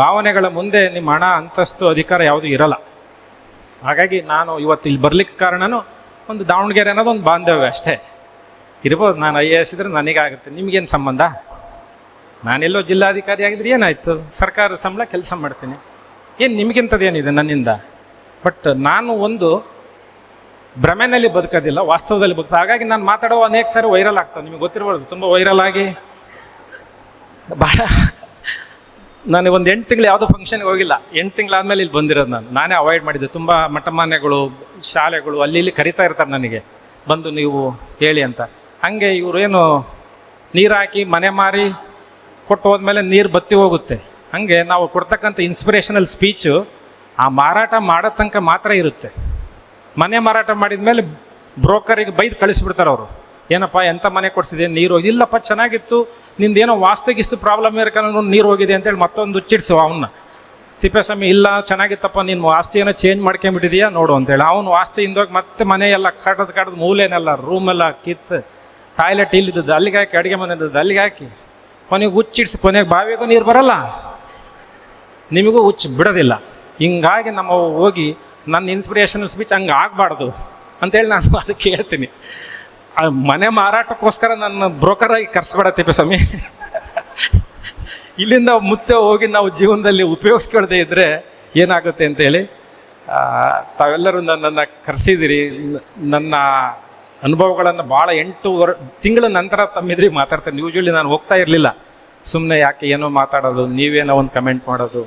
S2: ಭಾವನೆಗಳ ಮುಂದೆ ನಿಮ್ಮ ಹಣ, ಅಂತಸ್ತು, ಅಧಿಕಾರ ಯಾವುದೂ ಇರಲ್ಲ. ಹಾಗಾಗಿ ನಾನು ಇವತ್ತು ಇಲ್ಲಿ ಬರ್ಲಿಕ್ಕೆ ಕಾರಣನೂ ಒಂದು ದಾವಣಗೆರೆ ಅನ್ನೋದು ಒಂದು ಬಾಂಧವ್ಯ ಅಷ್ಟೇ ಇರ್ಬೋದು. ನಾನು IAS ಇದ್ರೆ ನನಗಾಗುತ್ತೆ, ನಿಮಗೇನು ಸಂಬಂಧ? ನಾನೆಲ್ಲೋ ಜಿಲ್ಲಾಧಿಕಾರಿ ಆಗಿದ್ರೆ ಏನಾಯಿತು, ಸರ್ಕಾರ ಸಂಬಳ ಕೆಲಸ ಮಾಡ್ತೀನಿ, ಏನು ನಿಮಗಿಂಥದ್ದೇನಿದೆ ನನ್ನಿಂದ? ಬಟ್ ನಾನು ಒಂದು ಭ್ರಮೆನಲ್ಲಿ ಬದುಕೋದಿಲ್ಲ, ವಾಸ್ತವದಲ್ಲಿ ಬದುಕ್ತಾ. ಹಾಗಾಗಿ ನಾನು ಮಾತಾಡೋ ಅನೇಕ ಸಾರಿ ವೈರಲ್ ಆಗ್ತವೆ, ನಿಮಗೆ ಗೊತ್ತಿರ್ಬೋದು, ತುಂಬ ವೈರಲ್ ಆಗಿ ಭಾಳ. ನಾನು ಒಂದು 8 ತಿಂಗಳು ಯಾವುದೋ ಫಂಕ್ಷನ್ಗೆ ಹೋಗಿಲ್ಲ, 8 ತಿಂಗಳಾದಮೇಲೆ ಇಲ್ಲಿ ಬಂದಿರೋದು. ನಾನೇ ಅವಾಯ್ಡ್ ಮಾಡಿದ್ದೆ. ತುಂಬ ಮಠಮಾನ್ಯಗಳು, ಶಾಲೆಗಳು ಅಲ್ಲಿ ಇಲ್ಲಿ ಕರಿತಾ ಇರ್ತಾರೆ ನನಗೆ, ಬಂದು ನೀವು ಹೇಳಿ ಅಂತ. ಹಾಗೆ ಇವರು ಏನು ನೀರು ಹಾಕಿ ಮನೆ ಮಾರಿ ಕೊಟ್ಟು ಹೋದ್ಮೇಲೆ ನೀರು ಬತ್ತಿ ಹೋಗುತ್ತೆ. ಹಾಗೆ ನಾವು ಕೊಡ್ತಕ್ಕಂಥ ಇನ್ಸ್ಪಿರೇಷನಲ್ ಸ್ಪೀಚು ಆ ಮಾರಾಟ ಮಾಡೋ ತನಕ ಮಾತ್ರ ಇರುತ್ತೆ. ಮನೆ ಮಾರಾಟ ಮಾಡಿದ ಮೇಲೆ ಬ್ರೋಕರಿಗೆ ಬೈದು ಕಳಿಸ್ಬಿಡ್ತಾರೆ ಅವರು. ಏನಪ್ಪ ಎಂಥ ಮನೆ ಕೊಡಿಸಿದೆ, ನೀರು ಹೋಗಿ, ಇಲ್ಲಪ್ಪ ಚೆನ್ನಾಗಿತ್ತು, ನಿಂದೇನೋ ವಾಸ್ತುಗಿಷ್ಟು ಪ್ರಾಬ್ಲಮ್ ಇರಕಂದ್ರೆ ನೀರು ಹೋಗಿದೆ ಅಂತೇಳಿ ಮತ್ತೊಂದು ಚಿಡ್ಸು ಅವನ್ನ. ತಿಪ್ಪೇಸ್ವಾಮಿ ಇಲ್ಲ ಚೆನ್ನಾಗಿತ್ತಪ್ಪ, ನಿನ್ನ ಆಸ್ತಿ ಏನೋ ಚೇಂಜ್ ಮಾಡ್ಕೊಂಬಿಟ್ಟಿದೆಯಾ ನೋಡು ಅಂತೇಳಿ. ಅವನು ಆಸ್ತಿ ಹಿಂದೋಗಿ ಮತ್ತೆ ಮನೆಯೆಲ್ಲ ಕಡ್ದು ಮೂಲೆನೆಲ್ಲ ರೂಮೆಲ್ಲ ಕಿತ್ತು, ಟಾಯ್ಲೆಟ್ ಇಲ್ಲಿದ್ದದ್ದು ಅಲ್ಲಿಗೆ ಹಾಕಿ, ಅಡುಗೆ ಮನೆ ಇದ್ದದ್ದು ಅಲ್ಲಿಗೆ ಹಾಕಿ, ಕೊನೆಗೆ ಹುಚ್ಚಿಡ್ಸಿ, ಕೊನೆಗೆ ಬಾವಿಗೂ ನೀರು ಬರಲ್ಲ, ನಿಮಗೂ ಹುಚ್ಚು ಬಿಡೋದಿಲ್ಲ. ಹಿಂಗಾಗಿ ನಮ್ಮ ಹೋಗಿ ನನ್ನ ಇನ್ಸ್ಪಿರೇಷನಲ್ ಸ್ಪೀಚ್ ಹಂಗೆ ಆಗಬಾರ್ದು ಅಂತೇಳಿ ನಾನು ಅದಕ್ಕೆ ಹೇಳ್ತೀನಿ. ಮನೆ ಮಾರಾಟಕ್ಕೋಸ್ಕರ ನನ್ನ ಬ್ರೋಕರಾಗಿ ಕರೆಸ್ಬೇಡ ತಿಪ್ಪೇಸ್ವಾಮಿ. ಇಲ್ಲಿಂದ ಮುತ್ತೆ ಹೋಗಿ ನಾವು ಜೀವನದಲ್ಲಿ ಉಪಯೋಗಿಸ್ಕೊಳ್ದೇ ಇದ್ದರೆ ಏನಾಗುತ್ತೆ ಅಂತೇಳಿ ತಾವೆಲ್ಲರೂ ನನ್ನನ್ನು ಕರೆಸಿದಿರಿ. ನನ್ನ ಅನುಭವಗಳನ್ನು ಭಾಳ 8 ತಿಂಗಳ ನಂತರ ತಮ್ಮಿದ್ರಿಗೆ ಮಾತಾಡ್ತೇನೆ. ಯೂಶ್ವಲಿ ನಾನು ಹೋಗ್ತಾ ಇರಲಿಲ್ಲ, ಸುಮ್ಮನೆ ಯಾಕೆ ಏನೋ ಮಾತಾಡೋದು, ನೀವೇನೋ ಒಂದು ಕಮೆಂಟ್ ಮಾಡೋದು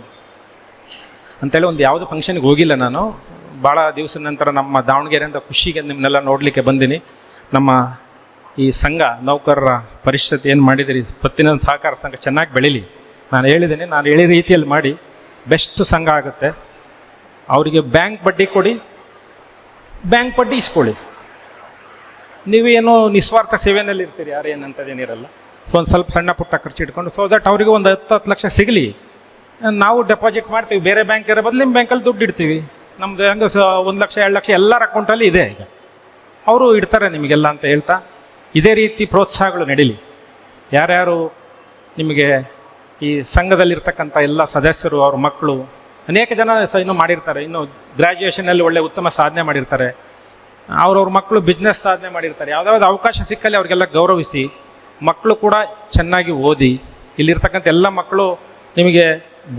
S2: ಅಂತೇಳಿ ಒಂದು ಯಾವುದೋ ಫಂಕ್ಷನ್ಗೆ ಹೋಗಿಲ್ಲ ನಾನು. ಭಾಳ ದಿವಸದ ನಂತರ ನಮ್ಮ ದಾವಣಗೆರೆಯಿಂದ ಖುಷಿಗೆ ನಿಮ್ಮನ್ನೆಲ್ಲ ನೋಡಲಿಕ್ಕೆ ಬಂದೀನಿ. ನಮ್ಮ ಈ ಸಂಘ ನೌಕರರ ಪರಿಷತ್ ಏನು ಮಾಡಿದಿರಿ, ಪತ್ತಿನ ಸಹಕಾರ ಸಂಘ ಚೆನ್ನಾಗಿ ಬೆಳೀಲಿ. ನಾನು ಹೇಳಿದ್ದೀನಿ, ನಾನು ಹೇಳಿ ರೀತಿಯಲ್ಲಿ ಮಾಡಿ ಬೆಸ್ಟ್ ಸಂಘ ಆಗುತ್ತೆ. ಅವರಿಗೆ ಬ್ಯಾಂಕ್ ಬಡ್ಡಿ ಕೊಡಿ, ಬ್ಯಾಂಕ್ ಬಡ್ಡಿ ಇಸ್ಕೊಳ್ಳಿ. ನೀವೇನೋ ನಿಸ್ವಾರ್ಥ ಸೇವೆಯಲ್ಲಿ ಇರ್ತೀರಿ, ಯಾರು ಏನಂತದೇನಿರಲ್ಲ. ಸೊ ಒಂದು ಸ್ವಲ್ಪ ಸಣ್ಣ ಪುಟ್ಟ ಖರ್ಚು ಇಟ್ಕೊಂಡು, ಸೊ ದಟ್ ಅವರಿಗೆ ಒಂದು 10 ಲಕ್ಷ ಸಿಗಲಿ. ನಾವು ಡೆಪಾಸಿಟ್ ಮಾಡ್ತೀವಿ, ಬೇರೆ ಬ್ಯಾಂಕ್ ಇರೋ ಬದಲು ನಿಮ್ಮ ಬ್ಯಾಂಕಲ್ಲಿ ದುಡ್ಡು ಇಡ್ತೀವಿ. ನಮ್ಮದು ಹಂಗೆ 1 ಲಕ್ಷ 2 ಲಕ್ಷ ಎಲ್ಲರ ಅಕೌಂಟಲ್ಲಿ ಇದೆ, ಈಗ ಅವರು ಇಡ್ತಾರೆ ನಿಮಗೆಲ್ಲ ಅಂತ ಹೇಳ್ತಾ ಇದೇ ರೀತಿ ಪ್ರೋತ್ಸಾಹಗಳು ನಡೀಲಿ. ಯಾರ್ಯಾರು ನಿಮಗೆ ಈ ಸಂಘದಲ್ಲಿರ್ತಕ್ಕಂಥ ಎಲ್ಲ ಸದಸ್ಯರು, ಅವ್ರ ಮಕ್ಕಳು, ಅನೇಕ ಜನ ಇನ್ನೂ ಮಾಡಿರ್ತಾರೆ, ಇನ್ನು ಗ್ರ್ಯಾಜುಯೇಷನಲ್ಲಿ ಒಳ್ಳೆ ಉತ್ತಮ ಸಾಧನೆ ಮಾಡಿರ್ತಾರೆ, ಅವ್ರವ್ರ ಮಕ್ಕಳು ಬಿಸ್ನೆಸ್ ಸಾಧನೆ ಮಾಡಿರ್ತಾರೆ. ಯಾವುದಾದ್ರು ಅವಕಾಶ ಸಿಕ್ಕಲ್ಲಿ ಅವ್ರಿಗೆಲ್ಲ ಗೌರವಿಸಿ, ಮಕ್ಕಳು ಕೂಡ ಚೆನ್ನಾಗಿ ಓದಿ. ಇಲ್ಲಿರ್ತಕ್ಕಂಥ ಎಲ್ಲ ಮಕ್ಕಳು ನಿಮಗೆ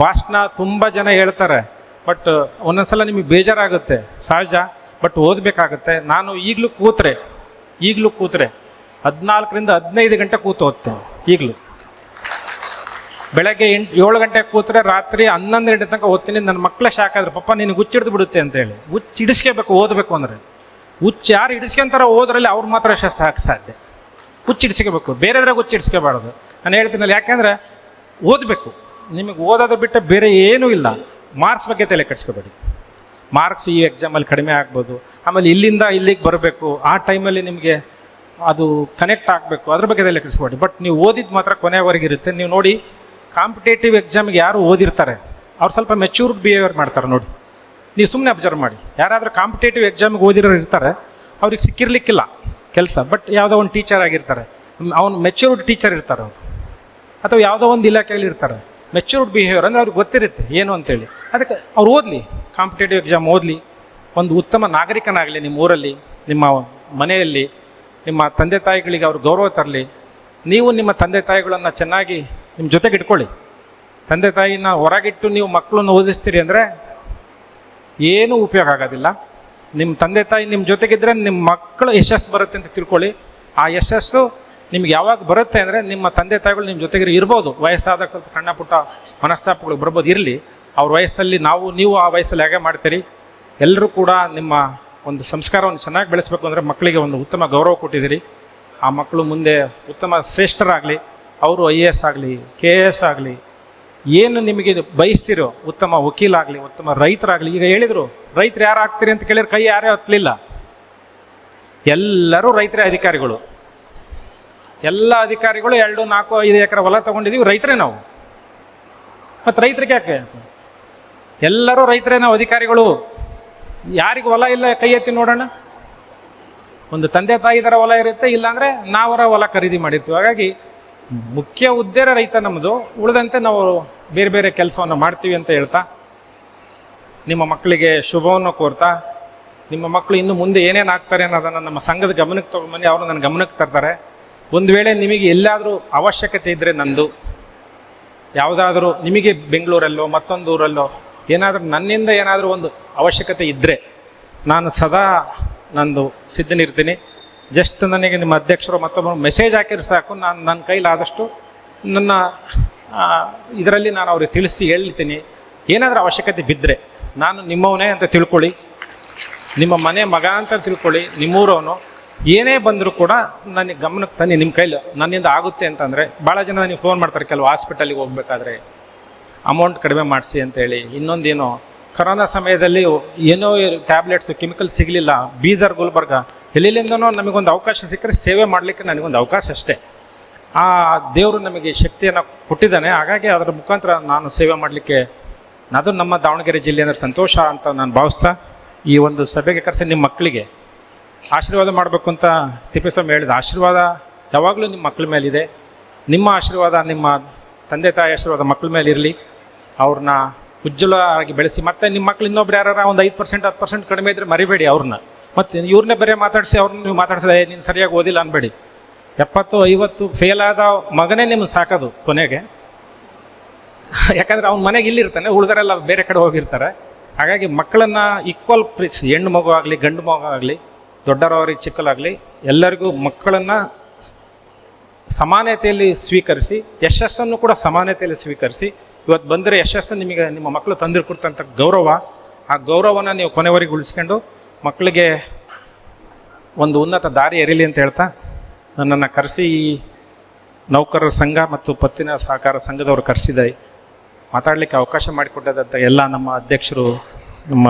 S2: ಭಾಷಣ ತುಂಬ ಜನ ಹೇಳ್ತಾರೆ, ಬಟ್ ಒಂದೊಂದು ಸಲ ನಿಮಗೆ ಬೇಜಾರಾಗುತ್ತೆ, ಸಹಜ, ಬಟ್ ಓದಬೇಕಾಗತ್ತೆ. ನಾನು ಈಗಲೂ ಕೂತ್ರೆ 14ರಿಂದ 15 ಗಂಟೆ ಕೂತು ಓದ್ತೇನೆ ಈಗಲೂ. ಬೆಳಗ್ಗೆ 7 ಗಂಟೆಗೆ ಕೂತ್ರೆ ರಾತ್ರಿ 11 ಗಂಟೆ ತನಕ ಓದ್ತೀನಿ. ನನ್ನ ಮಕ್ಕಳೇ ಶಾಕ್ ಆದ್ರು, ಪಪ್ಪ ನಿನಗೆ ಹುಚ್ಚಿಡ್ದು ಬಿಡುತ್ತೆ ಅಂತೇಳಿ. ಹುಚ್ಚು ಹಿಡಿಸ್ಕೋಬೇಕು ಓದಬೇಕು ಅಂದರೆ. ಹುಚ್ಚು ಯಾರು ಹಿಡಿಸ್ಕೊಂತಾರೋ ಓದ್ರಲ್ಲಿ ಅವ್ರು ಮಾತ್ರ ಸಾಧ್ಯ. ಹುಚ್ಚು ಹಿಡಿಸ್ಕೋಬೇಕು, ಬೇರೆದ್ರಾಗ ಹುಚ್ಚು ಹಿಡಿಸ್ಕೋಬಾರ್ದು. ನಾನು ಹೇಳ್ತೀನಲ್ಲ, ಯಾಕೆಂದರೆ ಓದಬೇಕು. ನಿಮಗೆ ಓದೋದು ಬಿಟ್ಟು ಬೇರೆ ಏನೂ ಇಲ್ಲ. ಮಾರ್ಕ್ಸ್ ಬಗ್ಗೆ ತಲೆ ಕೆಡಿಸ್ಕೋಬೇಡಿ. ಮಾರ್ಕ್ಸ್ ಈ ಎಕ್ಸಾಮಲ್ಲಿ ಕಡಿಮೆ ಆಗ್ಬೋದು, ಆಮೇಲೆ ಇಲ್ಲಿಂದ ಇಲ್ಲಿಗೆ ಬರಬೇಕು, ಆ ಟೈಮಲ್ಲಿ ನಿಮಗೆ ಅದು ಕನೆಕ್ಟ್ ಆಗಬೇಕು, ಅದ್ರ ಬಗ್ಗೆ ತಲೆ ಕೆಡಿಸ್ಕೋಬೇಡಿ. ಬಟ್ ನೀವು ಓದಿದ್ದು ಮಾತ್ರ ಕೊನೆಯವರೆಗೆ ಇರುತ್ತೆ. ನೀವು ನೋಡಿ, ಕಾಂಪಿಟೇಟಿವ್ ಎಕ್ಸಾಮ್ಗೆ ಯಾರು ಓದಿರ್ತಾರೆ ಅವ್ರು ಸ್ವಲ್ಪ ಮೆಚ್ಯೂರ್ಡ್ ಬಿಹೇವಿಯರ್ ಮಾಡ್ತಾರೆ ನೋಡಿ. ನೀವು ಸುಮ್ಮನೆ ಅಬ್ಸರ್ವ್ ಮಾಡಿ. ಯಾರಾದರೂ ಕಾಂಪಿಟೇಟಿವ್ ಎಕ್ಸಾಮ್ಗೆ ಓದಿರೋರು ಇರ್ತಾರೆ, ಅವ್ರಿಗೆ ಸಿಕ್ಕಿರ್ಲಿಕ್ಕಿಲ್ಲ ಕೆಲಸ, ಬಟ್ ಯಾವುದೋ ಒಂದು ಟೀಚರ್ ಆಗಿರ್ತಾರೆ, ಅವ್ನು ಮೆಚ್ಯೂರ್ಡ್ ಟೀಚರ್ ಇರ್ತಾರೆ ಅವರು, ಅಥವಾ ಯಾವುದೋ ಒಂದು ಇಲಾಖೆಯಲ್ಲಿ ಇರ್ತಾರೆ. ಮೆಚ್ಯೂರ್ಡ್ ಬಿಹೇವಿಯರ್ ಅಂದರೆ ಅವ್ರಿಗೆ ಗೊತ್ತಿರುತ್ತೆ ಏನು ಅಂತೇಳಿ. ಅದಕ್ಕೆ ಅವ್ರು ಓದಲಿ, ಕಾಂಪಿಟೇಟಿವ್ ಎಕ್ಸಾಮ್ ಓದಲಿ, ಒಂದು ಉತ್ತಮ ನಾಗರಿಕನಾಗಲಿ, ನಿಮ್ಮ ಊರಲ್ಲಿ, ನಿಮ್ಮ ಮನೆಯಲ್ಲಿ, ನಿಮ್ಮ ತಂದೆ ತಾಯಿಗಳಿಗೆ ಅವ್ರು ಗೌರವ ತರಲಿ. ನೀವು ನಿಮ್ಮ ತಂದೆ ತಾಯಿಗಳನ್ನು ಚೆನ್ನಾಗಿ ನಿಮ್ಮ ಜೊತೆಗೆ ಇಟ್ಕೊಳ್ಳಿ. ತಂದೆ ತಾಯಿನ ಹೊರಗಿಟ್ಟು ನೀವು ಮಕ್ಕಳನ್ನು ಓದಿಸ್ತೀರಿ ಅಂದರೆ ಏನೂ ಉಪಯೋಗ ಆಗೋದಿಲ್ಲ. ನಿಮ್ಮ ತಂದೆ ತಾಯಿ ನಿಮ್ಮ ಜೊತೆಗಿದ್ದರೆ ನಿಮ್ಮ ಮಕ್ಕಳು ಯಶಸ್ಸು ಬರುತ್ತೆ ಅಂತ ತಿಳ್ಕೊಳ್ಳಿ. ಆ ಯಶಸ್ಸು ನಿಮ್ಗೆ ಯಾವಾಗ ಬರುತ್ತೆ ಅಂದರೆ ನಿಮ್ಮ ತಂದೆ ತಾಯಿಗಳು ನಿಮ್ಮ ಜೊತೆಗೆ ಇರ್ಬೋದು. ವಯಸ್ಸಾದಾಗ ಸ್ವಲ್ಪ ಸಣ್ಣ ಪುಟ್ಟ ಮನಸ್ತಾಪಗಳು ಬರ್ಬೋದು, ಇರಲಿ. ಅವ್ರ ವಯಸ್ಸಲ್ಲಿ ನೀವು ಆ ವಯಸ್ಸಲ್ಲಿ ಹೇಗೆ ಮಾಡ್ತೀರಿ. ಎಲ್ಲರೂ ಕೂಡ ನಿಮ್ಮ ಒಂದು ಸಂಸ್ಕಾರವನ್ನು ಚೆನ್ನಾಗಿ ಬೆಳೆಸಬೇಕು ಅಂದರೆ ಮಕ್ಕಳಿಗೆ ಒಂದು ಉತ್ತಮ ಗೌರವ ಕೊಟ್ಟಿದ್ದೀರಿ. ಆ ಮಕ್ಕಳು ಮುಂದೆ ಉತ್ತಮ ಶ್ರೇಷ್ಠರಾಗಲಿ, ಅವರು IAS ಆಗಲಿ, KS ಆಗಲಿ, ಏನು ನಿಮಗೆ ಬಯಸ್ತಿರೋ, ಉತ್ತಮ ವಕೀಲಾಗಲಿ, ಉತ್ತಮ ರೈತರಾಗಲಿ. ಈಗ ಹೇಳಿದರು, ರೈತರು ಯಾರು ಆಗ್ತೀರಿ ಅಂತ ಕೇಳಿದ್ರೆ ಕೈ ಯಾರೇ ಹತ್ತಲಿಲ್ಲ. ಎಲ್ಲರೂ ರೈತರೇ ಅಧಿಕಾರಿಗಳು. ಎಲ್ಲ ಅಧಿಕಾರಿಗಳು 2, 4, 5 ಎಕರೆ ಹೊಲ ತೊಗೊಂಡಿದ್ದೀವಿ, ರೈತರೇ ನಾವು. ಮತ್ತು ರೈತರಿಗೆ ಯಾಕೆ? ಎಲ್ಲರೂ ರೈತರೇ ನಾವು ಅಧಿಕಾರಿಗಳು. ಯಾರಿಗೆ ಹೊಲ ಇಲ್ಲ ಕೈ ಎತ್ತಿ ನೋಡೋಣ. ಒಂದು ತಂದೆ ತಾಯಿದರ ಹೊಲ ಇರುತ್ತೆ, ಇಲ್ಲಾಂದರೆ ನಾವರ ಹೊಲ ಖರೀದಿ ಮಾಡಿರ್ತೀವಿ. ಹಾಗಾಗಿ ಮುಖ್ಯ ಉದ್ದೇಶ ರೈತ ನಮ್ಮದು. ಉಳಿದಂತೆ ನಾವು ಬೇರೆ ಬೇರೆ ಕೆಲಸವನ್ನು ಮಾಡ್ತೀವಿ ಅಂತ ಹೇಳ್ತಾ, ನಿಮ್ಮ ಮಕ್ಕಳಿಗೆ ಶುಭವನ್ನು ಕೋರ್ತಾ, ನಿಮ್ಮ ಮಕ್ಕಳು ಇನ್ನು ಮುಂದೆ ಏನೇನು ಆಗ್ತಾರೆ ಅನ್ನೋದನ್ನು ನಮ್ಮ ಸಂಘದ ಗಮನಕ್ಕೆ ತೊಗೊಂಡ್ಬನ್ನಿ. ಅವರು ನನ್ನ ಗಮನಕ್ಕೆ ತರ್ತಾರೆ. ಒಂದು ವೇಳೆ ನಿಮಗೆ ಎಲ್ಲಾದರೂ ಅವಶ್ಯಕತೆ ಇದ್ದರೆ, ನಂದು ಯಾವುದಾದ್ರೂ ನಿಮಗೆ ಬೆಂಗಳೂರಲ್ಲೋ ಮತ್ತೊಂದು ಊರಲ್ಲೋ ಏನಾದರೂ ನನ್ನಿಂದ ಏನಾದರೂ ಒಂದು ಅವಶ್ಯಕತೆ ಇದ್ದರೆ ನಾನು ಸದಾ ನಂದು ಸಿದ್ಧನಿರ್ತೀನಿ. ಜಸ್ಟ್ ನನಗೆ ನಿಮ್ಮ ಅಧ್ಯಕ್ಷರು ಮತ್ತೊಬ್ಬರು ಮೆಸೇಜ್ ಹಾಕಿದ್ರೆ ಸಾಕು. ನಾನು ನನ್ನ ಕೈಲಾದಷ್ಟು ನನ್ನ ಇದರಲ್ಲಿ ನಾನು ಅವ್ರಿಗೆ ತಿಳಿಸಿ ಹೇಳ್ತೀನಿ. ಏನಾದರೂ ಅವಶ್ಯಕತೆ ಬಿದ್ದರೆ ನಾನು ನಿಮ್ಮವನೇ ಅಂತ ತಿಳ್ಕೊಳ್ಳಿ, ನಿಮ್ಮ ಮನೆ ಮಗ ಅಂತ ತಿಳ್ಕೊಳ್ಳಿ, ನಿಮ್ಮೂರವನು. ಏನೇ ಬಂದರೂ ಕೂಡ ನನಗೆ ಗಮನಕ್ಕೆ ತನ್ನಿ. ನಿಮ್ಮ ಕೈಲಿ ನನ್ನಿಂದ ಆಗುತ್ತೆ ಅಂತಂದರೆ, ಭಾಳ ಜನ ನನಗೆ ಫೋನ್ ಮಾಡ್ತಾರೆ, ಕೆಲವು ಹಾಸ್ಪಿಟಲಿಗೆ ಹೋಗ್ಬೇಕಾದ್ರೆ ಅಮೌಂಟ್ ಕಡಿಮೆ ಮಾಡಿಸಿ ಅಂತೇಳಿ. ಇನ್ನೊಂದೇನೋ ಕರೋನಾ ಸಮಯದಲ್ಲಿ ಏನೋ ಟ್ಯಾಬ್ಲೆಟ್ಸು ಕೆಮಿಕಲ್ ಸಿಗಲಿಲ್ಲ, ಬೀದರ್, ಗುಲ್ಬರ್ಗ, ಎಲ್ಲೆಲ್ಲಿಂದನೋ ನಮಗೊಂದು ಅವಕಾಶ ಸಿಕ್ಕರೆ ಸೇವೆ ಮಾಡಲಿಕ್ಕೆ ನನಗೊಂದು ಅವಕಾಶ ಅಷ್ಟೇ. ಆ ದೇವರು ನಮಗೆ ಶಕ್ತಿಯನ್ನು ಕೊಟ್ಟಿದ್ದಾನೆ. ಹಾಗಾಗಿ ಅದರ ಮುಖಾಂತರ ನಾನು ಸೇವೆ ಮಾಡಲಿಕ್ಕೆ, ಅದು ನಮ್ಮ ದಾವಣಗೆರೆ ಜಿಲ್ಲೆ ಅಂದರೆ ಸಂತೋಷ ಅಂತ ನಾನು ಭಾವಿಸ್ತಾ, ಈ ಒಂದು ಸಭೆಗೆ ಕರೆಸಿ ನಿಮ್ಮ ಮಕ್ಕಳಿಗೆ ಆಶೀರ್ವಾದ ಮಾಡಬೇಕು ಅಂತ ತಿಪ್ಪೇಸ್ವಾಮಿ ಹೇಳಿದ. ಆಶೀರ್ವಾದ ಯಾವಾಗಲೂ ನಿಮ್ಮ ಮಕ್ಕಳ ಮೇಲಿದೆ. ನಿಮ್ಮ ಆಶೀರ್ವಾದ, ನಿಮ್ಮ ತಂದೆ ತಾಯಿ ಆಶೀರ್ವಾದ ಮಕ್ಕಳ ಮೇಲೆ ಇರಲಿ. ಅವ್ರನ್ನ ಉಜ್ವಲವಾಗಿ ಬೆಳೆಸಿ. ಮತ್ತು ನಿಮ್ಮ ಮಕ್ಳು ಇನ್ನೊಬ್ರು ಯಾರು ಒಂದು 5% 10% ಕಡಿಮೆ ಇದ್ದರೆ ಮರಿಬೇಡಿ ಅವ್ರನ್ನ. ಮತ್ತು ಇವ್ರನ್ನೇ ಬೇರೆ ಮಾತಾಡಿಸಿ ಅವ್ರನ್ನ ನೀವು ಮಾತಾಡ್ಸಿದೆ, ನೀನು ಸರಿಯಾಗಿ ಓದಿಲ್ಲ ಅನ್ಬೇಡಿ. 70, 50 ಫೇಲ್ ಆದ ಮಗನೇ ನಿಮ್ಗೆ ಸಾಕೋದು ಕೊನೆಗೆ. ಯಾಕಂದರೆ ಅವ್ನ ಮನೆಗೆ ಇಲ್ಲಿರ್ತಾನೆ, ಉಳಿದರೆಲ್ಲ ಬೇರೆ ಕಡೆ ಹೋಗಿರ್ತಾರೆ. ಹಾಗಾಗಿ ಮಕ್ಕಳನ್ನು ಈಕ್ವಲ್ ಪ್ರೀತಿಸಿ, ಹೆಣ್ಣು ಮಗು ಆಗಲಿ ಗಂಡು ಮಗು ಆಗಲಿ, ದೊಡ್ಡರವರಿಗೆ ಚಿಕ್ಕಲಾಗಲಿ, ಎಲ್ಲರಿಗೂ ಮಕ್ಕಳನ್ನು ಸಮಾನತೆಯಲ್ಲಿ ಸ್ವೀಕರಿಸಿ, ಯಶಸ್ಸನ್ನು ಕೂಡ ಸಮಾನತೆಯಲ್ಲಿ ಸ್ವೀಕರಿಸಿ. ಇವತ್ತು ಬಂದರೆ ಯಶಸ್ಸು ನಿಮಗೆ ನಿಮ್ಮ ಮಕ್ಕಳು ತಂದಿರು ಕೊಡ್ತಂಥ ಗೌರವ. ಆ ಗೌರವನ ನೀವು ಕೊನೆವರೆಗೆ ಉಳಿಸ್ಕೊಂಡು ಮಕ್ಕಳಿಗೆ ಒಂದು ಉನ್ನತ ದಾರಿ ಎರೀಲಿ ಅಂತ ಹೇಳ್ತಾ, ನನ್ನನ್ನು ಕರೆಸಿ ನೌಕರರ ಸಂಘ ಮತ್ತು ಪತ್ತಿನ ಸಹಕಾರ ಸಂಘದವರು ಕರೆಸಿದೆ ಮಾತಾಡಲಿಕ್ಕೆ ಅವಕಾಶ ಮಾಡಿಕೊಟ್ಟದಂಥ ಎಲ್ಲ ನಮ್ಮ ಅಧ್ಯಕ್ಷರು, ನಮ್ಮ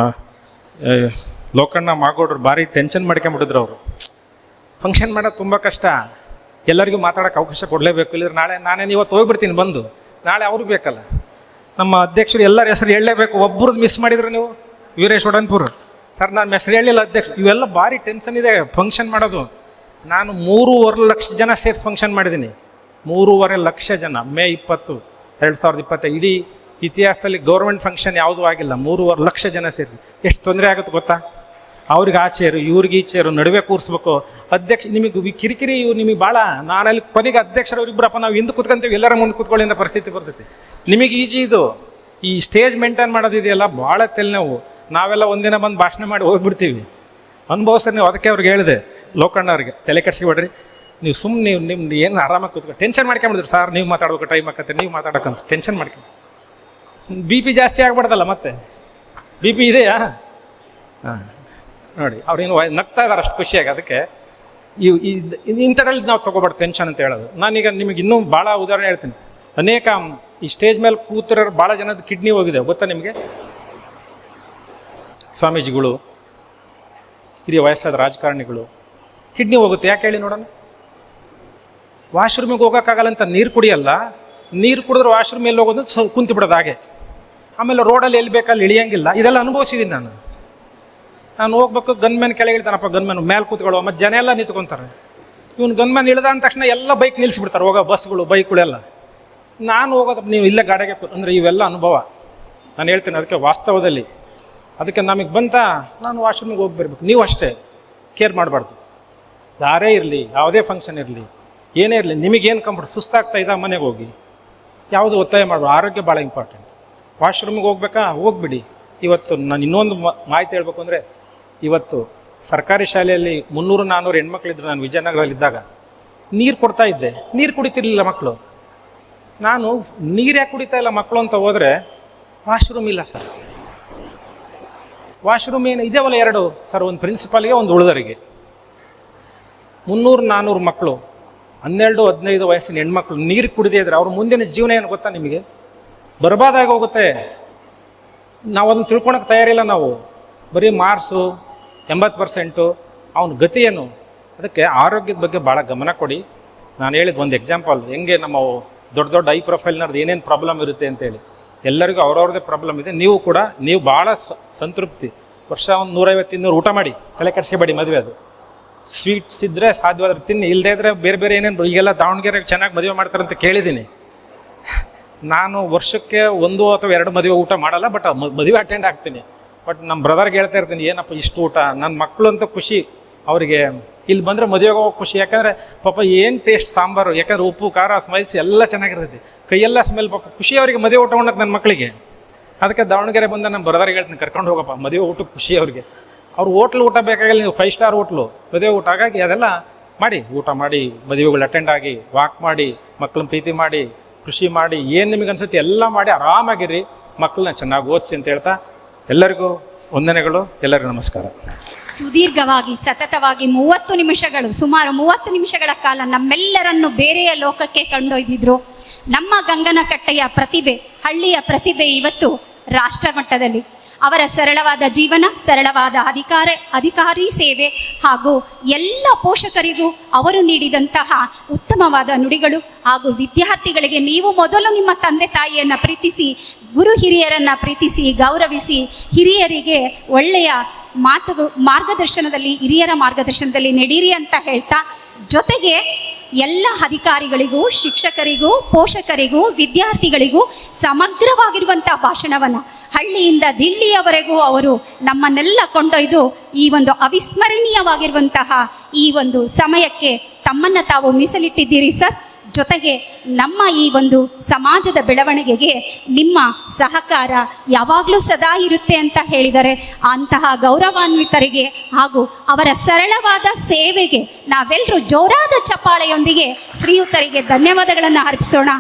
S2: ಲೋಕಣ್ಣ ಮಾಗೋಡ್ರು ಭಾರಿ ಟೆನ್ಷನ್ ಮಾಡ್ಕೊಂಬಿಟ್ಟಿದ್ರು. ಅವರು ಫಂಕ್ಷನ್ ಮಾಡೋದು ತುಂಬ ಕಷ್ಟ, ಎಲ್ಲರಿಗೂ ಮಾತಾಡೋಕ್ಕೆ ಅವಕಾಶ ಕೊಡಲೇಬೇಕು. ಇಲ್ಲದ್ರೆ ನಾಳೆ ನಾನೇನು ಇವತ್ತು ಹೋಗ್ಬಿಡ್ತೀನಿ ಬಂದು, ನಾಳೆ ಅವ್ರಿಗೆ ಬೇಕಲ್ಲ. ನಮ್ಮ ಅಧ್ಯಕ್ಷರು ಎಲ್ಲರ ಹೆಸರು ಹೇಳಲೇಬೇಕು. ಒಬ್ಬರದ್ದು ಮಿಸ್ ಮಾಡಿದ್ರೆ ನೀವು, ವೀರೇಶ್ ಒಡನ್ಪುರ್ ಸರ್ ನಾನು ಹೆಸರು ಹೇಳಿಲ್ಲ ಅಧ್ಯಕ್ಷ. ಇವೆಲ್ಲ ಭಾರಿ ಟೆನ್ಷನ್ ಇದೆ ಫಂಕ್ಷನ್ ಮಾಡೋದು. ನಾನು 3.5 ಲಕ್ಷ ಜನ ಸೇರಿಸಿ ಫಂಕ್ಷನ್ ಮಾಡಿದ್ದೀನಿ. 3.5 ಲಕ್ಷ ಜನ. ಮೇ 20, 2020 ಇಡೀ ಇತಿಹಾಸದಲ್ಲಿ ಗೌರ್ಮೆಂಟ್ ಫಂಕ್ಷನ್ ಯಾವುದೂ ಆಗಿಲ್ಲ. 3.5 ಲಕ್ಷ ಜನ ಸೇರಿಸಿ ಎಷ್ಟು ತೊಂದರೆ ಆಗುತ್ತೆ ಗೊತ್ತಾ? ಅವ್ರಿಗೆ ಆ ಚೇರು, ಇವ್ರಿಗೆ ಈ ಚೇರು, ನಡುವೆ ಕೂರಿಸ್ಬೇಕು. ಅಧ್ಯಕ್ಷ ನಿಮಗೆ ಕಿರಿಕಿರಿ, ಇವು ನಿಮಗೆ ಭಾಳ. ನಾನಲ್ಲಿ ಕೊನೆಗೆ ಅಧ್ಯಕ್ಷರವ್ರಿಬ್ಬರಪ್ಪ ನಾವು ಹಿಂದೆ ಕೂತ್ಕೊಂತೀವಿ, ಎಲ್ಲರ ಮುಂದೆ ಕೂತ್ಕೊಳ್ಳಿಂದ ಪರಿಸ್ಥಿತಿ ಬರ್ತೈತಿ. ನಿಮಗೆ ಈಜಿ ಇದು. ಈ ಸ್ಟೇಜ್ ಮೇಂಟೈನ್ ಮಾಡೋದಿದೆಯಲ್ಲ ಭಾಳ ನಾವು ನಾವೆಲ್ಲ ಒಂದಿನ ಬಂದು ಭಾಷಣ ಮಾಡಿ ಹೋಗ್ಬಿಡ್ತೀವಿ. ಅನುಭವಿಸ್ರಿ ನೀವು. ಅದಕ್ಕೆ ಅವ್ರಿಗೆ ಹೇಳಿದೆ, ಲೋಕಣ್ಣ ಅವ್ರಿಗೆ, ತಲೆ ಕೆಡಿಸ್ಕೊಬೇಡ್ರಿ, ನೀವು ಸುಮ್ಮನೆ ನಿಮ್ದು ಏನು ಆರಾಮಾಗಿ ಕೂತ್ಕೊಂಡು ಟೆನ್ಷನ್ ಮಾಡ್ಕೊಂಬಿಡಿದ್ರು ಸರ್, ನೀವು ಮಾತಾಡ್ಬೇಕು, ಟೈಮ್ ಆಕತ್ತೆ, ನೀವು ಮಾತಾಡೋಕ್ಕಂತ ಟೆನ್ಷನ್ ಮಾಡ್ಕೊಂಡು ಬಿ ಪಿ ಜಾಸ್ತಿ ಆಗ್ಬಾರ್ದಲ್ಲ ಮತ್ತೆ. ಬಿ ಪಿ ಇದೆಯಾ? ಹಾಂ ನೋಡಿ, ಅವ್ರೇನು ನಗ್ತಾ ಇದ್ದಾರೆ ಅಷ್ಟು ಖುಷಿಯಾಗಿ. ಅದಕ್ಕೆ ಇಂಥದ್ರಲ್ಲಿ ನಾವು ತೊಗೋಬಾರ್ದು ಟೆನ್ಷನ್ ಅಂತ ಹೇಳೋದು. ನಾನೀಗ ನಿಮಗೆ ಇನ್ನೂ ಭಾಳ ಉದಾಹರಣೆ ಹೇಳ್ತೀನಿ. ಅನೇಕ ಈ ಸ್ಟೇಜ್ ಮೇಲೆ ಕೂತಿರೋರು ಭಾಳ ಜನದ ಕಿಡ್ನಿ ಹೋಗಿದೆ, ಗೊತ್ತಾ ನಿಮಗೆ? ಸ್ವಾಮೀಜಿಗಳು, ಹಿರಿಯ ವಯಸ್ಸಾದ ರಾಜಕಾರಣಿಗಳು ಕಿಡ್ನಿ ಹೋಗುತ್ತೆ. ಯಾಕೆ ಹೇಳಿ ನೋಡೋಣ? ವಾಶ್ರೂಮಿಗೆ ಹೋಗೋಕ್ಕಾಗಲ್ಲ ಅಂತ ನೀರು ಕುಡಿಯಲ್ಲ, ನೀರು ಕುಡಿದ್ರೆ ವಾಶ್ರೂಮ್ ಎಲ್ಲಿ ಹೋಗೋದು ಕುಂತು ಬಿಡೋದು ಹಾಗೆ. ಆಮೇಲೆ ರೋಡಲ್ಲಿ ಎಲ್ಲಿ ಬೇಕಲ್ಲಿ ಇಳಿಯಂಗಿಲ್ಲ. ಇದೆಲ್ಲ ಅನುಭವಿಸಿದ್ದೀನಿ ನಾನು ಹೋಗ್ಬೇಕು, ಗನ್ಮ್ಯಾನ್ ಕೆಳಗೆ ಇಳ್ತಾನಪ್ಪ, ಗನ್ಮ್ಯಾನ್ ಮೇಲೆ ಕೂತ್ಕೊಳ್ಳೋ, ಮತ್ತು ಜನ ಎಲ್ಲ ನಿಂತ್ಕೊತಾರೆ. ಇವನು ಗನ್ಮ್ಯಾನ್ ಇಳ್ದ ಅಂದ ತಕ್ಷಣ ಎಲ್ಲ ಬೈಕ್ ನಿಲ್ಲಿಸ್ಬಿಡ್ತಾರೆ, ಹೋಗೋ ಬಸ್ಗಳು ಬೈಕ್ಗಳೆಲ್ಲ. ನಾನು ಹೋಗೋದು ನೀವು ಇಲ್ಲೇ ಗಾಡಿಗೆ ಅಂದರೆ ಇವೆಲ್ಲ ಅನುಭವ ನಾನು ಹೇಳ್ತೀನಿ. ಅದಕ್ಕೆ ವಾಸ್ತವದಲ್ಲಿ ಅದಕ್ಕೆ ನಮಗೆ ಬಂತ ನಾನು ವಾಶ್ರೂಮಿಗೆ ಹೋಗಿ ಬರ್ಬೇಕು. ನೀವು ಅಷ್ಟೇ ಕೇರ್ ಮಾಡಬಾರ್ದು. ಯಾರೇ ಇರಲಿ, ಯಾವುದೇ ಫಂಕ್ಷನ್ ಇರಲಿ, ಏನೇ ಇರಲಿ, ನಿಮಗೇನು ಕಂಫರ್ಟ್, ಸುಸ್ತಾಗ್ತಾ ಇದ್ದ ಮನೆಗೆ ಹೋಗಿ, ಯಾವುದು ಒತ್ತಾಯ ಮಾಡಬಾರ್ದು. ಆರೋಗ್ಯ ಭಾಳ ಇಂಪಾರ್ಟೆಂಟ್. ವಾಶ್ರೂಮಿಗೆ ಹೋಗ್ಬೇಕಾ, ಹೋಗ್ಬಿಡಿ. ಇವತ್ತು ನಾನು ಇನ್ನೊಂದು ಮಾಹಿತಿ ಹೇಳ್ಬೇಕು ಅಂದರೆ, ಇವತ್ತು ಸರ್ಕಾರಿ ಶಾಲೆಯಲ್ಲಿ 300-400 ಹೆಣ್ಮಕ್ಳಿದ್ರು. ನಾನು ವಿಜಯನಗರದಲ್ಲಿದ್ದಾಗ ನೀರು ಕೊಡ್ತಾ ಇದ್ದೆ, ನೀರು ಕುಡಿತಿರ್ಲಿಲ್ಲ ಮಕ್ಕಳು. ನಾನು ನೀರು ಯಾಕೆ ಕುಡಿತಾ ಇಲ್ಲ ಮಕ್ಕಳು ಅಂತ ಹೋದರೆ, ವಾಶ್ರೂಮ್ ಇಲ್ಲ ಸರ್. ವಾಶ್ರೂಮ್ ಏನು ಇದೇವಲ್ಲ 2 ಸರ್, ಒಂದು ಪ್ರಿನ್ಸಿಪಾಲ್ಗೆ, ಒಂದು ಉಳಿದರಿಗೆ. 300-400 ಮಕ್ಕಳು, 12-15 ವಯಸ್ಸಿನ ಹೆಣ್ಮಕ್ಳು ನೀರು ಕುಡಿದೇ ಇದ್ರೆ ಅವ್ರ ಮುಂದಿನ ಜೀವನ ಏನು ಗೊತ್ತಾ ನಿಮಗೆ? ಬರ್ಬಾದಾಗಿ ಹೋಗುತ್ತೆ. ನಾವು ಅದನ್ನು ತಿಳ್ಕೊಳಕ್ಕೆ ತಯಾರಿಲ್ಲ. ನಾವು ಬರೀ ಮಾರ್ಕ್ಸು 80%, ಅವನ ಗತಿ ಏನು? ಅದಕ್ಕೆ ಆರೋಗ್ಯದ ಬಗ್ಗೆ ಭಾಳ ಗಮನ ಕೊಡಿ. ನಾನು ಹೇಳಿದ ಒಂದು ಎಕ್ಸಾಂಪಲ್, ಹೆಂಗೆ ನಮ್ಮ ದೊಡ್ಡ ಐ ಪ್ರೊಫೈಲ್ನವ್ರದ್ದು ಏನೇನು ಪ್ರಾಬ್ಲಮ್ ಇರುತ್ತೆ ಅಂತೇಳಿ. ಎಲ್ಲರಿಗೂ ಅವ್ರವ್ರದ್ದೇ ಪ್ರಾಬ್ಲಮ್ ಇದೆ. ನೀವು ಭಾಳ ಸಂತೃಪ್ತಿ. ವರ್ಷ ಒಂದು 150-200 ಊಟ ಮಾಡಿ, ತಲೆ ಕೆಡಿಸ್ಕೋಬೇಡಿ. ಮದುವೆ ಅದು ಸ್ವೀಟ್ಸ್ ಇದ್ದರೆ ಸಾಧ್ಯವಾದ್ರೆ ತಿನ್ನಿ, ಇಲ್ಲದೇ ಇದ್ದರೆ ಬೇರೆ ಏನೇನು ಈಗೆಲ್ಲ ದಾವಣಗೆರೆಗೆ ಚೆನ್ನಾಗಿ ಮದುವೆ ಮಾಡ್ತಾರೆ ಅಂತ ಕೇಳಿದ್ದೀನಿ. ನಾನು ವರ್ಷಕ್ಕೆ 1 ಅಥವಾ 2 ಮದುವೆ ಊಟ ಮಾಡಲ್ಲ, ಬಟ್ ಮದುವೆ ಅಟೆಂಡ್ ಆಗ್ತೀನಿ. ಬಟ್ ನಮ್ಮ ಬ್ರದರ್ಗೆ ಹೇಳ್ತಾ ಇರ್ತೀನಿ, ಏನಪ್ಪ ಇಷ್ಟು ಊಟ, ನನ್ನ ಮಕ್ಕಳು ಅಂತ ಖುಷಿ ಅವರಿಗೆ. ಇಲ್ಲಿ ಬಂದರೆ ಮದುವೆಗೆ ಹೋಗೋ ಖುಷಿ. ಯಾಕಂದರೆ ಪಾಪ ಏನು ಟೇಸ್ಟ್ ಸಾಂಬಾರು, ಯಾಕಂದರೆ ಉಪ್ಪು ಖಾರ ಸ್ಪೈಸ್ ಎಲ್ಲ ಚೆನ್ನಾಗಿರ್ತೈತಿ, ಕೈಯೆಲ್ಲ ಸ್ಮೆಲ್. ಪಾಪ ಖುಷಿ ಅವರಿಗೆ ಮದುವೆ ಊಟ ಉಣ್ಣಕ್ಕೆ ನನ್ನ ಮಕ್ಕಳಿಗೆ. ಅದಕ್ಕೆ ದಾವಣಗೆರೆ ಬಂದ ನಮ್ಮ ಬ್ರದರ್ಗೆ ಹೇಳ್ತೀನಿ, ಕರ್ಕೊಂಡು ಹೋಗಪ್ಪ ಮದುವೆ ಊಟಕ್ಕೆ ಖುಷಿ ಅವ್ರಿಗೆ. ಅವ್ರು ಹೋಟ್ಲ್ ಊಟ ಬೇಕಾಗಿಲ್ಲ, ನೀವು 5 ಸ್ಟಾರ್ ಹೋಟ್ಲು ಮದುವೆ ಊಟ. ಹಾಗಾಗಿ ಅದೆಲ್ಲ ಮಾಡಿ, ಊಟ ಮಾಡಿ, ಮದುವೆಗಳು ಅಟೆಂಡ್ ಆಗಿ, ವಾಕ್ ಮಾಡಿ, ಮಕ್ಕಳನ್ನ ಪ್ರೀತಿ ಮಾಡಿ, ಕೃಷಿ ಮಾಡಿ, ಏನು ನಿಮಗೆ ಅನ್ಸುತ್ತೆ ಎಲ್ಲ ಮಾಡಿ ಆರಾಮಾಗಿರಿ. ಮಕ್ಕಳನ್ನ ಚೆನ್ನಾಗಿ ಓದಿಸಿ ಅಂತ ಹೇಳ್ತಾ ಎಲ್ಲರಿಗೂ ವಂದನೆಗಳು. ಎಲ್ಲರಿಗೂ ನಮಸ್ಕಾರ.
S1: ಸುದೀರ್ಘವಾಗಿ ಸತತವಾಗಿ 30 ನಿಮಿಷಗಳು, ಸುಮಾರು 30 ನಿಮಿಷಗಳ ಕಾಲ ನಮ್ಮೆಲ್ಲರನ್ನು ಬೇರೆಯ ಲೋಕಕ್ಕೆ ಕೊಂಡೊಯ್ದಿದ್ರು. ನಮ್ಮ ಗಂಗನಕಟ್ಟೆಯ ಪ್ರತಿಭೆ, ಹಳ್ಳಿಯ ಪ್ರತಿಭೆ ಇವತ್ತು ರಾಷ್ಟ್ರ ಮಟ್ಟದಲ್ಲಿ. ಅವರ ಸರಳವಾದ ಜೀವನ, ಸರಳವಾದ ಅಧಿಕಾರಿ ಸೇವೆ ಹಾಗೂ ಎಲ್ಲ ಪೋಷಕರಿಗೂ ಅವರು ನೀಡಿದಂತಹ ಉತ್ತಮವಾದ ನುಡಿಗಳು ಹಾಗೂ ವಿದ್ಯಾರ್ಥಿಗಳಿಗೆ ನೀವು ಮೊದಲು ನಿಮ್ಮ ತಂದೆ ತಾಯಿಯನ್ನು ಪ್ರೀತಿಸಿ, ಗುರು ಹಿರಿಯರನ್ನು ಪ್ರೀತಿಸಿ, ಗೌರವಿಸಿ, ಹಿರಿಯರಿಗೆ ಒಳ್ಳೆಯ ಮಾರ್ಗದರ್ಶನದಲ್ಲಿ, ಹಿರಿಯರ ಮಾರ್ಗದರ್ಶನದಲ್ಲಿ ನಡೆಯಿರಿ ಅಂತ ಹೇಳ್ತಾ, ಜೊತೆಗೆ ಎಲ್ಲ ಅಧಿಕಾರಿಗಳಿಗೂ, ಶಿಕ್ಷಕರಿಗೂ, ಪೋಷಕರಿಗೂ, ವಿದ್ಯಾರ್ಥಿಗಳಿಗೂ ಸಮಗ್ರವಾಗಿರುವಂಥ ಭಾಷಣವನ್ನು ಹಳ್ಳಿಯಿಂದ ದಿಲ್ಲಿಯವರೆಗೂ ಅವರು ನಮ್ಮನ್ನೆಲ್ಲ ಕೊಂಡೊಯ್ದು ಈ ಒಂದು ಅವಿಸ್ಮರಣೀಯವಾಗಿರುವಂತಹ ಈ ಒಂದು ಸಮಯಕ್ಕೆ ತಮ್ಮನ್ನು ತಾವು ಮೀಸಲಿಟ್ಟಿದ್ದೀರಿ ಸರ್. ಜೊತೆಗೆ ನಮ್ಮ ಈ ಒಂದು ಸಮಾಜದ ಬೆಳವಣಿಗೆಗೆ ನಿಮ್ಮ ಸಹಕಾರ ಯಾವಾಗಲೂ ಸದಾ ಇರುತ್ತೆ ಅಂತ ಹೇಳಿದರೆ, ಅಂತಹ ಗೌರವಾನ್ವಿತರಿಗೆ ಹಾಗೂ ಅವರ ಸರಳವಾದ ಸೇವೆಗೆ ನಾವೆಲ್ಲರೂ ಜೋರಾದ ಚಪ್ಪಾಳೆಯೊಂದಿಗೆ ಶ್ರೀಯುತರಿಗೆ ಧನ್ಯವಾದಗಳನ್ನು ಅರ್ಪಿಸೋಣ.